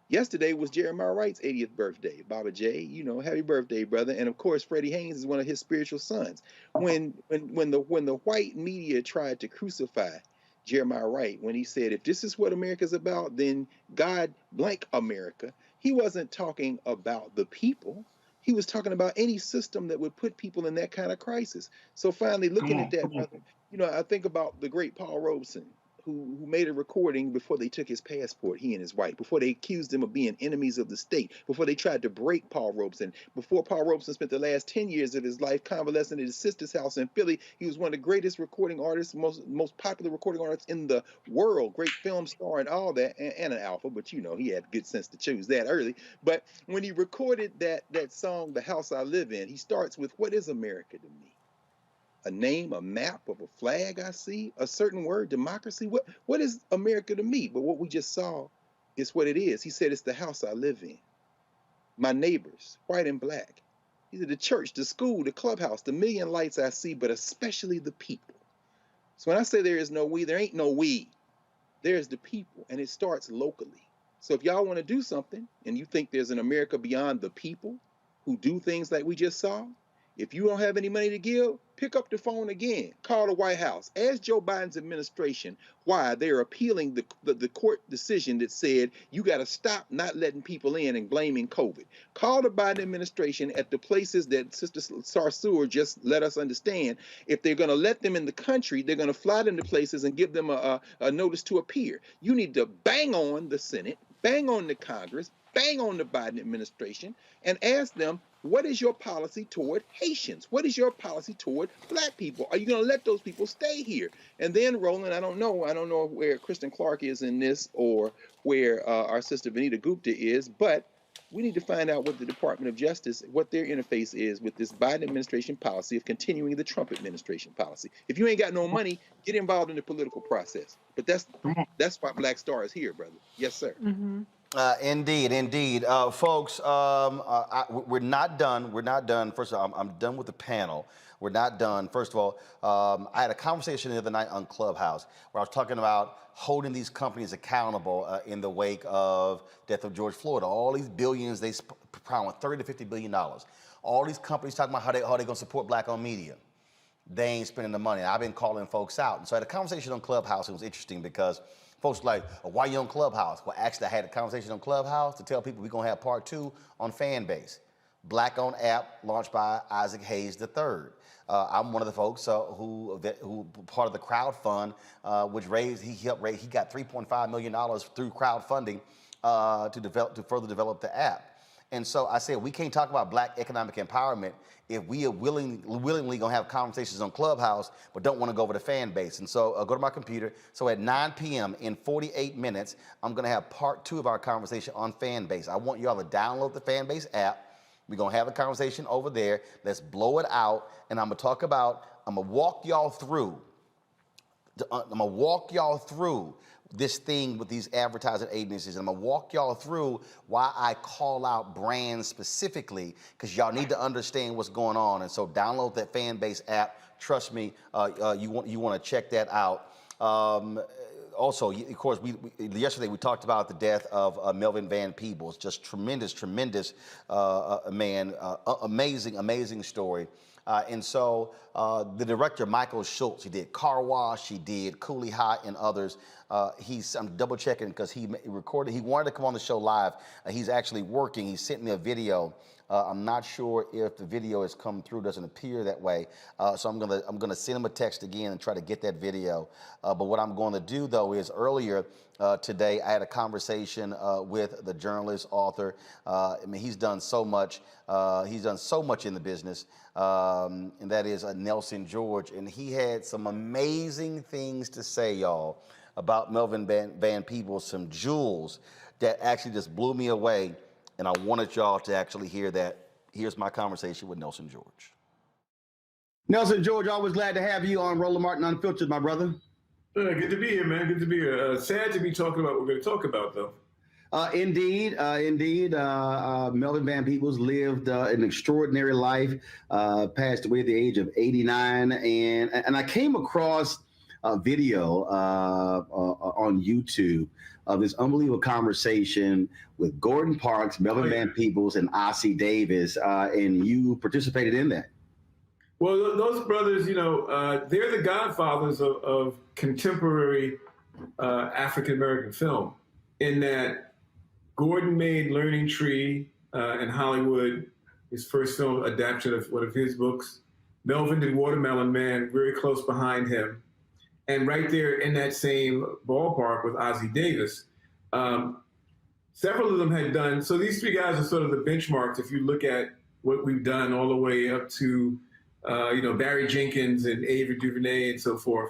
Yesterday was Jeremiah Wright's 80th birthday. Baba J, happy birthday, brother. And of course, Freddie Haynes is one of his spiritual sons. When the white media tried to crucify Jeremiah Wright, when he said, if this is what America's about, then God blank America, He wasn't talking about the people. He was talking about any system that would put people in that kind of crisis. So finally, looking at that, brother, you know, I think about the great Paul Robeson, who made a recording before they took his passport, he and his wife, before they accused him of being enemies of the state, before they tried to break Paul Robeson, before Paul Robeson spent the last 10 years of his life convalescing at his sister's house in Philly. He was one of the greatest recording artists, most popular recording artists in the world, great film star and all that, and an alpha, but you know, he had good sense to choose that early. But when he recorded that song, The House I Live In, he starts with, what is America to me? A name, a map of a flag I see, a certain word, democracy. What is America to me? But what we just saw is what it is. He said, it's the house I live in. My neighbors, white and black. He said, the church, the school, the clubhouse, the million lights I see, but especially the people. So when I say there is no we, there ain't no we. There's the people, and it starts locally. So if y'all want to do something, and you think there's an America beyond the people who do things like we just saw, if you don't have any money to give, pick up the phone again, call the White House, ask Joe Biden's administration why they're appealing the court decision that said you got to stop not letting people in and blaming COVID. Call the Biden administration at the places that Sister Sarsour just let us understand. If they're going to let them in the country, they're going to fly them to places and give them a notice to appear. You need to bang on the Senate, bang on the Congress, bang on the Biden administration, and ask them, what is your policy toward Haitians? What is your policy toward black people? Are you going to let those people stay here? And then, Roland, I don't know where Kristen Clark is in this or where our sister Vanita Gupta is, but we need to find out what the Department of Justice, what their interface is with this Biden administration policy of continuing the Trump administration policy. If you ain't got no money, get involved in the political process. But that's why Black Star is here, brother. Yes, sir. Mm-hmm. Indeed. Folks, we're not done. We're not done. First of all, I'm done with the panel. We're not done. First of all, I had a conversation the other night on Clubhouse where I was talking about holding these companies accountable in the wake of death of George Floyd. All these billions, they promised $30 to $50 billion. All these companies talking about how they're going to support black-owned media. They ain't spending the money. I've been calling folks out. And so I had a conversation on Clubhouse. It was interesting because folks were like, oh, why you on Clubhouse? Well, actually, I had a conversation on Clubhouse to tell people we're going to have part 2 on Fanbase. Black-owned app launched by Isaac Hayes III. I'm one of the folks who part of the crowd fund, which he got $3.5 million through crowdfunding to further develop the app. And so I said, we can't talk about black economic empowerment if we are willingly gonna have conversations on Clubhouse, but don't wanna go over to Fanbase. And so go to my computer. So at 9 p.m. in 48 minutes, I'm gonna have part 2 of our conversation on Fanbase. I want y'all to download the Fanbase app. We're gonna have a conversation over there. Let's blow it out. And I'm gonna walk y'all through this thing with these advertising agencies. I'm gonna walk y'all through why I call out brands specifically, because y'all need to understand what's going on. And so download that Fanbase app. Trust me, you want to check that out. Also, of course, yesterday we talked about the death of Melvin Van Peebles. Just tremendous man, amazing story. And so the director, Michael Schultz, he did Car Wash, he did Cooley High and others. I'm double checking because he recorded, he wanted to come on the show live. He's actually working, he sent me a video. I'm not sure if the video has come through, doesn't appear that way. So I'm gonna send him a text again and try to get that video. But what I'm going to do though is earlier today, I had a conversation with the journalist, author. I mean, he's done so much. He's done so much in the business, and that is Nelson George. And he had some amazing things to say, y'all, about Melvin Van Peebles, some jewels that actually just blew me away. And I wanted y'all to actually hear that. Here's my conversation with Nelson George. Nelson George, always glad to have you on Roland Martin Unfiltered, my brother. Good to be here, man. Good to be here. Sad to be talking about what we're going to talk about, though. Indeed. Melvin Van Peebles lived an extraordinary life, passed away at the age of 89. And I came across a video on YouTube of this unbelievable conversation with Gordon Parks, Melvin Van Peebles, and Ossie Davis, and you participated in that. Well, those brothers, they're the godfathers of contemporary African-American film, in that Gordon made Learning Tree in Hollywood, his first film adaptation of one of his books. Melvin did Watermelon Man, very close behind him. And right there in that same ballpark with Ossie Davis, several of them had done, so these three guys are sort of the benchmarks if you look at what we've done all the way up to, Barry Jenkins and Ava DuVernay and so forth.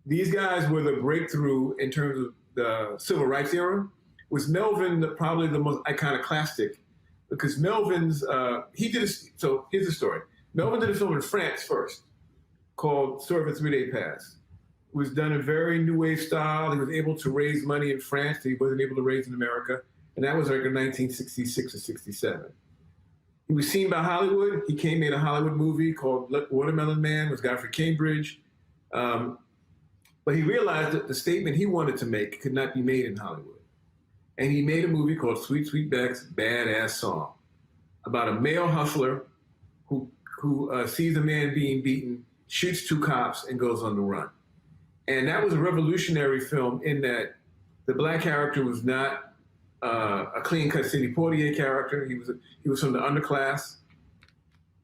These guys were the breakthrough in terms of the civil rights era. Was Melvin probably the most iconoclastic? Because Melvin's, so here's the story. Melvin did a film in France first called Story of a 3-Day Pass. It was done in very new wave style. He was able to raise money in France that he wasn't able to raise in America. And that was like in 1966 or 67. He was seen by Hollywood. He made a Hollywood movie called Watermelon Man with Godfrey Cambridge. But he realized that the statement he wanted to make could not be made in Hollywood. And he made a movie called Sweet Sweetback's Badass Song about a male hustler who sees a man being beaten, shoots 2 cops, and goes on the run. And that was a revolutionary film in that the black character was not a clean-cut Sidney Poitier character. He was from the underclass.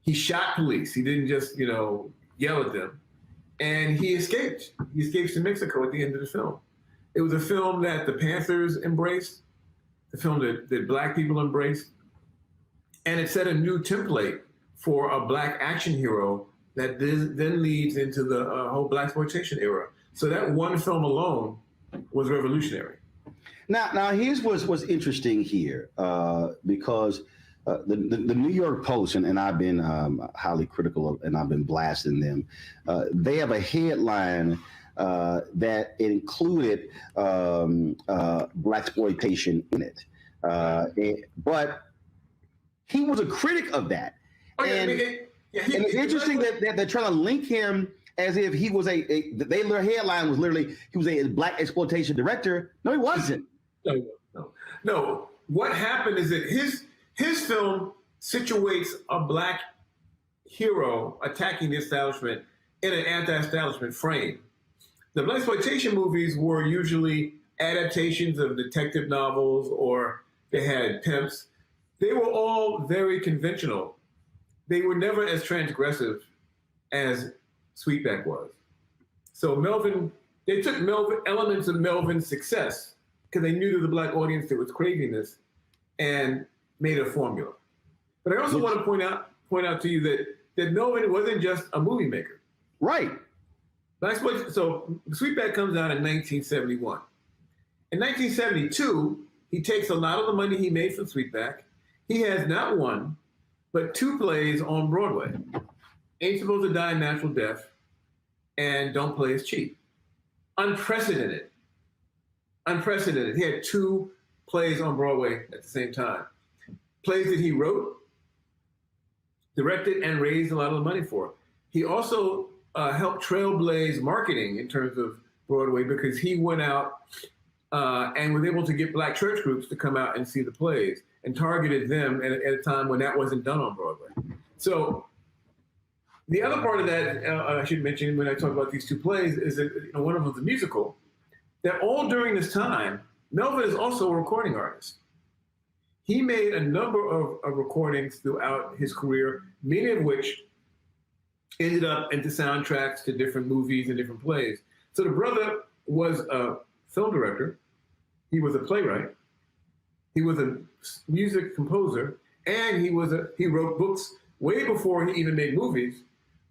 He shot police. He didn't just, yell at them. And he escaped. He escapes to Mexico at the end of the film. It was a film that the Panthers embraced, the film that black people embraced. And it set a new template for a black action hero that then leads into the whole blaxploitation era. So that one film alone was revolutionary. Now here's what's interesting here, because the New York Post, and I've been highly critical of, and I've been blasting them. They have a headline that included blaxploitation in it, but he was a critic of that. Oh, yeah, and it's interesting that they're trying to link him as if he was their headline was literally he was a black exploitation director. No, he wasn't. No. What happened is that his film situates a black hero attacking the establishment in an anti-establishment frame. The blaxploitation movies were usually adaptations of detective novels, or they had pimps. They were all very conventional. They were never as transgressive as Sweetback was. So they took elements of Melvin's success because they knew to the black audience that was craving this and made a formula. But I also want to point out to you that Melvin wasn't just a movie maker. Right. So Sweetback comes out in 1971. In 1972, he takes a lot of the money he made from Sweetback. He has not one, but 2 plays on Broadway. Ain't Supposed to Die a Natural Death and Don't Play Is Cheap. Unprecedented. He had 2 plays on Broadway at the same time. Plays that he wrote, directed, and raised a lot of the money for. He also helped trailblaze marketing in terms of Broadway because he went out and was able to get black church groups to come out and see the plays and targeted them at a time when that wasn't done on Broadway. So the other part of that I should mention when I talk about these 2 plays is that one of them is a musical, that all during this time, Melvin is also a recording artist. He made a number of recordings throughout his career, many of which ended up into soundtracks to different movies and different plays. So the brother was a film director. He was a playwright. He was a music composer, and he wrote books way before he even made movies.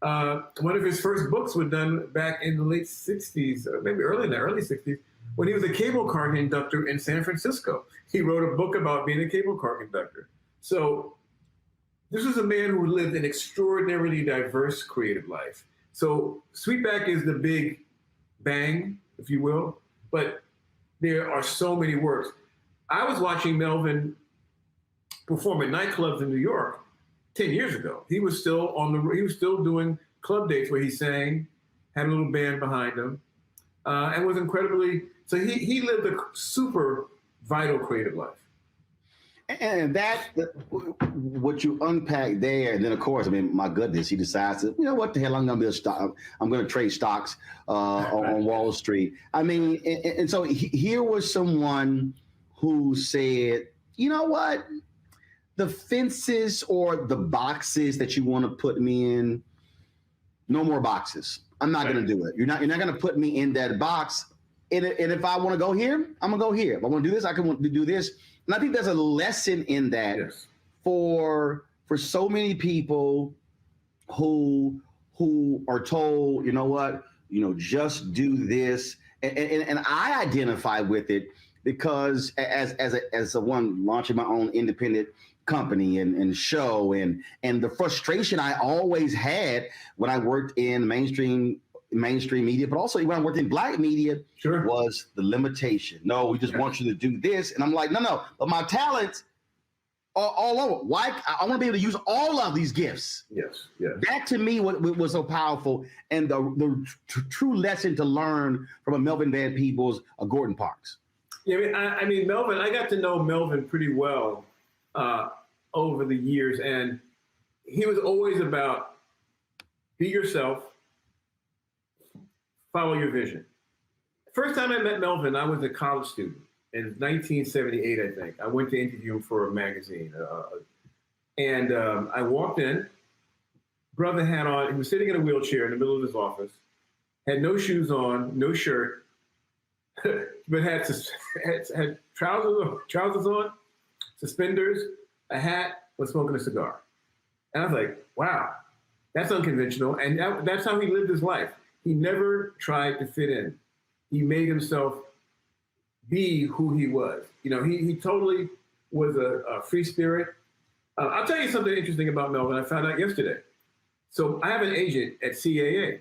One of his first books was done back in the late 60s, or maybe early 60s, when he was a cable car conductor in San Francisco. He wrote a book about being a cable car conductor. So this was a man who lived an extraordinarily diverse creative life. So Sweetback is the big bang, if you will, but there are so many works. I was watching Melvin perform at nightclubs in New York 10 years ago. He was still doing club dates where he sang, had a little band behind him, and was incredibly, so he lived a super vital creative life. And what you unpack there, and then of course, my goodness, he decides to, what the hell, I'm going to trade stocks on Wall Street. And so here was someone who said, you know what? The fences or the boxes that you want to put me in, no more boxes. I'm not going to do it. You're not going to put me in that box. And if I want to go here, I'm going to go here. If I want to do this, I can want to do this. And I think there's a lesson in that for so many people who are told, you know what, just do this. And I identify with it because as a one launching my own independent company and show and the frustration I always had when I worked in mainstream media, but also when I worked in Black media, was the limitation. No, we just want you to do this. And I'm like, no, but my talents are all over. Why? I want to be able to use all of these gifts. Yes. That to me was so powerful. And the true lesson to learn from a Melvin Van Peebles, a Gordon Parks. Yeah, I mean, Melvin, I got to know Melvin pretty well over the years. And he was always about be yourself, follow your vision. First time I met Melvin, I was a college student in 1978, I think. I went to interview him for a magazine. And I walked in, brother had on, he was sitting in a wheelchair in the middle of his office, had no shoes on, no shirt, but had trousers on, suspenders, a hat, was smoking a cigar. And I was like, wow, that's unconventional. And that's how he lived his life. He never tried to fit in. He made himself be who he was. He totally was a free spirit. I'll tell you something interesting about Melvin. I found out yesterday. So I have an agent at CAA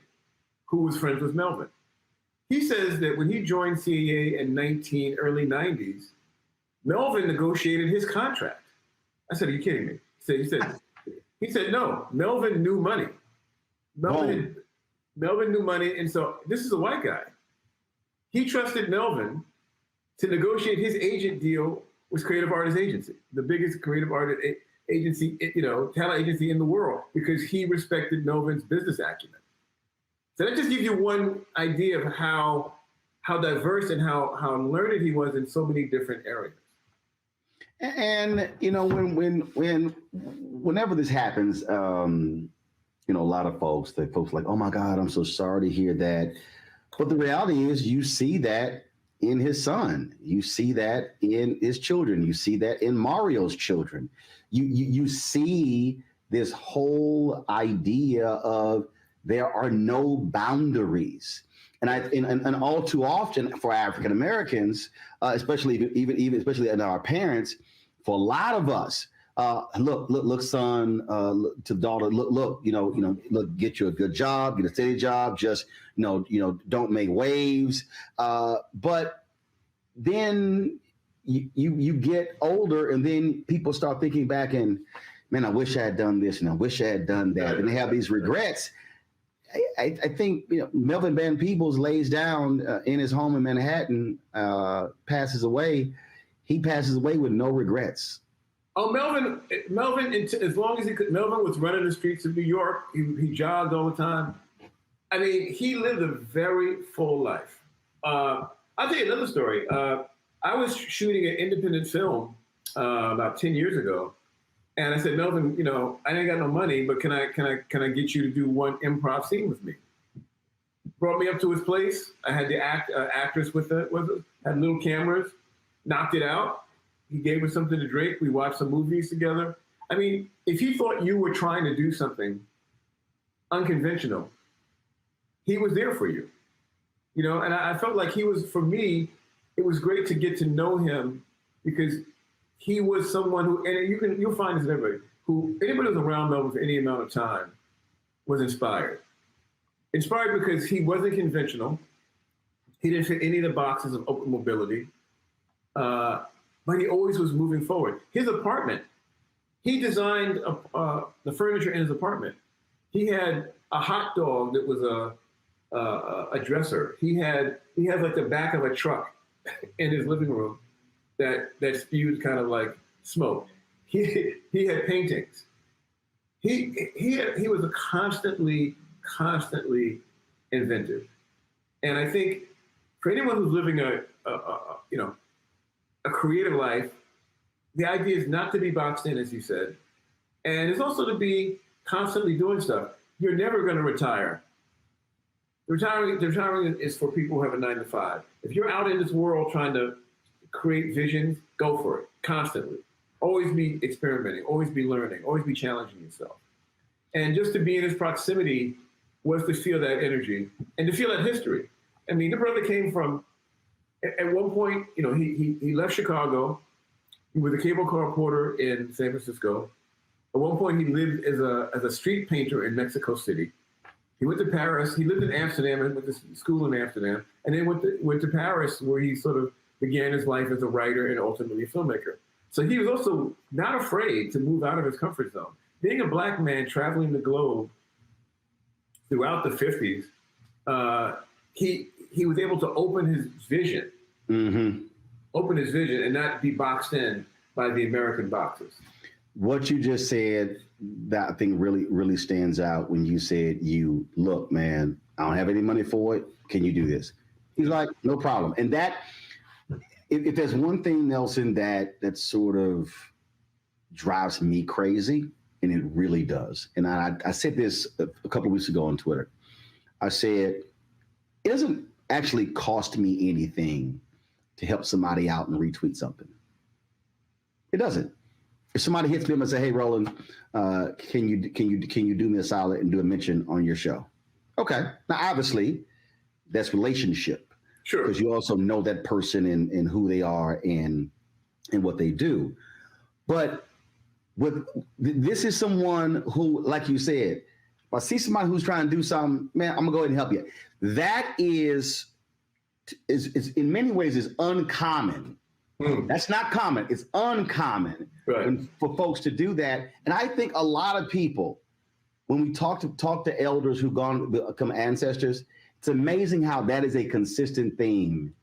who was friends with Melvin. He says that when he joined CAA in early 90s, Melvin negotiated his contract. I said, are you kidding me? He said, no, Melvin knew money. Melvin knew money. And so this is a white guy. He trusted Melvin to negotiate his agent deal with Creative Artists Agency, the biggest creative artist agency, talent agency in the world, because he respected Melvin's business acumen. So that just gives you one idea of how diverse and how learned he was in so many different areas. And whenever this happens, a lot of folks like, oh my God, I'm so sorry to hear that. But the reality is, you see that in his son, you see that in his children, you see that in Mario's children. You see this whole idea of there are no boundaries. And all too often for African Americans, especially in our parents, for a lot of us, look, son, to daughter, look, get you a good job, get a steady job, just, don't make waves. But then you get older, and then people start thinking back and, man, I wish I had done this and I wish I had done that. And they have these regrets. I think Melvin Van Peebles lays down in his home in Manhattan, passes away. He passes away with no regrets. Oh, Melvin, as long as Melvin was running the streets of New York, he jogged all the time. I mean, he lived a very full life. I'll tell you another story. I was shooting an independent film about 10 years ago. And I said, Melvin, I ain't got no money, but can I get you to do one improv scene with me? Brought me up to his place. I had the actress with us, had little cameras, knocked it out. He gave us something to drink. We watched some movies together. I mean, if he thought you were trying to do something unconventional, he was there for you. And I felt like he was, for me, it was great to get to know him, because he was someone who, and you'll find this in everybody, anybody who's around Melvin for any amount of time was inspired. Inspired because he wasn't conventional. He didn't fit any of the boxes of open mobility. But he always was moving forward. His apartment, he designed the furniture in his apartment. He had a hot dog that was a dresser. He had like the back of a truck in his living room that spewed kind of like smoke. He had paintings. He was a constantly inventive. And I think for anyone who's living a creative life. The idea is not to be boxed in, as you said, and it's also to be constantly doing stuff. You're never going to retire. Retiring is for people who have a 9-to-5. If you're out in this world trying to create visions, go for it constantly. Always be experimenting, always be learning, always be challenging yourself. And just to be in his proximity was to feel that energy and to feel that history. I mean, the brother came from, at one point, you know, he left Chicago. He was a cable car reporter in San Francisco. At one point, he lived as a street painter in Mexico City. He went to Paris. He lived in Amsterdam and went to school in Amsterdam, and then went to Paris, where he sort of began his life as a writer and ultimately a filmmaker. So he was also not afraid to move out of his comfort zone. Being a black man traveling the globe throughout the 50s, he was able to open his vision, and not be boxed in by the American boxes. What you just said, that I think really stands out when you said, look, man, I don't have any money for it. Can you do this? He's like, no problem. And that, if there's one thing, Nelson, that sort of drives me crazy, and it really does. And I said this a couple of weeks ago on Twitter. I said, it doesn't actually cost me anything to help somebody out and retweet something. It doesn't. If somebody hits me up and say, hey, Roland, can you do me a solid and do a mention on your show? Okay. Now, obviously, that's relationship. Sure. Because you also know that person and who they are and what they do. But this is someone who, like you said, if I see somebody who's trying to do something, man, I'm gonna go ahead and help you. That is in many ways is uncommon. That's not common. It's uncommon for folks to do that. And I think a lot of people, when we talk to elders who've become ancestors, it's amazing how that is a consistent theme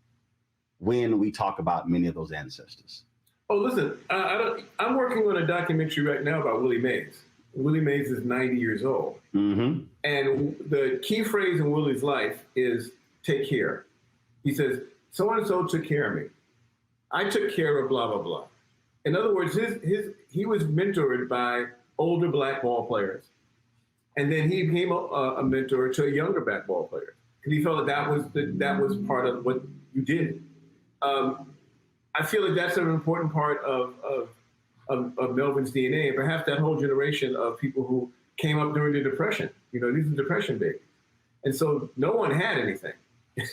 when we talk about many of those ancestors. Oh, listen, I'm working on a documentary right now about Willie Mays. Willie Mays is 90 years old. And the key phrase in Willie's life is take care. He says, so-and-so took care of me. I took care of blah, blah, blah. In other words, he was mentored by older black ball players. And then he became a mentor to a younger black ball player. Because he felt that was part of what you did. I feel like that's an important part of Melvin's DNA, and perhaps that whole generation of people who came up during the Depression. You know, these are Depression babies. And so no one had anything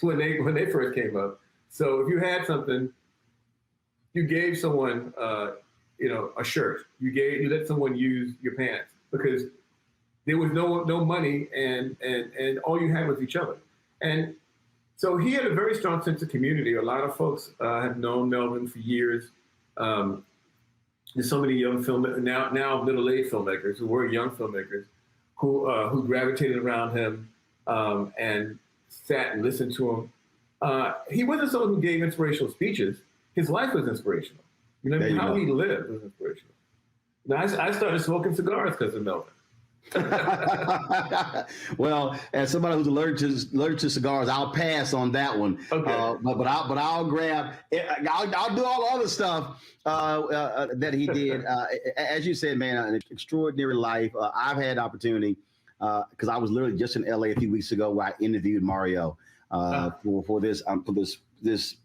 when they first came up. So if you had something, you gave someone, a shirt. You let someone use your pants because there was no money, and all you had was each other. And so he had a very strong sense of community. A lot of folks have known Melvin for years. There's so many young now middle-aged filmmakers who were young filmmakers who gravitated around him and sat and listened to him. He wasn't someone who gave inspirational speeches. His life was inspirational. You know what I mean? How he lived was inspirational. Now, I started smoking cigars because of Melvin. Well, as somebody who's allergic to cigars, I'll pass on that one. Okay. But I'll grab. I'll do all the other stuff that he did. As you said, man, an extraordinary life. I've had opportunity because I was literally just in LA a few weeks ago where I interviewed Mario for this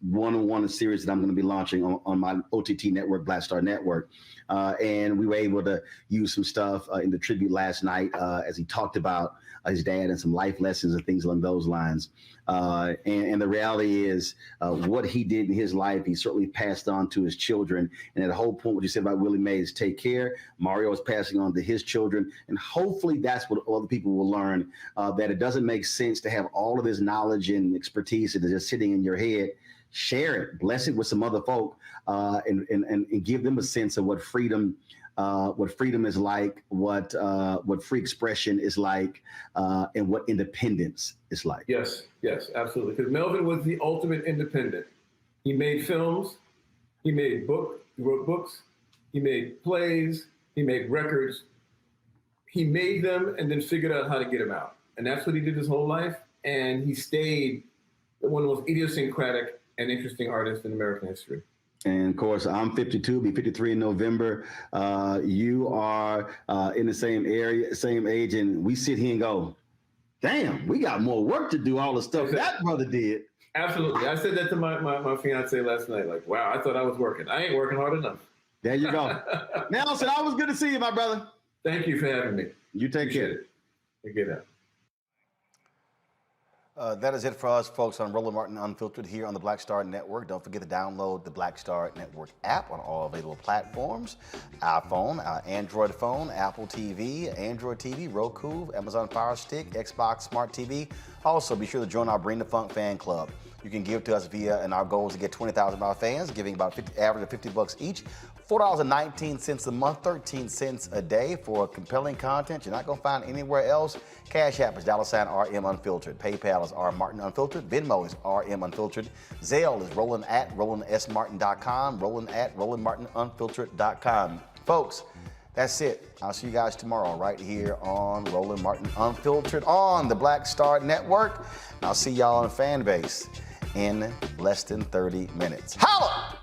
one-on-one series that I'm going to be launching on my OTT network, Black Star Network. And we were able to use some stuff in the tribute last night as he talked about his dad and some life lessons and things along those lines. And the reality is what he did in his life, he certainly passed on to his children. And at the whole point, what you said about Willie Mays, take care. Mario is passing on to his children. And hopefully that's what other people will learn, that it doesn't make sense to have all of this knowledge and expertise that is just sitting in your head. Share it, bless it with some other folk, and give them a sense of what freedom is like, what free expression is like, and what independence is like. Yes, absolutely. Because Melvin was the ultimate independent. He made films, he wrote books, he made plays, he made records. He made them and then figured out how to get them out. And that's what he did his whole life. And he stayed one of the most idiosyncratic and interesting artists in American history. And of course, I'm 52, be 53 in November. You are in the same area, same age, and we sit here and go, damn, we got more work to do, all the stuff that brother did. Absolutely. I said that to my fiance last night. Like, wow, I thought I was working. I ain't working hard enough. There you go. Nelson, always good to see you, my brother. Thank you for having me. You take care. Take care. That is it for us, folks, on Roland Martin Unfiltered here on the Black Star Network. Don't forget to download the Black Star Network app on all available platforms. iPhone, Android phone, Apple TV, Android TV, Roku, Amazon Fire Stick, Xbox Smart TV. Also, be sure to join our Bring the Funk fan club. You can give to us via, and our goal is to get 20,000 of our fans, giving about average of $50 each. $4.19 a month, 13 cents a day for compelling content you're not going to find anywhere else. Cash App is $RM Unfiltered. PayPal is R Martin Unfiltered. Venmo is RM Unfiltered. Zelle is Roland@RolandSMartin.com. Roland@RolandMartinUnfiltered.com. Folks, that's it. I'll see you guys tomorrow right here on Roland Martin Unfiltered on the Black Star Network. I'll see y'all on Fanbase in less than 30 minutes. Holla!